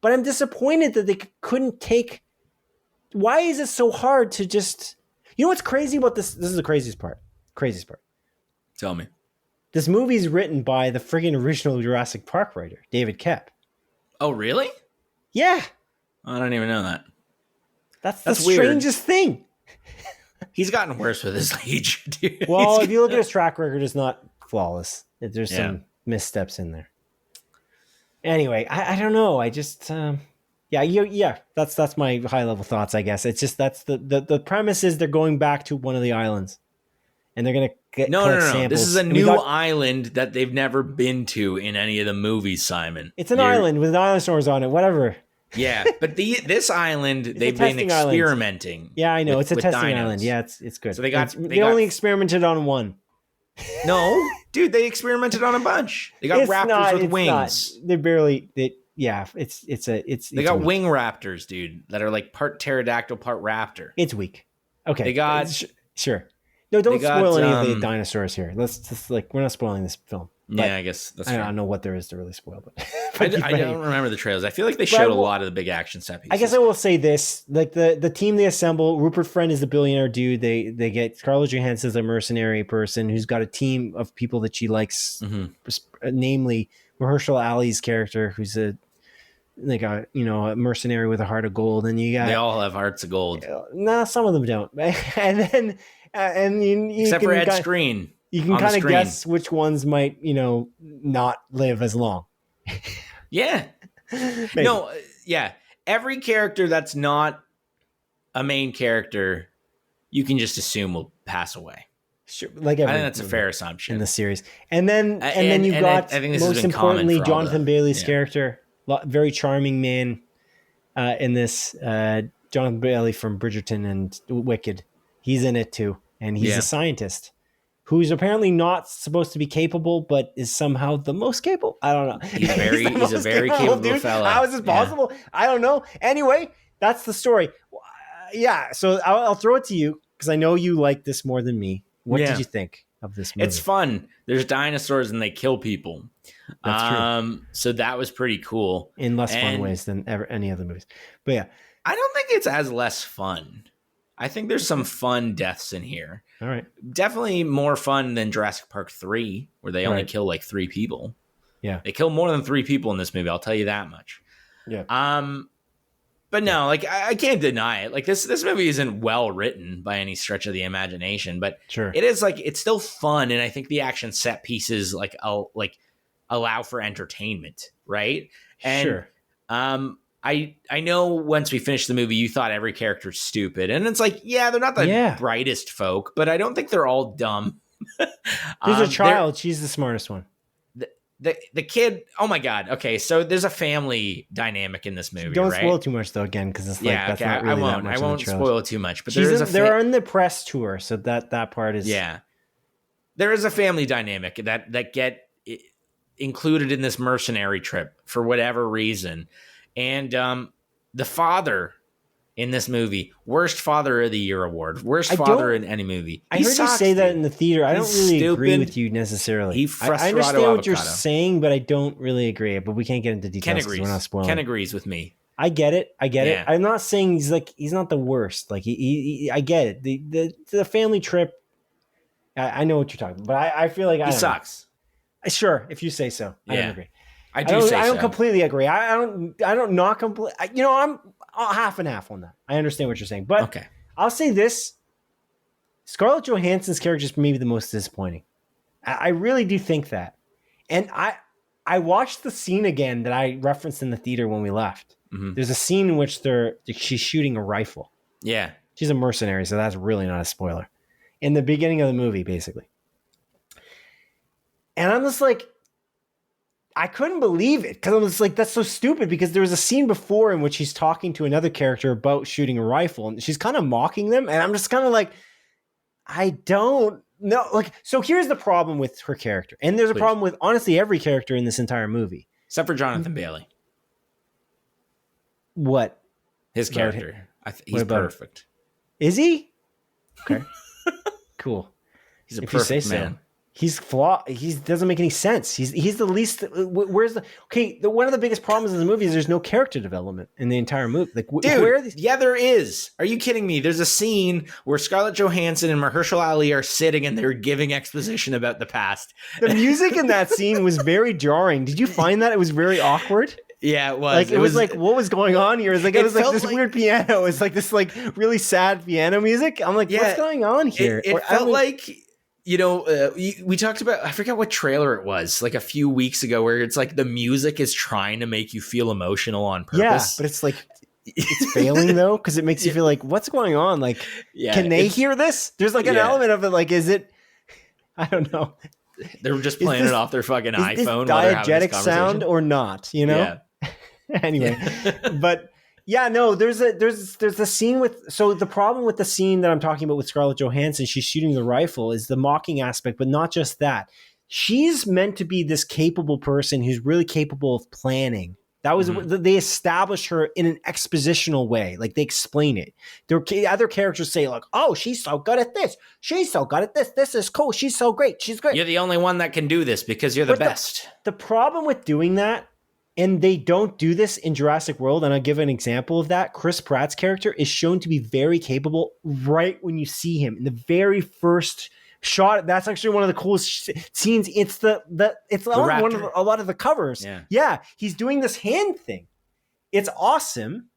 but I'm disappointed that they couldn't take. Why is it so hard to just? You know what's crazy about this? This is the craziest part. Tell me. This movie is written by the friggin' original Jurassic Park writer, David Koepp. Oh, really? Yeah. I don't even know that. That's the strangest thing. He's gotten worse with his age, dude. Well, if you look at his track record, it's not flawless. There's some missteps in there. Anyway, I don't know. I just that's my high level thoughts, I guess. It's just that's the premise is they're going back to one of the islands and they're gonna collect samples. This is a new island that they've never been to in any of the movies, Simon. It's an island with dinosaurs on it, whatever. Yeah, but this island they've been experimenting. Island. Yeah, I know. It's a testing island. Yeah, it's good. So they only experimented on one. No, dude, they experimented on a bunch. They got raptors with wings. They're barely. They got wing raptors, dude, that are like part pterodactyl, part raptor. It's weak. Okay, they got sure. No, don't spoil any of the dinosaurs here. Let's just we're not spoiling this film. But yeah, I guess that's I don't know what there is to really spoil, but I don't remember the trailers. I feel like they showed a lot of the big action set pieces. I guess I will say this: like the team they assemble, Rupert Friend is the billionaire dude. They get Scarlett Johansson as a mercenary person who's got a team of people that she likes, namely Mahershala Ali's character, who's a mercenary with a heart of gold, and they all have hearts of gold. Nah, some of them don't. And then except for Ed Skrein. You can kind of guess which ones might, not live as long. Yeah. No, yeah. Every character that's not a main character, you can just assume will pass away. Sure, I think that's a fair assumption in the series. And then you've got I think most importantly Jonathan Bailey's character, very charming man in this. Jonathan Bailey from Bridgerton and Wicked. He's in it too, and he's a scientist who's apparently not supposed to be capable, but is somehow the most capable. I don't know. He's a very capable fellow. How is this possible? Yeah. I don't know. Anyway, that's the story. Yeah, so I'll throw it to you because I know you like this more than me. What did you think of this movie? It's fun. There's dinosaurs and they kill people. That's true. So that was pretty cool. In less fun ways than any other movies. But yeah. I don't think it's as less fun. I think there's some fun deaths in here. All right. Definitely more fun than Jurassic Park 3, where they only kill like 3 people. Yeah. They kill more than 3 people in this movie, I'll tell you that much. Yeah. But no, like I can't deny it. Like this movie isn't well written by any stretch of the imagination, but it is it's still fun, and I think the action set pieces allow for entertainment, right? And sure. I know once we finished the movie, you thought every character's stupid. And it's like, yeah, they're not the brightest folk, but I don't think they're all dumb. There's a child. She's the smartest one. The kid, oh my God. Okay, so there's a family dynamic in this movie, Don't spoil too much, though, again, because it's that's not really that much. I won't spoil it too much. But they're on the press tour, so that part is... Yeah. There is a family dynamic that get included in this mercenary trip for whatever reason. And the father in this movie, worst father of the year award, worst father in any movie. I heard you say that in the theater. I don't really agree with you necessarily. I understand what you're saying, but I don't really agree. But we can't get into details because we're not spoiling. Ken agrees with me. I get it. I'm not saying he's not the worst. Like I get it. The family trip. I know what you're talking about, but I feel like he sucks. Sure, if you say so. I don't agree. I don't completely agree. I don't not completely. I'm half and half on that. I understand what you're saying, but okay. I'll say this: Scarlett Johansson's character is maybe the most disappointing. I really do think that, and I watched the scene again that I referenced in the theater when we left, There's a scene in which she's shooting a rifle. Yeah. She's a mercenary, so that's really not a spoiler. In the beginning of the movie, basically. And I'm just like, I couldn't believe it because I was like, that's so stupid because there was a scene before in which he's talking to another character about shooting a rifle and she's kind of mocking them. And I'm just kind of like, I don't know. Like, so here's the problem with her character. And there's a problem with honestly every character in this entire movie. Except for Jonathan Bailey. What? His character. He's perfect. Is he? Okay. Cool. He's a perfect man. So. He's flawed. He doesn't make any sense. He's the least. Where's the okay? One of the biggest problems in the movie is there's no character development in the entire movie. Like, dude, where are these? Yeah, there is. Are you kidding me? There's a scene where Scarlett Johansson and Mahershala Ali are sitting and they're giving exposition about the past. The music in that scene was very jarring. Did you find that it was very awkward? Yeah, it was. Like it was like, what was going on here? It was like this weird piano. It's like this like really sad piano music. I'm like, what's going on here? It felt like. You know, we talked about, I forget what trailer it was, like a few weeks ago, where it's like the music is trying to make you feel emotional on purpose. Yeah, but it's like, it's failing though, because it makes you feel like, what's going on? Like, can they hear this? There's like an element of it, like, is it, I don't know. They're just playing it off their fucking iPhone. Diegetic sound or not, you know? Yeah. Anyway, but... Yeah, no, there's a scene with, so the problem with the scene that I'm talking about with Scarlett Johansson, she's shooting the rifle, is the mocking aspect, but not just that. She's meant to be this capable person who's really capable of planning. That was, they established her in an expositional way. Like they explain it. Other characters say like, oh, she's so good at this. She's so good at this. This is cool. She's so great. She's great. You're the only one that can do this because you're the best. The problem with doing that, and they don't do this in Jurassic World, and I'll give an example of that. Chris Pratt's character is shown to be very capable right when you see him. In the very first shot, that's actually one of the coolest scenes. It's on one of a lot of the covers. Yeah, he's doing this hand thing. It's awesome.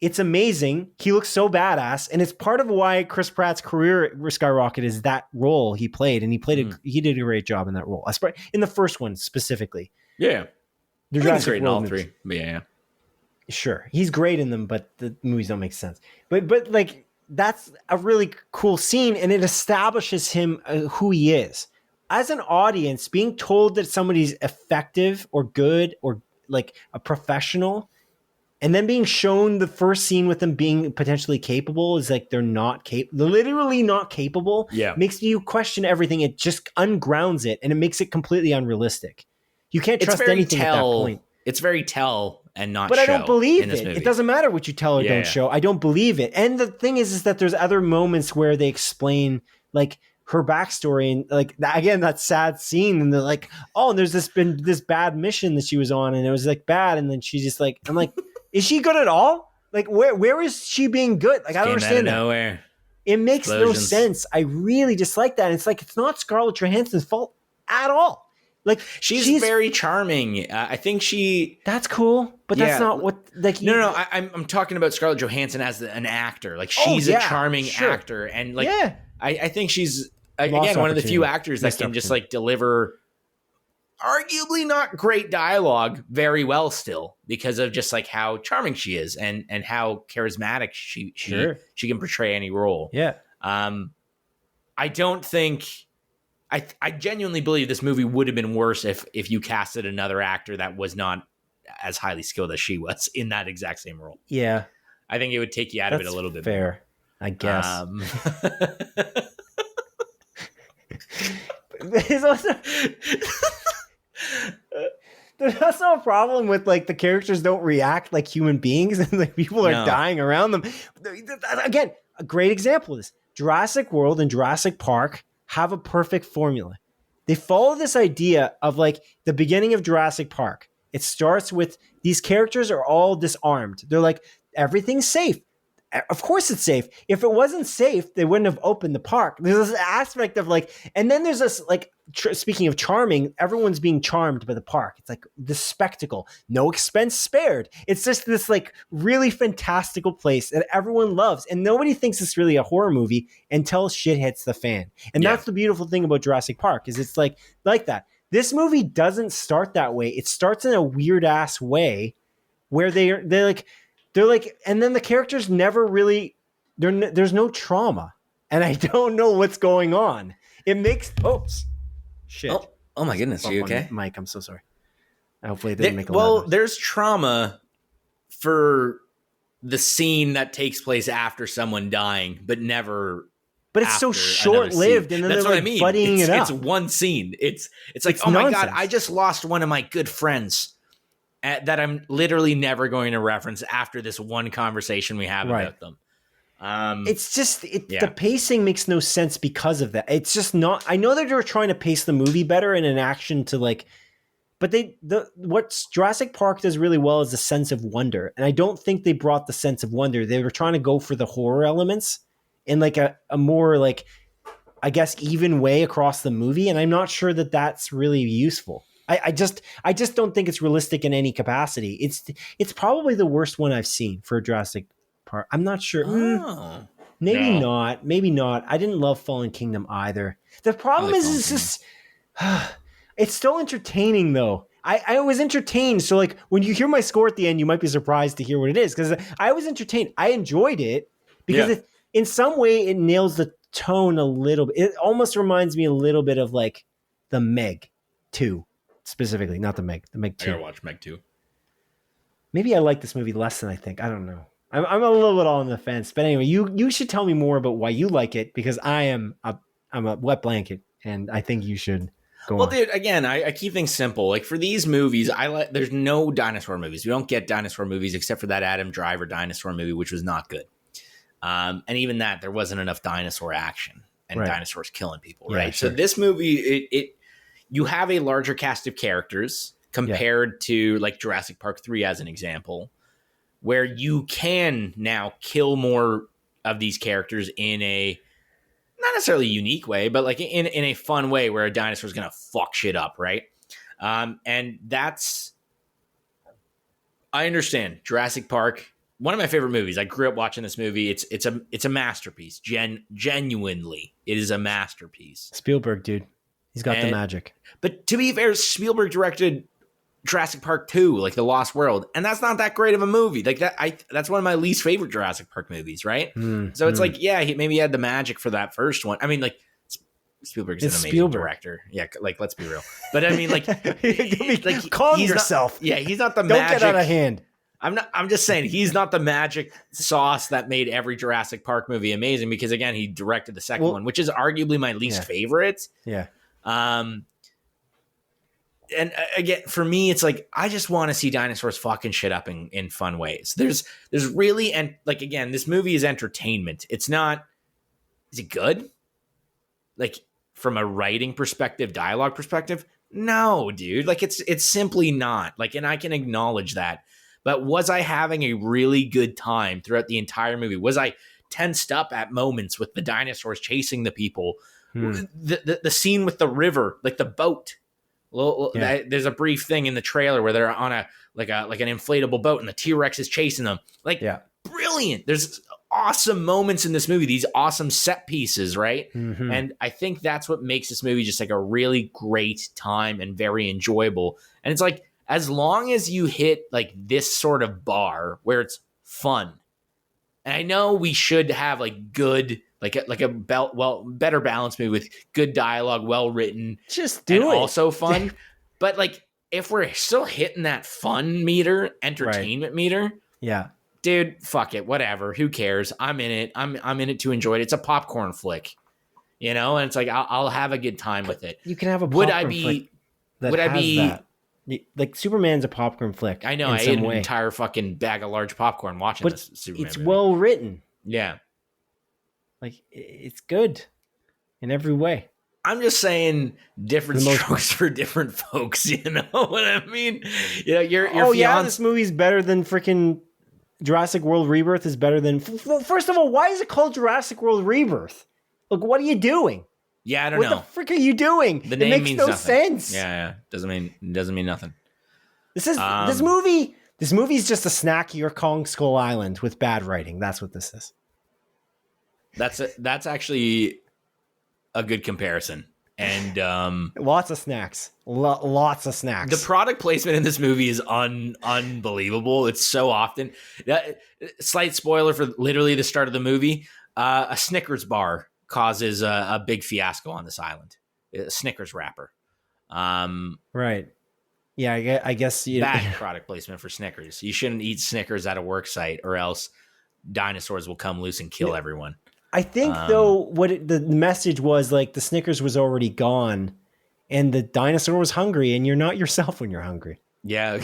It's amazing. He looks so badass, and it's part of why Chris Pratt's career skyrocketed is that role he played, and he did a great job in that role. In the first one specifically. Yeah. He's great in all three. But yeah. Sure. He's great in them, but the movies don't make sense. But like, that's a really cool scene, and it establishes him who he is. As an audience, being told that somebody's effective or good or like a professional, and then being shown the first scene with them being potentially capable is like they're literally not capable. Yeah. Makes you question everything. It just ungrounds it, and it makes it completely unrealistic. You can't trust anything at that point. It's very tell and not but show. I don't believe it. It doesn't matter what you tell or don't show. I don't believe it. And the thing is that there's other moments where they explain like her backstory and like again that sad scene, and they're like, oh, and there's been this bad mission that she was on, and it was like bad, and then she's just like, I'm like, is she good at all? Like where is she being good? Like I don't understand that. Nowhere. It makes no sense. I really dislike that. And it's like it's not Scarlett Johansson's fault at all. Like she's very charming. I think that's cool, but that's not what like. No. I'm talking about Scarlett Johansson as an actor. Like she's a charming actor, and like I think she's again one of the few actors that can just like deliver arguably not great dialogue very well still because of just like how charming she is and how charismatic she can portray any role. Yeah. I don't think. I genuinely believe this movie would have been worse if you casted another actor that was not as highly skilled as she was in that exact same role. Yeah. I think it would take you out of it a little bit fair, more. I guess. There's also a problem with like the characters don't react like human beings and like people are dying around them. Again, a great example of this. Jurassic World and Jurassic Park have a perfect formula. They follow this idea of like the beginning of Jurassic Park. It starts with these characters are all disarmed. They're like, everything's safe. Of course it's safe. If it wasn't safe, they wouldn't have opened the park. There's this aspect of like, and then there's this like, speaking of charming, everyone's being charmed by the park. It's like the spectacle, no expense spared. It's just this like really fantastical place that everyone loves. And nobody thinks it's really a horror movie until shit hits the fan. And that's the beautiful thing about Jurassic Park is it's like that. This movie doesn't start that way. It starts in a weird ass way where they're like, and then the characters never really, there's no trauma, and I don't know what's going on. It makes shit. Oh my goodness, are you okay? Mike, I'm so sorry. Hopefully it didn't make a loud noise. There's trauma for the scene that takes place after someone dying, but never. But it's so short-lived, and then that's they're what like I mean. buddying it up. It's one scene. It's like, oh nonsense. my God, I just lost one of my good friends that I'm literally never going to reference after this one conversation we have about them. It's just the pacing makes no sense because of that. It's just not. I know that they're trying to pace the movie better in an action to like, but what Jurassic Park does really well is the sense of wonder, and I don't think they brought the sense of wonder. They were trying to go for the horror elements in like a more like, I guess, even way across the movie, and I'm not sure that that's really useful. I just don't think it's realistic in any capacity. It's probably the worst one I've seen for Jurassic Park. I'm not sure. Maybe not. Maybe not. I didn't love Fallen Kingdom either. The problem is it's just it's still entertaining though. I was entertained. So like when you hear my score at the end, you might be surprised to hear what it is because I was entertained. I enjoyed it because in some way it nails the tone a little bit. It almost reminds me a little bit of like the Meg 2. Specifically, not the Meg 2. I gotta watch Meg 2. Maybe I like this movie less than I think. I don't know. I'm a little bit on the fence. But anyway, you should tell me more about why you like it because I'm a wet blanket and I think you should go on. Dude, again, I keep things simple. Like for these movies, there's no dinosaur movies. We don't get dinosaur movies except for that Adam Driver dinosaur movie, which was not good. And even that, there wasn't enough dinosaur action and dinosaurs killing people, right? Sure. So this movie, you have a larger cast of characters compared to like Jurassic Park 3 as an example, where you can now kill more of these characters in a not necessarily unique way, but like in a fun way where a dinosaur is going to fuck shit up, right? And that's, I understand Jurassic Park, one of my favorite movies. I grew up watching this movie. It's a masterpiece. Genuinely, it is a masterpiece. Spielberg, dude. He's got the magic. But to be fair, Spielberg directed Jurassic Park 2, like The Lost World, and that's not that great of a movie. Like that's one of my least favorite Jurassic Park movies, right? So it's like, maybe he had the magic for that first one. I mean, like Spielberg's an amazing director. Yeah, like let's be real. But I mean, like calm yourself. He's not the Don't magic. Don't get out of hand. I'm just saying he's not the magic sauce that made every Jurassic Park movie amazing because again, he directed the second one, which is arguably my least favorite. Yeah. And again, for me, it's like, I just want to see dinosaurs fucking shit up in fun ways. There's really, and like, again, this movie is entertainment. It's not, is it good? Like from a writing perspective, dialogue perspective? No, dude, like it's simply not like, and I can acknowledge that, but was I having a really good time throughout the entire movie? Was I tensed up at moments with the dinosaurs chasing the people? The scene with the river, like the boat. There's a brief thing in the trailer where they're on an inflatable boat and the T-Rex is chasing them. Brilliant. There's awesome moments in this movie. These awesome set pieces, right? Mm-hmm. And I think that's what makes this movie just like a really great time and very enjoyable. And it's like, as long as you hit like this sort of bar where it's fun, and I know we should have like good. Better balanced movie with good dialogue, well written, just do it. Also fun. But like, if we're still hitting that fun meter, entertainment meter, dude, fuck it, whatever. Who cares? I'm in it. I'm in it to enjoy it. It's a popcorn flick, and it's like I'll have a good time with it. You can have a popcorn flick. Like Superman's a popcorn flick. I know. I ate an entire fucking bag of large popcorn watching this Superman. It's movie. Well written. Yeah. Like, it's good in every way. I'm just saying different strokes for different folks. You know what I mean? Your this movie's better than freaking Jurassic World Rebirth is better than... Well, first of all, why is it called Jurassic World Rebirth? Look, what are you doing? Yeah, I don't know. What the frick are you doing? The name makes no sense. Yeah. Doesn't mean nothing. This movie's just a snackier Kong Skull Island with bad writing. That's what this is. That's actually a good comparison. And lots of snacks. Lots of snacks. The product placement in this movie is unbelievable. It's so often. Slight spoiler for literally the start of the movie. A Snickers bar causes a big fiasco on this island. A Snickers wrapper. Right. Yeah, I guess bad product placement for Snickers. You shouldn't eat Snickers at a work site, or else dinosaurs will come loose and kill everyone. I think though, the message was like the Snickers was already gone, and the dinosaur was hungry, and you're not yourself when you're hungry. Yeah,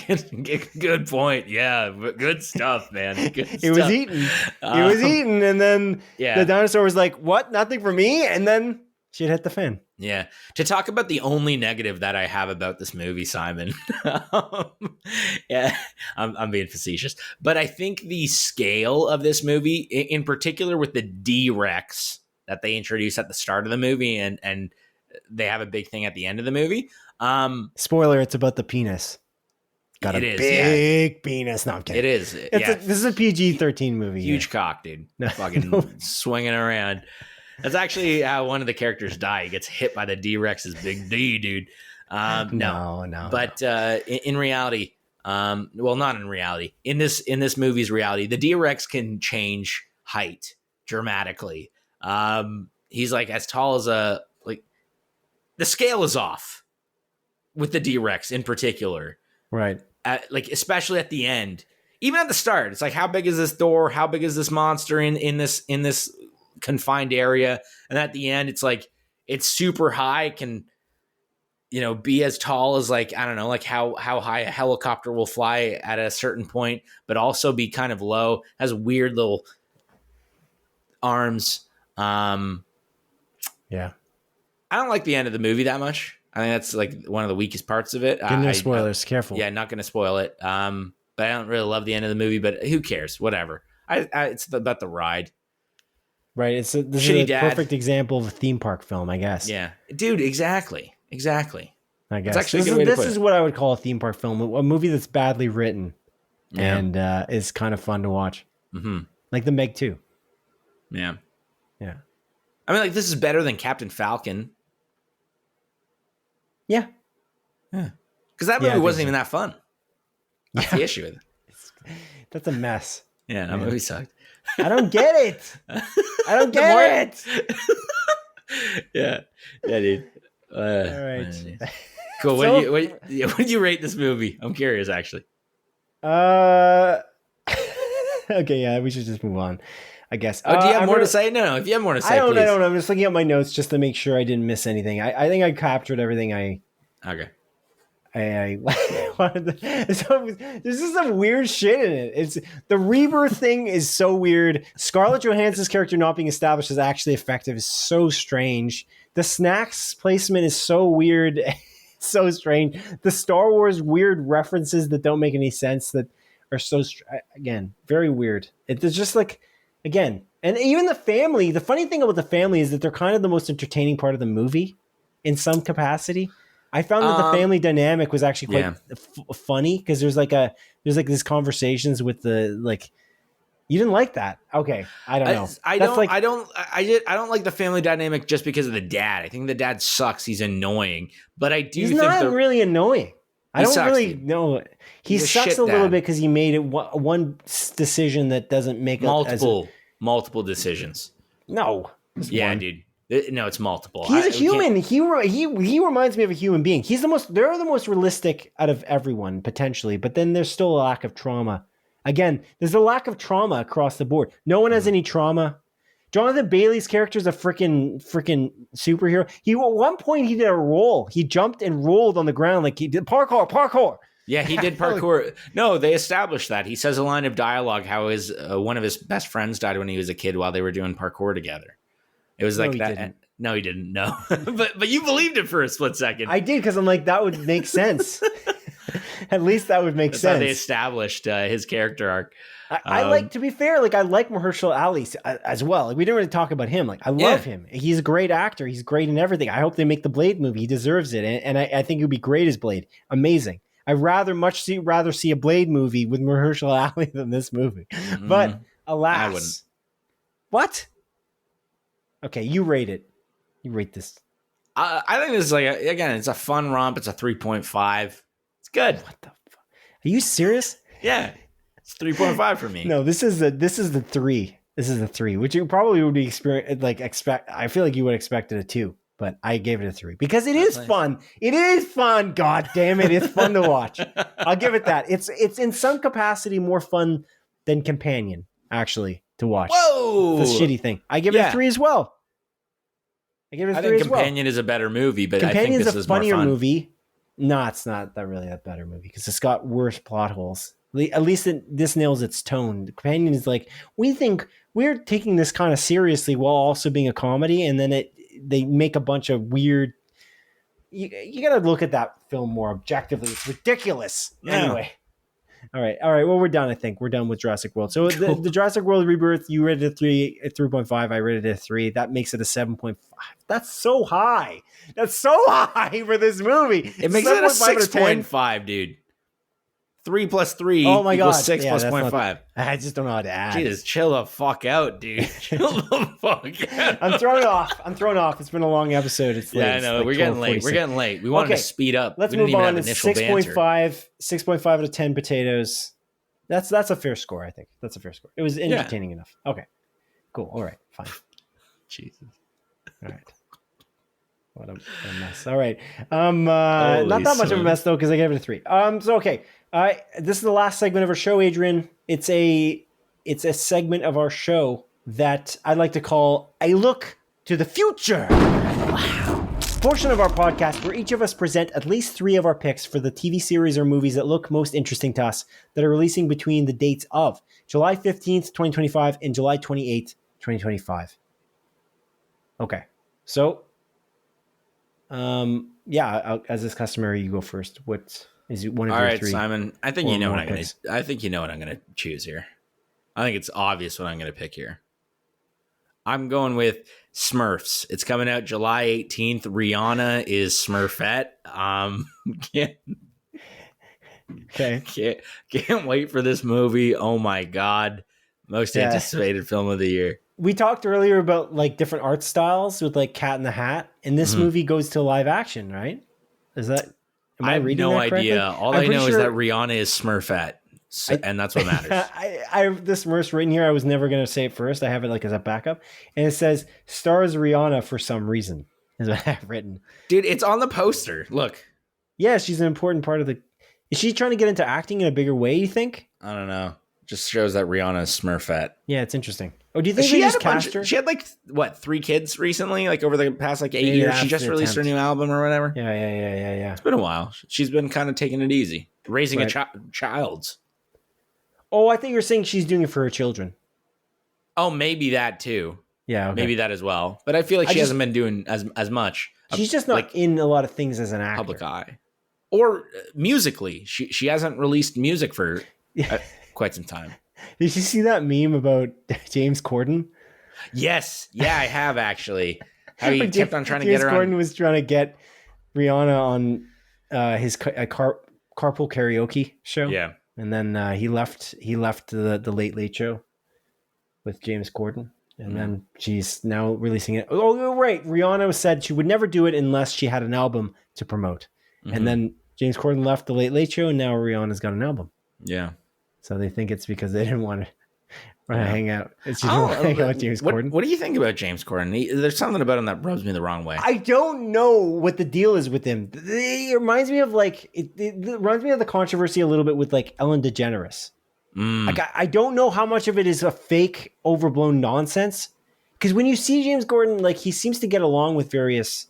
good point. Yeah, good stuff, man. Good stuff. It was eaten. It was eaten, and then the dinosaur was like, "What? Nothing for me?" And then shit hit the fan. Yeah. To talk about the only negative that I have about this movie, Simon. Yeah, I'm being facetious, but I think the scale of this movie, in particular with the Dur-Rex that they introduce at the start of the movie, and they have a big thing at the end of the movie. Spoiler: it's about the penis. Got a big penis. No, I'm kidding. It is. This is a PG-13 movie. Huge cock, dude. Fucking swinging around. That's actually how one of the characters die. He gets hit by the D-Rex's big D, dude. No. But in reality, well, not in reality. In this movie's reality, the D-Rex can change height dramatically. He's like as tall as the scale is off with the D-Rex in particular. Right. Especially at the end. Even at the start, it's like, how big is this door? How big is this monster in this confined area? And at the end, it's like it's super high, can be as tall as I don't know, how high a helicopter will fly at a certain point, but also be kind of low. Has weird little arms. Yeah, I don't like the end of the movie that much. I think that's one of the weakest parts of it. No spoilers. Careful. Yeah, not going to spoil it. But I don't really love the end of the movie. But who cares? Whatever. It's about the ride. Right. This is a perfect example of a theme park film, I guess. Yeah, dude. Exactly. I guess. This is what I would call a theme park film. A movie that's badly written and is kind of fun to watch. Mm-hmm. Like the Meg 2. Yeah. Yeah. I mean, this is better than Captain Falcon. Yeah. Because that movie wasn't even that fun. That's the issue with it. That's a mess. Yeah, that movie sucked. I don't get it. I don't get it. Yeah, dude. All right. Cool. What do you rate this movie? I'm curious, actually. Okay, yeah, we should just move on, I guess. Oh, do you have more to say? No. If you have more to say, please. I don't. I'm just looking at my notes just to make sure I didn't miss anything. I think I captured everything. Okay. I wanted there's just some weird shit in it. It's the Rebirth thing is so weird. Scarlett Johansson's character not being established as actually effective is so strange. The snacks placement is so weird, so strange. The Star Wars weird references that don't make any sense that are so again very weird. It's just again, and even the family. The funny thing about the family is that they're kind of the most entertaining part of the movie in some capacity. I found that the family dynamic was actually quite funny because there's these conversations with the you didn't like that. Okay. I don't know. I don't like the family dynamic just because of the dad. I think the dad sucks. He's annoying, but I do think not really annoying. I don't really know. He sucks a little bit because he made it one decision that doesn't make multiple decisions. No. Yeah, dude. No, it's multiple. He's a human. He reminds me of a human being. They're the most realistic out of everyone potentially, but then there's still a lack of trauma. Again, there's a lack of trauma across the board. No one has any trauma. Jonathan Bailey's character is a freaking superhero. At one point he did a roll. He jumped and rolled on the ground like he did parkour. Yeah, he did parkour. No, they established that. He says a line of dialogue how one of his best friends died when he was a kid while they were doing parkour together. It was like that. Didn't. No, he didn't. No, but you believed it for a split second. I did because I'm like that would make sense. At least that would make sense. How they established his character arc. I like, to be fair, I like Mahershala Ali as well. We didn't really talk about him. I love him. He's a great actor. He's great in everything. I hope they make the Blade movie. He deserves it, and I think he would be great as Blade. Amazing. I'd rather see a Blade movie with Mahershala Ali than this movie. Mm-hmm. But alas, I wouldn't. What? Okay, you rate it. You rate this. I think this is again, it's a fun romp. It's a 3.5. It's good. What the fuck? Are you serious? Yeah, it's 3.5 for me. No, this is the 3. This is the 3, which you probably would be expect. I feel like you would expect it a 2, but I gave it a 3 because it is fun. It is fun. God damn it, it's fun to watch. I'll give it that. It's in some capacity more fun than Companion actually to watch. Whoa, the shitty thing. I give it a 3 as well. I think Companion is a better movie, but Companion's I think this a is funnier more fun. movie. No, it's not that really a better movie because it's got worse plot holes. At least this nails its tone. The Companion is like, we think we're taking this kind of seriously while also being a comedy, and then they make a bunch of weird. You got to look at that film more objectively. It's ridiculous. Yeah. Anyway. All right. Well, we're done. I think we're done with Jurassic World. So the Jurassic World Rebirth, you rated a 3.5. I rated it a 3. That makes it a 7.5. That's so high. That's so high for this movie. It makes it a 6.5, dude. 3 plus 3 equals 6 plus 0.5. I just don't know how to add. Jesus, chill the fuck out, dude. Chill the fuck out. I'm thrown off. It's been a long episode. It's late. Yeah, I know. Like we're getting late. We're getting late. We wanted to speed up. Let's we move didn't even on. have It's initial 6.5 out of 10 potatoes. That's a fair score, I think. That's a fair score. It was entertaining enough. Okay. Cool. All right. Fine. Jesus. All right. What a mess. All right. Not that much of a mess though, because I gave it a 3. So okay. This is the last segment of our show, Adrian. It's a segment of our show that I'd like to call a look to the future. Wow. Portion of our podcast where each of us present at least 3 of our picks for the TV series or movies that look most interesting to us that are releasing between the dates of July 15th, 2025 and July 28th, 2025. Okay. So, as is customary, you go first. What is it? One of All your right, 3? Simon. I think you know what I'm going to. I think you know what I'm going to choose here. I think it's obvious what I'm going to pick here. I'm going with Smurfs. It's coming out July 18th. Rihanna is Smurfette. Can't wait for this movie. Oh my god, most anticipated film of the year. We talked earlier about like different art styles with like Cat in the Hat, and this movie goes to live action, right? Is that? I have no idea. All I know is that Rihanna is Smurfette, and that's what matters. I have this Smurfs written here. I was never going to say it first. I have it like as a backup, and it says stars Rihanna for some reason. Is what I have written. Dude, it's on the poster. Look. Yeah, she's an important part of the. Is she trying to get into acting in a bigger way? You think? I don't know. Just shows that Rihanna is Smurfette. Yeah, it's interesting. Oh, do you think she just cast her? She had like 3 kids recently, like over the past 8 years. She just released her new album or whatever. Yeah. It's been a while. She's been kind of taking it easy, raising a child. Oh, I think you're saying she's doing it for her children. Oh, maybe that too. Yeah, okay. Maybe that as well. But I feel like she hasn't been doing as much. She's just not like, in a lot of things as an actor. Public eye. Or musically. She hasn't released music for quite some time. Did you see that meme about James Corden? Yes. Yeah, I have actually. How he kept on trying to get her on. James Corden was trying to get Rihanna on his carpool karaoke show. Yeah. And then he left the Late Late Show with James Corden. And then she's now releasing it. Oh, you're right. Rihanna said she would never do it unless she had an album to promote. Mm-hmm. And then James Corden left the Late Late Show, and now Rihanna's got an album. Yeah. So they think it's because they didn't want to hang out. It's just hang out with James Corden. What do you think about James Corden? There's something about him that rubs me the wrong way. I don't know what the deal is with him. It reminds me of it reminds me of the controversy a little bit with like Ellen DeGeneres. Like I don't know how much of it is a fake, overblown nonsense. Because when you see James Corden, like he seems to get along with various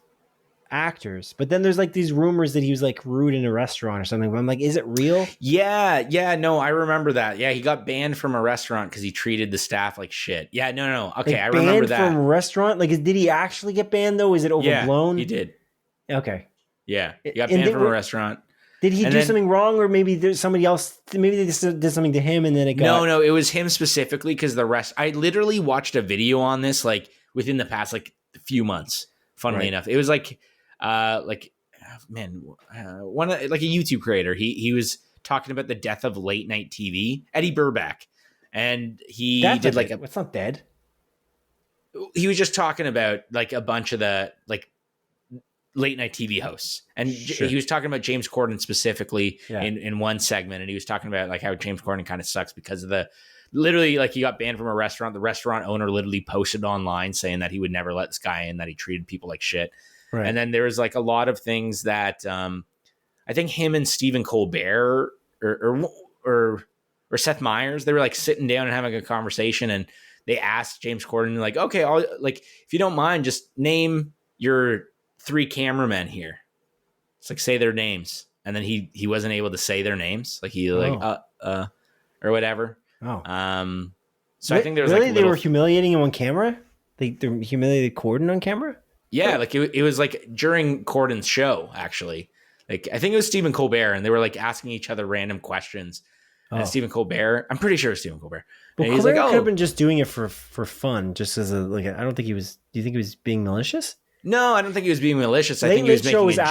actors, but then there's like these rumors that he was like rude in a restaurant or something. But I'm like, is it real? Yeah, no, I remember that. Yeah, he got banned from a restaurant because he treated the staff like shit. Yeah, no. Okay, like, I remember that. Banned from a restaurant? Like, did he actually get banned though? Is it overblown? Yeah, he did. Okay. Yeah, he got banned from a restaurant. Did he do something wrong, or maybe there's somebody else? Maybe they just did something to him, and then it got... No, it was him specifically because the rest. I literally watched a video on this like within the past like few months. Funnily enough, it was like a YouTube creator. He was talking about the death of late night TV, Eddie Burback, and he did like it's not dead. He was just talking about like a bunch of the like late night TV hosts. And Sure. he was talking about James Corden specifically Yeah. in one segment. And he was talking about like how James Corden kind of sucks because of literally like he got banned from a restaurant. The restaurant owner literally posted online saying that he would never let this guy in, that he treated people like shit. Right. And then there was like a lot of things that I think him and Stephen Colbert or Seth Meyers, they were like sitting down and having a conversation, and they asked James Corden like, okay, like if you don't mind, just name your 3 cameramen here. It's like, say their names. And then he wasn't able to say their names. Like he or whatever. Oh. So I think there was really like they were humiliating him on camera. They humiliated Corden on camera. Yeah, like it was like during Corden's show, actually. Like I think it was Stephen Colbert, and they were like asking each other random questions. And Stephen Colbert, I'm pretty sure it was Stephen Colbert. Well, and he's Colbert like, could have been just doing it for fun, just as I don't think he was. Do you think he was being malicious? No, I don't think he was being malicious. I Late think he was Late Show making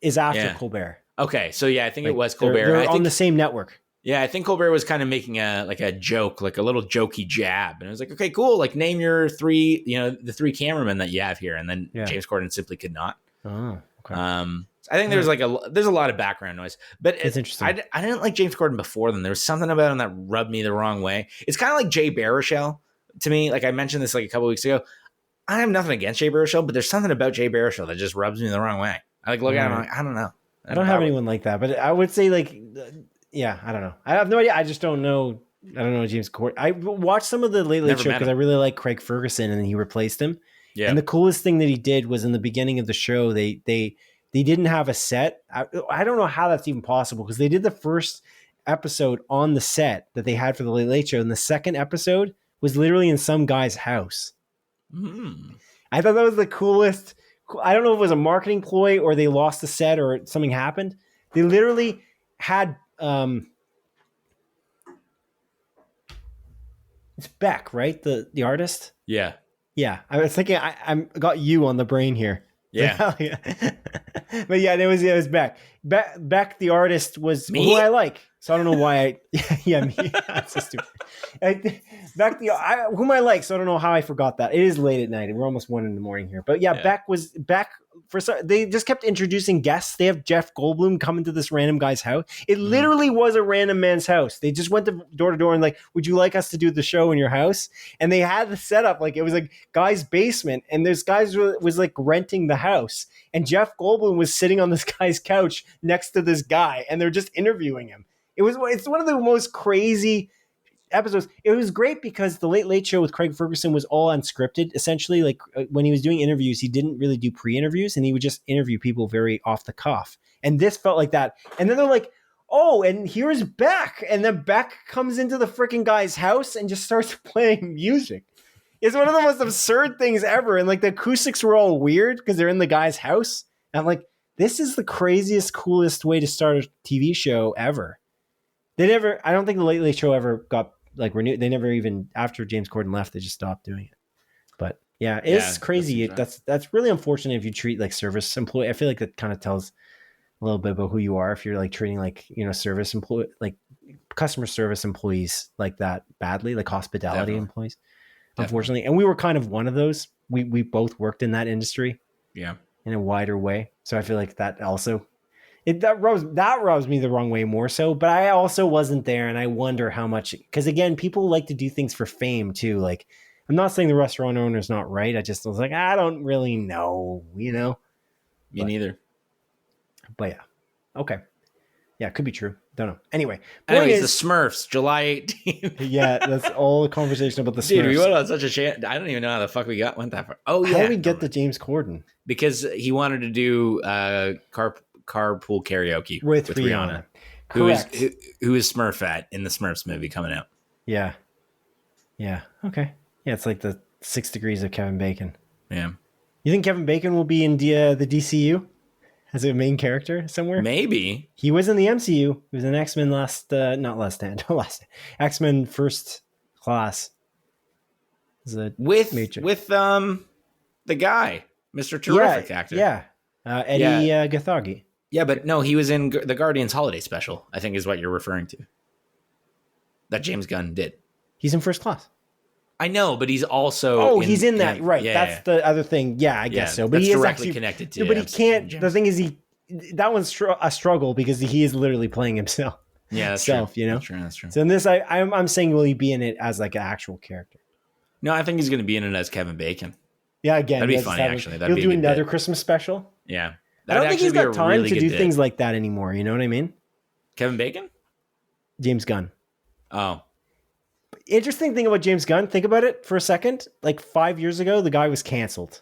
is after Yeah. Colbert. Okay, so yeah, I think it was They're, Colbert. they're I on think, the same network. Yeah, I think Colbert was kind of making a joke, like a little jokey jab, and I was like, okay, cool. Like name your 3, the 3 cameramen that you have here, and then James Corden simply could not. Oh, okay. I think there's there's a lot of background noise, but it's interesting. I didn't like James Corden before then. There was something about him that rubbed me the wrong way. It's kind of like Jay Baruchel to me. Like I mentioned this like a couple weeks ago. I have nothing against Jay Baruchel, but there's something about Jay Baruchel that just rubs me the wrong way. I like look at him, I'm like, I don't know. I don't have anyone like that, but I would say I don't know. I have no idea. I just don't know. I don't know James Corden. I watched some of the Late Late Show because I really like Craig Ferguson, and he replaced him. Yeah. And the coolest thing that he did was in the beginning of the show, they didn't have a set. I don't know how that's even possible because they did the first episode on the set that they had for the Late Late Show, and the second episode was literally in some guy's house. I thought that was the coolest. I don't know if it was a marketing ploy or they lost the set or something happened. They literally had it's Beck, right? The artist. Yeah. I was thinking I got you on the brain here. Yeah. But yeah, it was Beck. Beck, the artist, was who I like. So I don't know why me. That's so stupid. Beck, whom I like. So I don't know how I forgot that. It is late at night, and we're almost 1 a.m. here. But yeah, Beck. They just kept introducing guests. They have Jeff Goldblum coming to this random guy's house. It literally was a random man's house. They just went door to door and like, would you like us to do the show in your house? And they had the setup like it was like guy's basement, and this guy was like renting the house, and Jeff Goldblum was sitting on this guy's couch next to this guy, and they're just interviewing him. It's one of the most crazy episodes. It was great because the Late Late Show with Craig Ferguson was all unscripted. Essentially, like when he was doing interviews, he didn't really do pre-interviews, and he would just interview people very off the cuff. And this felt like that. And then they're like, oh, and here's Beck. And then Beck comes into the freaking guy's house and just starts playing music. It's one of the most absurd things ever. And like the acoustics were all weird because they're in the guy's house. And I'm like, this is the craziest, coolest way to start a TV show ever. I don't think the Late Late Show ever got like renewed. They never even, after James Corden left, they just stopped doing it. But yeah, it's crazy. That's really unfortunate if you treat like service employee. I feel like that kind of tells a little bit about who you are if you're like treating like, service employee, like customer service employees like that badly, like hospitality employees, unfortunately. And we were kind of one of those. We both worked in that industry. Yeah. In a wider way. So I feel like that also that rubs me the wrong way more so, but I also wasn't there, and I wonder how much, because again, people like to do things for fame too. Like, I'm not saying the restaurant owner's not right. I just was like, I don't really know, Me neither. But yeah. Okay. Yeah, it could be true. Don't know. Anyways, the Smurfs, July 18th. Yeah, that's all the conversation about the Smurfs. Dude, we went on such a chance. I don't even know how the fuck we went that far. Oh, yeah. How did we get to James Corden? Because he wanted to do carpool karaoke with Rihanna. Who is Smurfette in the Smurfs movie coming out. Yeah. Yeah. Okay. Yeah, it's like the 6 degrees of Kevin Bacon. Yeah. You think Kevin Bacon will be in the DCU as a main character somewhere? Maybe. He was in the MCU. He was in X-Men X-Men First Class. With the guy, Mr. Terrific actor. Yeah. Eddie Gathagi. Yeah, but no, he was in the Guardians Holiday Special, I think is what you're referring to. That James Gunn did. He's in First Class. I know, but he's also he's in that, right? Yeah, that's the other thing. Yeah, I guess so. But that's he is directly actually connected to. But he can't. The thing is, that one's a struggle because he is literally playing himself. Yeah, that's true. You know, that's true. So in this, I'm saying, will he be in it as like an actual character? No, I think he's going to be in it as Kevin Bacon. Yeah, again, that'd be funny. Actually, he'll do another Christmas special. Yeah, I don't think he's got time to do things like that anymore. You know what I mean? Kevin Bacon, James Gunn. Oh, interesting thing about James Gunn. Think about it for a second. Like 5 years ago, the guy was canceled.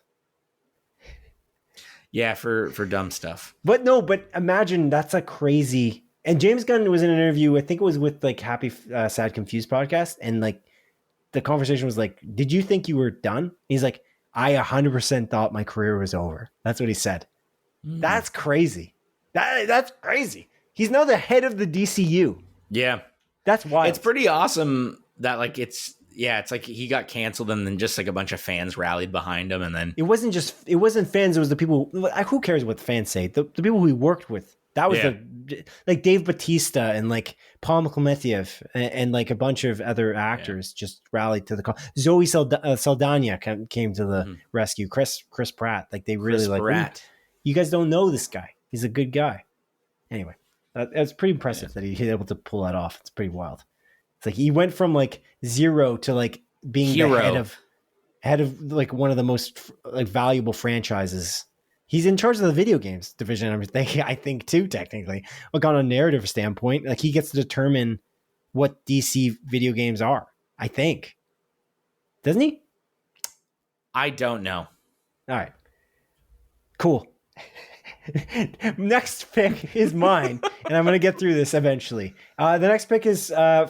Yeah, for dumb stuff. But imagine that's a crazy. And James Gunn was in an interview. I think it was with like Happy, Sad, Confused podcast, and like the conversation was like, "Did you think you were done?" He's like, "I 100% thought my career was over." That's what he said. That's crazy. That's crazy. He's now the head of the DCU. Yeah, that's wild. It's pretty awesome that like it's like he got canceled and then just like a bunch of fans rallied behind him, and then it wasn't fans. It was the people. Who cares what the fans say? The people who he worked with. That was like Dave Bautista and like Paul Mikhailov and like a bunch of other actors just rallied to the call. Zoe Saldana came to the rescue. Chris Pratt. Like they really you guys don't know this guy. He's a good guy. Anyway, that's pretty impressive that he's able to pull that off. It's pretty wild. It's like he went from like zero to like being the head of like one of the most like valuable franchises. He's in charge of the video games division. I think too, technically, like on a narrative standpoint, like he gets to determine what DC video games are. I think, doesn't he? I don't know. All right, cool. Next pick is mine, and I'm going to get through this eventually. The next pick is I'm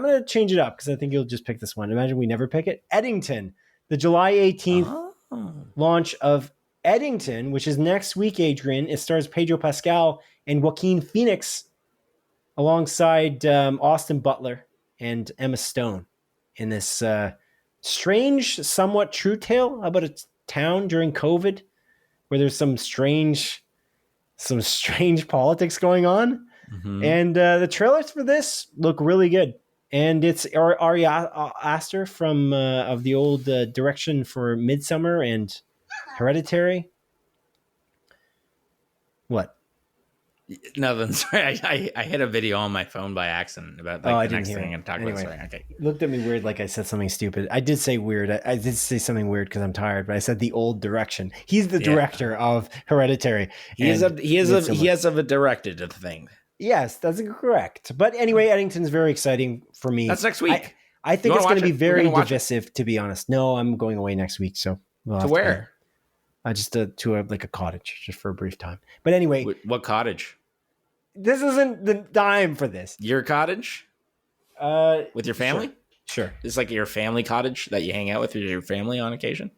going to change it up because I think you'll just pick this one. Imagine we never pick it. Eddington, the July 18th launch of Eddington, which is next week, Adrian. It stars Pedro Pascal and Joaquin Phoenix alongside Austin Butler and Emma Stone in this strange, somewhat true tale about a town during COVID where there's some strange politics going on. Mm-hmm. And the trailers for this look really good. And it's Ari Aster from of the old direction for Midsummer and Hereditary. What? Nothing. Sorry, I hit a video on my phone by accident about like the next thing I'm talking about. Sorry. Okay. Looked at me weird, like I said something stupid. I did say weird. I did say something weird because I'm tired, but I said the old direction. He's the director of Hereditary. He has directed the thing. Yes, that's correct. But anyway, Eddington's very exciting for me. That's next week. I think it's going to be very divisive, to be honest. No, I'm going away next week, so to where? Just to like a cottage, just for a brief time. But anyway, what cottage? This isn't the time for this. Your cottage? With your family? Sure. It's like your family cottage that you hang out with your family on occasion?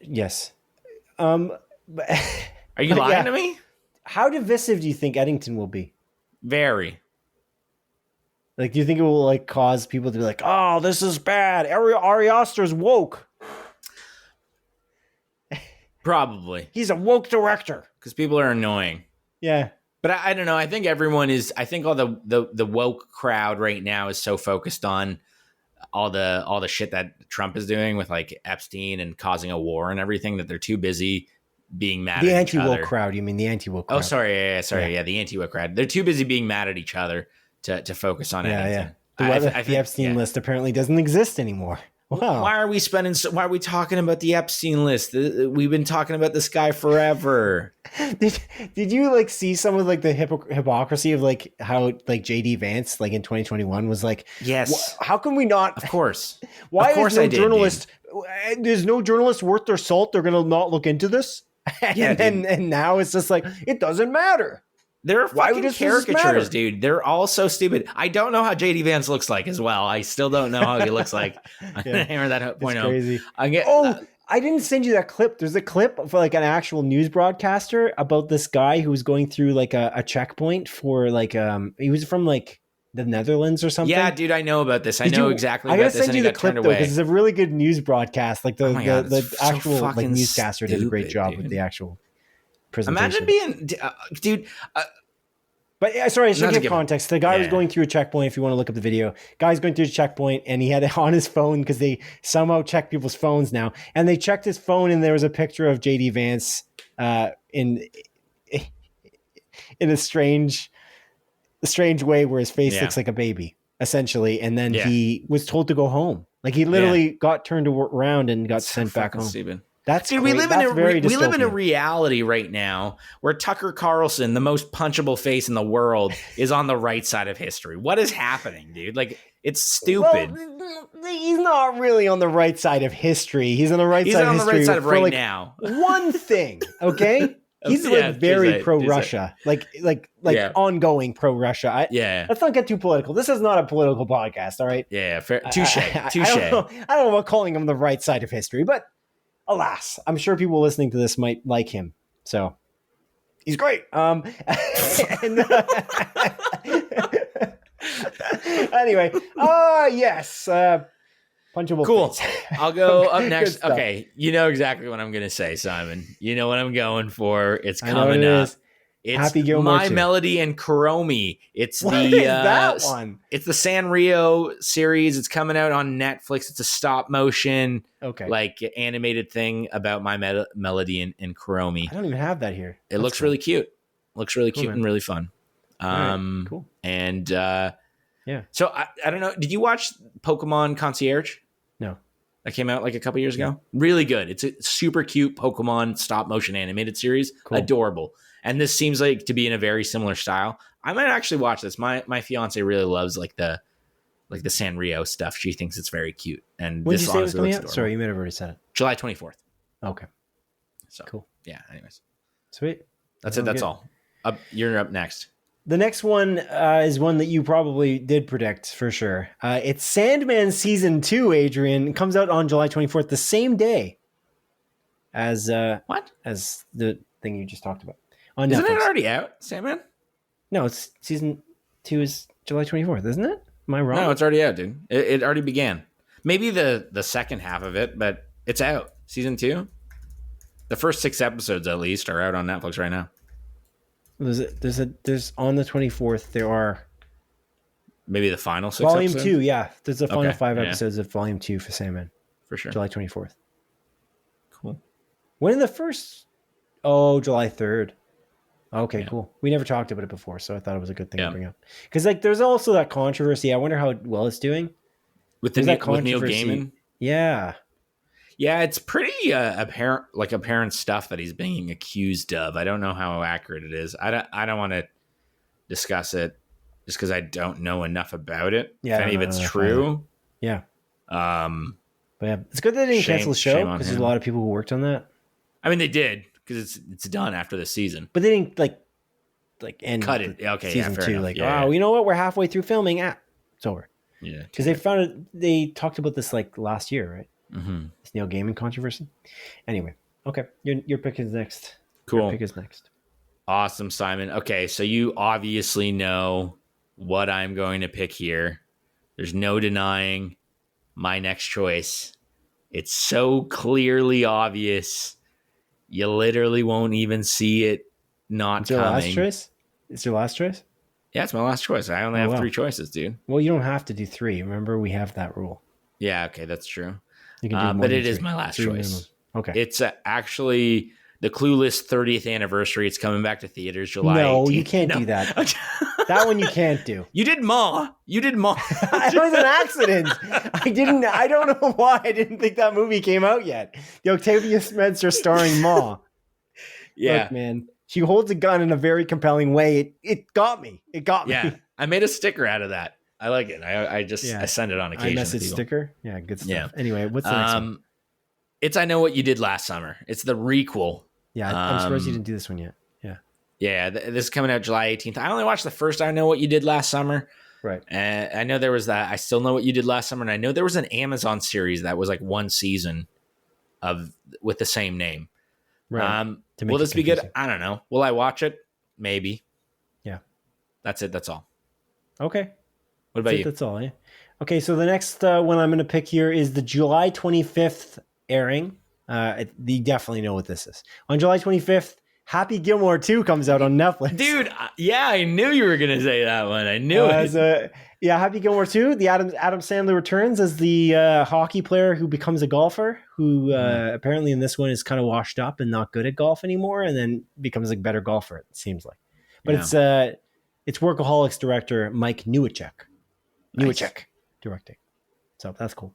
Yes. Are you lying to me? How divisive do you think Eddington will be? Very. Like, do you think it will like cause people to be like, "Oh, this is bad. Ari Aster's woke." Probably. He's a woke director. Because people are annoying. Yeah. But I don't know. I think everyone is. I think all the woke crowd right now is so focused on all the shit that Trump is doing with like Epstein and causing a war and everything that they're too busy being mad at each other. The anti-woke crowd. You mean the anti-woke crowd? Oh, sorry. Yeah, the anti-woke crowd. They're too busy being mad at each other to focus on anything. The Epstein list apparently doesn't exist anymore. Wow. Why are we talking about the Epstein list? We've been talking about this guy forever. Did you like see some of like the hypocrisy of like how like JD Vance like in 2021 was like, yes, how can we not? Of course. Why is no journalist? There's no journalist worth their salt. They're gonna not look into this. And now it's just like it doesn't matter. They're fucking caricatures, dude. They're all so stupid. I don't know how JD Vance looks like as well. I still don't know how he looks like. I'm gonna hammer that point home. Crazy. I didn't send you that clip. There's a clip of like an actual news broadcaster about this guy who was going through like a checkpoint for like he was from like the Netherlands or something. Yeah, dude, I know about this. I know exactly about this. I gotta send you the clip though because it's a really good news broadcast. Like the actual like newscaster did a great job with the actual presentation. Imagine being, dude. But sorry, I should Not to give give- context. The guy was yeah. going through a checkpoint. If you want to look up the video, guy's going through a checkpoint, and he had it on his phone because they somehow check people's phones now. And they checked his phone, and there was a picture of JD Vance in a strange way where his face looks like a baby, essentially. And then he was told to go home. Like he literally got turned around and got sent back home. Stupid. That's Dude, we live in a reality right now where Tucker Carlson, the most punchable face in the world, is on the right side of history. What is happening, dude? Like, it's stupid. Well, he's not really on the right side of history. He's on the right side of history. He's on the right side of right like now. One thing, okay? He's like very pro-Russia, like ongoing pro-Russia. Let's not get too political. This is not a political podcast, all right? Yeah, fair. Touche. I don't know about calling him the right side of history, but alas, I'm sure people listening to this might like him. So he's great. Anyway, yes. Punchable. Cool. face. I'll go up next. Okay, you know exactly what I'm going to say, Simon. You know what I'm going for. It's coming up. It's Happy Gilmore My 2. Melody and Kuromi. It's What is that one? It's the Sanrio series. It's coming out on Netflix. It's a stop motion, like animated thing about My Melody and Kuromi. I don't even have that here. It looks really cute. Looks really cute man. and really fun. Cool. And So I don't know. Did you watch Pokemon Concierge? No. That came out like a couple years ago. Really good. It's a super cute Pokemon stop motion animated series. Cool. Adorable. And this seems like to be in a very similar style. I might actually watch this. My fiance really loves like the Sanrio stuff. She thinks it's very cute. And When did this you say it was honestly coming looks out? adorable. Sorry, you might have already said it. July 24th. Okay. So cool. Yeah. Anyways, sweet. That's it. That's all. You're up next. The next one is one that you probably did predict for sure. It's Sandman Season 2, Adrian. It comes out on July 24th, the same day as as the thing you just talked about. On Isn't Netflix. it already out, Sandman? No, it's Season 2 is July 24th, isn't it? Am I wrong? No, it's already out, dude. It already began. Maybe the second half of it, but it's out. Season 2. The first 6 episodes, at least, are out on Netflix right now. There's on the 24th, there are maybe the final 6 Volume episodes? 2, yeah. There's the final 5 yeah. episodes of Volume 2 for Sandman. For sure. July 24th. Cool. When in the first? Oh, July 3rd. Okay, cool. We never talked about it before, so I thought it was a good thing to bring up. Because like, there's also that controversy. I wonder how well it's doing. With Neil Gaiman? Yeah. Yeah, it's pretty apparent stuff that he's being accused of. I don't know how accurate it is. I don't want to discuss it just because I don't know enough about it. Yeah, if any of it's true. Yeah. But yeah, it's good that they didn't cancel the show because there's a lot of people who worked on that. I mean, they did because it's done after the season. But they didn't like end cut it. Okay, season 2. enough. Like, you know what? We're halfway through filming. It's over. Yeah, because they talked about this like last year, right? Mm-hmm. This Neil Gaiman controversy. Anyway, okay, your pick is next. Cool. Your pick is next. Awesome, Simon. Okay, so you obviously know what I'm going to pick here. There's no denying my next choice. It's so clearly obvious. You literally won't even see it not it's your coming. Last choice? It's your last choice? Yeah, it's my last choice. I only have 3 choices, dude. Well, you don't have to do 3. Remember, we have that rule. Yeah, okay, that's true. You can do but it is my last choice. Minimum. Okay. It's actually the Clueless 30th anniversary. It's coming back to theaters July 18th. No, you can't do that. That one you can't do. You did Ma. It was an accident. I don't know why I didn't think that movie came out yet. The Octavia Spencer starring Ma. Yeah. Look, man. She holds a gun in a very compelling way. It got me. Yeah. I made a sticker out of that. I like it. I send it on occasion. iMessage sticker. Yeah, good stuff. Yeah. Anyway, what's the next one? It's I Know What You Did Last Summer. It's the requel. Yeah, I'm surprised you didn't do this one yet. Yeah. Yeah, this is coming out July 18th. I only watched the first I Know What You Did Last Summer. Right. And I know there was that. I Still Know What You Did Last Summer. And I know there was an Amazon series that was like 1 season with the same name. Right. Will this be good? I don't know. Will I watch it? Maybe. Yeah. That's it. That's all. Okay. What about you? That's all. Yeah. Okay. So the next one I'm going to pick here is the July 25th airing. You definitely know what this is. On July 25th, Happy Gilmore 2 comes out on Netflix. Dude, yeah, I knew you were going to say that one. I knew it. Yeah, Happy Gilmore 2. The Adam Sandler returns as the hockey player who becomes a golfer, who apparently in this one is kind of washed up and not good at golf anymore, and then becomes a better golfer, it seems like. But it's Workaholics director Mike Newacek. Directing. So that's cool.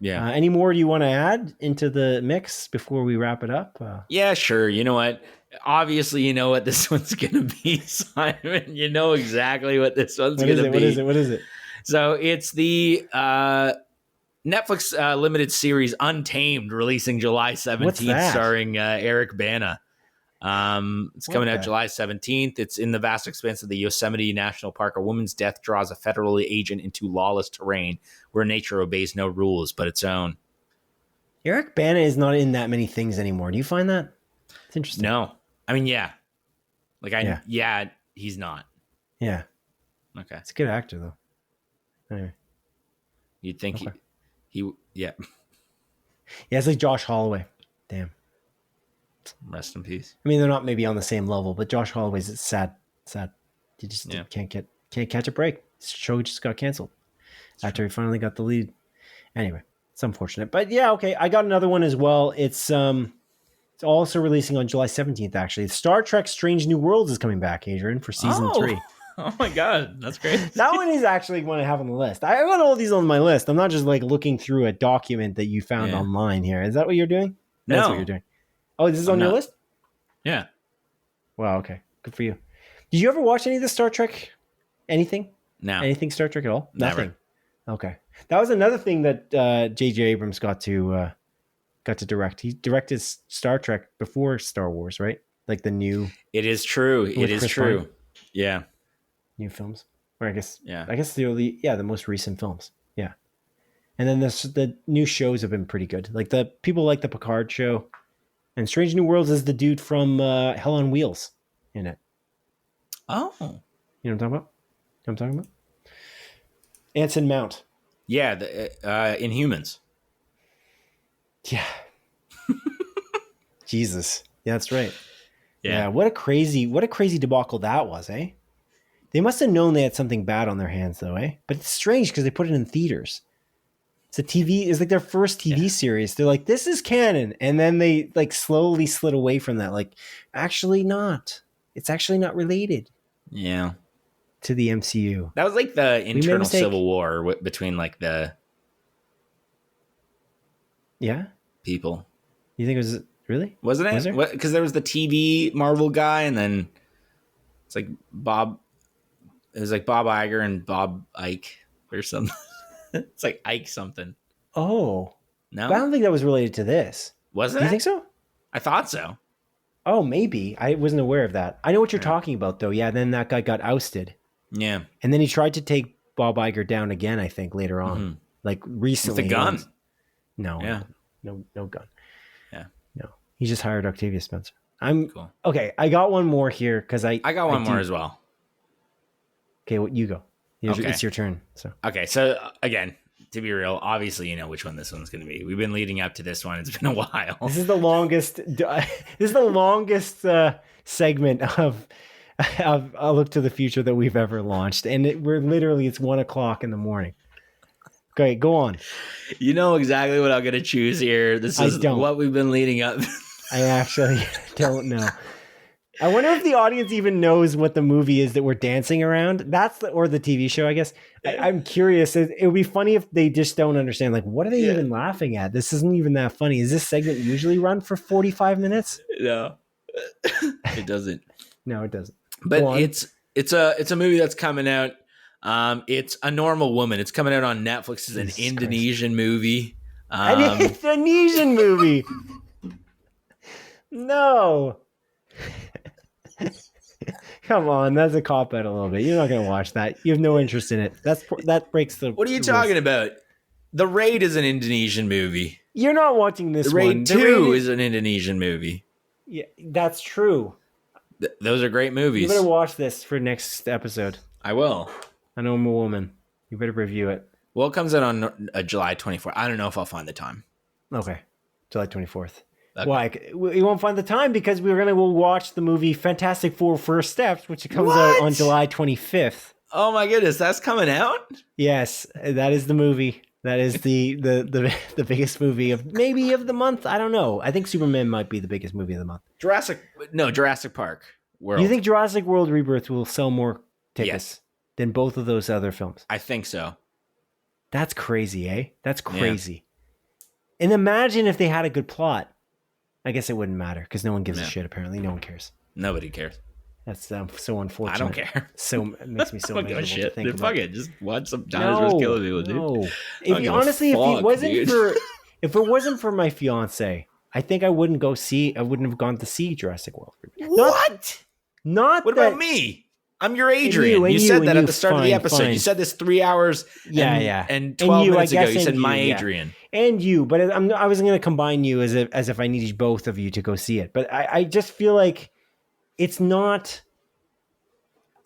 Yeah. Any more you want to add into the mix before we wrap it up? Yeah, sure. You know what? Obviously, you know what this one's going to be, Simon. You know exactly what this one's going to be. What is it? So it's the Netflix limited series Untamed, releasing July 17th, starring Eric Bana. It's coming out July 17th. It's in the vast expanse of the Yosemite National Park. A woman's death draws a federal agent into lawless terrain where nature obeys no rules but its own. Eric Bana is not in that many things anymore. Do you find that? It's interesting. No. I mean, yeah. He's not. Yeah. Okay. It's a good actor, though. Anyway. You'd think he yeah. Yeah, it's like Josh Holloway. Damn. Rest in peace. I mean, they're not maybe on the same level, but Josh Holloway's it's sad. You just can't catch a break. This show just got canceled after he finally got the lead. Anyway, it's unfortunate, but yeah, okay. I got another one as well. It's also releasing on July 17th. Actually, Star Trek: Strange New Worlds is coming back, Adrian, for season 3. Oh my god, that's great. That one is actually one I have on the list. I got all these on my list. I'm not just like looking through a document that you found online here. Is that what you're doing? No. That's what you're doing. Oh, this is on your list? Yeah. Wow, okay. Good for you. Did you ever watch any of the Star Trek? Anything? No. Anything Star Trek at all? Never. Nothing. Okay. That was another thing that J.J. Abrams got to direct. He directed Star Trek before Star Wars, right? Like the new... It is true. It is true. Pine. Yeah. New films. Or I guess the most recent films. Yeah. And then the new shows have been pretty good. Like the people like the Picard show. And Strange New Worlds is the dude from Hell on Wheels in it. Oh. You know what I'm talking about? Anson Mount. Yeah, the Inhumans. Yeah. Jesus. Yeah, that's right. Yeah. What a crazy debacle that was, eh? They must have known they had something bad on their hands, though, eh? But it's strange because they put it in theaters. It's like their first TV series. They're like, this is canon. And then they like slowly slid away from that. Like, actually not. It's actually not related. Yeah. To the MCU. That was like the internal civil war between like the... Yeah? People. You think it was... Really? Wasn't it? Because there was the TV Marvel guy and then it's like Bob... It was like Bob Iger and Bob Ike or something. It's like Ike something. Oh. No? But I don't think that was related to this. Wasn't it? Do you think so? I thought so. Oh, maybe. I wasn't aware of that. I know what you're talking about, though. Yeah, then that guy got ousted. Yeah. And then he tried to take Bob Iger down again, I think, later on. Mm-hmm. Like, recently. With the gun. No. Yeah. No gun. Yeah. No. He just hired Octavia Spencer. Cool. Okay, I got one more here, because I got one more as well. Okay, well, you go. It's your turn. So again, to be real, obviously you know which one this one's going to be. We've been leading up to this one. It's been a while. This is the longest. Segment of A Look to the Future that we've ever launched, and it's 1:00 in the morning. Okay, go on. You know exactly what I'm going to choose here. This is what we've been leading up. I actually don't know. I wonder if the audience even knows what the movie is that we're dancing around. Or the TV show, I guess. I'm curious. It would be funny if they just don't understand. Like, what are they even laughing at? This isn't even that funny. Is this segment usually run for 45 minutes? No, it doesn't. No, it doesn't. But it's a movie that's coming out. It's A Normal Woman. It's coming out on Netflix. It's an Indonesian movie. An Indonesian movie. No. Come on, that's a cop out a little bit. You're not going to watch that. You have no interest in it. That breaks the. What are you talking about? The Raid is an Indonesian movie. You're not watching this. The Raid 2 is an Indonesian movie. Yeah, that's true. Those are great movies. You better watch this for next episode. I will. A Normal Woman. You better review it. Well, it comes out on July 24th. I don't know if I'll find the time. Okay, July 24th. Okay. Why? We won't find the time because we're going to watch the movie Fantastic Four First Steps, which comes out on July 25th. Oh my goodness, that's coming out? Yes, that is the movie. That is the biggest movie of the month. I don't know. I think Superman might be the biggest movie of the month. Jurassic Park World. You think Jurassic World Rebirth will sell more tickets Yes. than both of those other films? I think so. That's crazy, eh? That's crazy. Yeah. And imagine if they had a good plot. I guess it wouldn't matter because no one gives a shit, apparently. No one cares. Nobody cares. That's so unfortunate. I don't care. So it makes me so miserable to think about. Fuck it. Just watch some dinosaurs killing people, dude. No. If it wasn't for my fiance, I think I wouldn't have gone to see Jurassic World. What? What about me? I'm your Adrian. You said that at the start of the episode. You said this 3 hours and 12 minutes ago. You said my Adrian. And you, but I was going to combine you as if I needed both of you to go see it. But I just feel like it's not,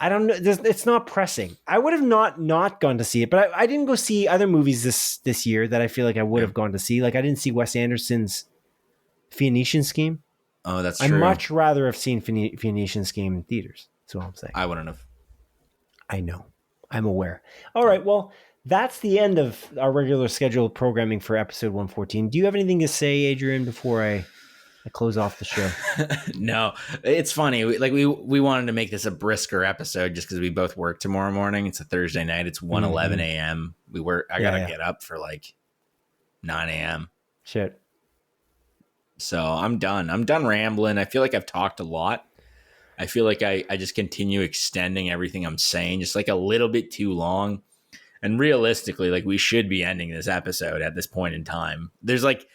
I don't know, it's not pressing. I would have not gone to see it, but I didn't go see other movies this year that I feel like I would have gone to see. Like I didn't see Wes Anderson's Phoenician Scheme. Oh, that's true. I'd much rather have seen Phoenician Scheme in theaters. That's all I'm saying. I wouldn't have. I know. I'm aware. All right. Well, that's the end of our regular scheduled programming for episode 114. Do you have anything to say, Adrian, before I close off the show? No, it's funny. We wanted to make this a brisker episode just because we both work tomorrow morning. It's a Thursday night. It's 1:11 a.m. I gotta get up for like 9 a.m. Shit. So I'm done. I'm done rambling. I feel like I've talked a lot. I feel like I just continue extending everything I'm saying, just like a little bit too long. And realistically, like we should be ending this episode at this point in time. There's like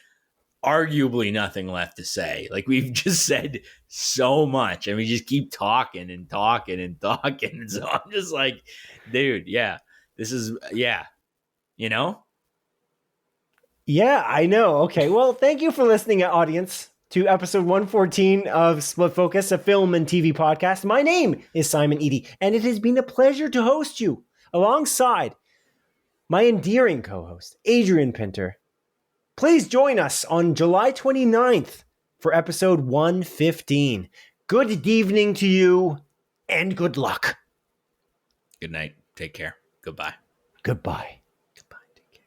arguably nothing left to say. Like we've just said so much and we just keep talking and talking and talking. And so I'm just like, dude, this is, you know? Yeah, I know. Okay. Well, thank you for listening, audience, to episode 114 of Split Focus, a film and TV podcast. My name is Simon Eady, and it has been a pleasure to host you alongside my endearing co-host, Adrian Pinter. Please join us on July 29th for episode 115. Good evening to you, and good luck. Good night. Take care. Goodbye. Goodbye.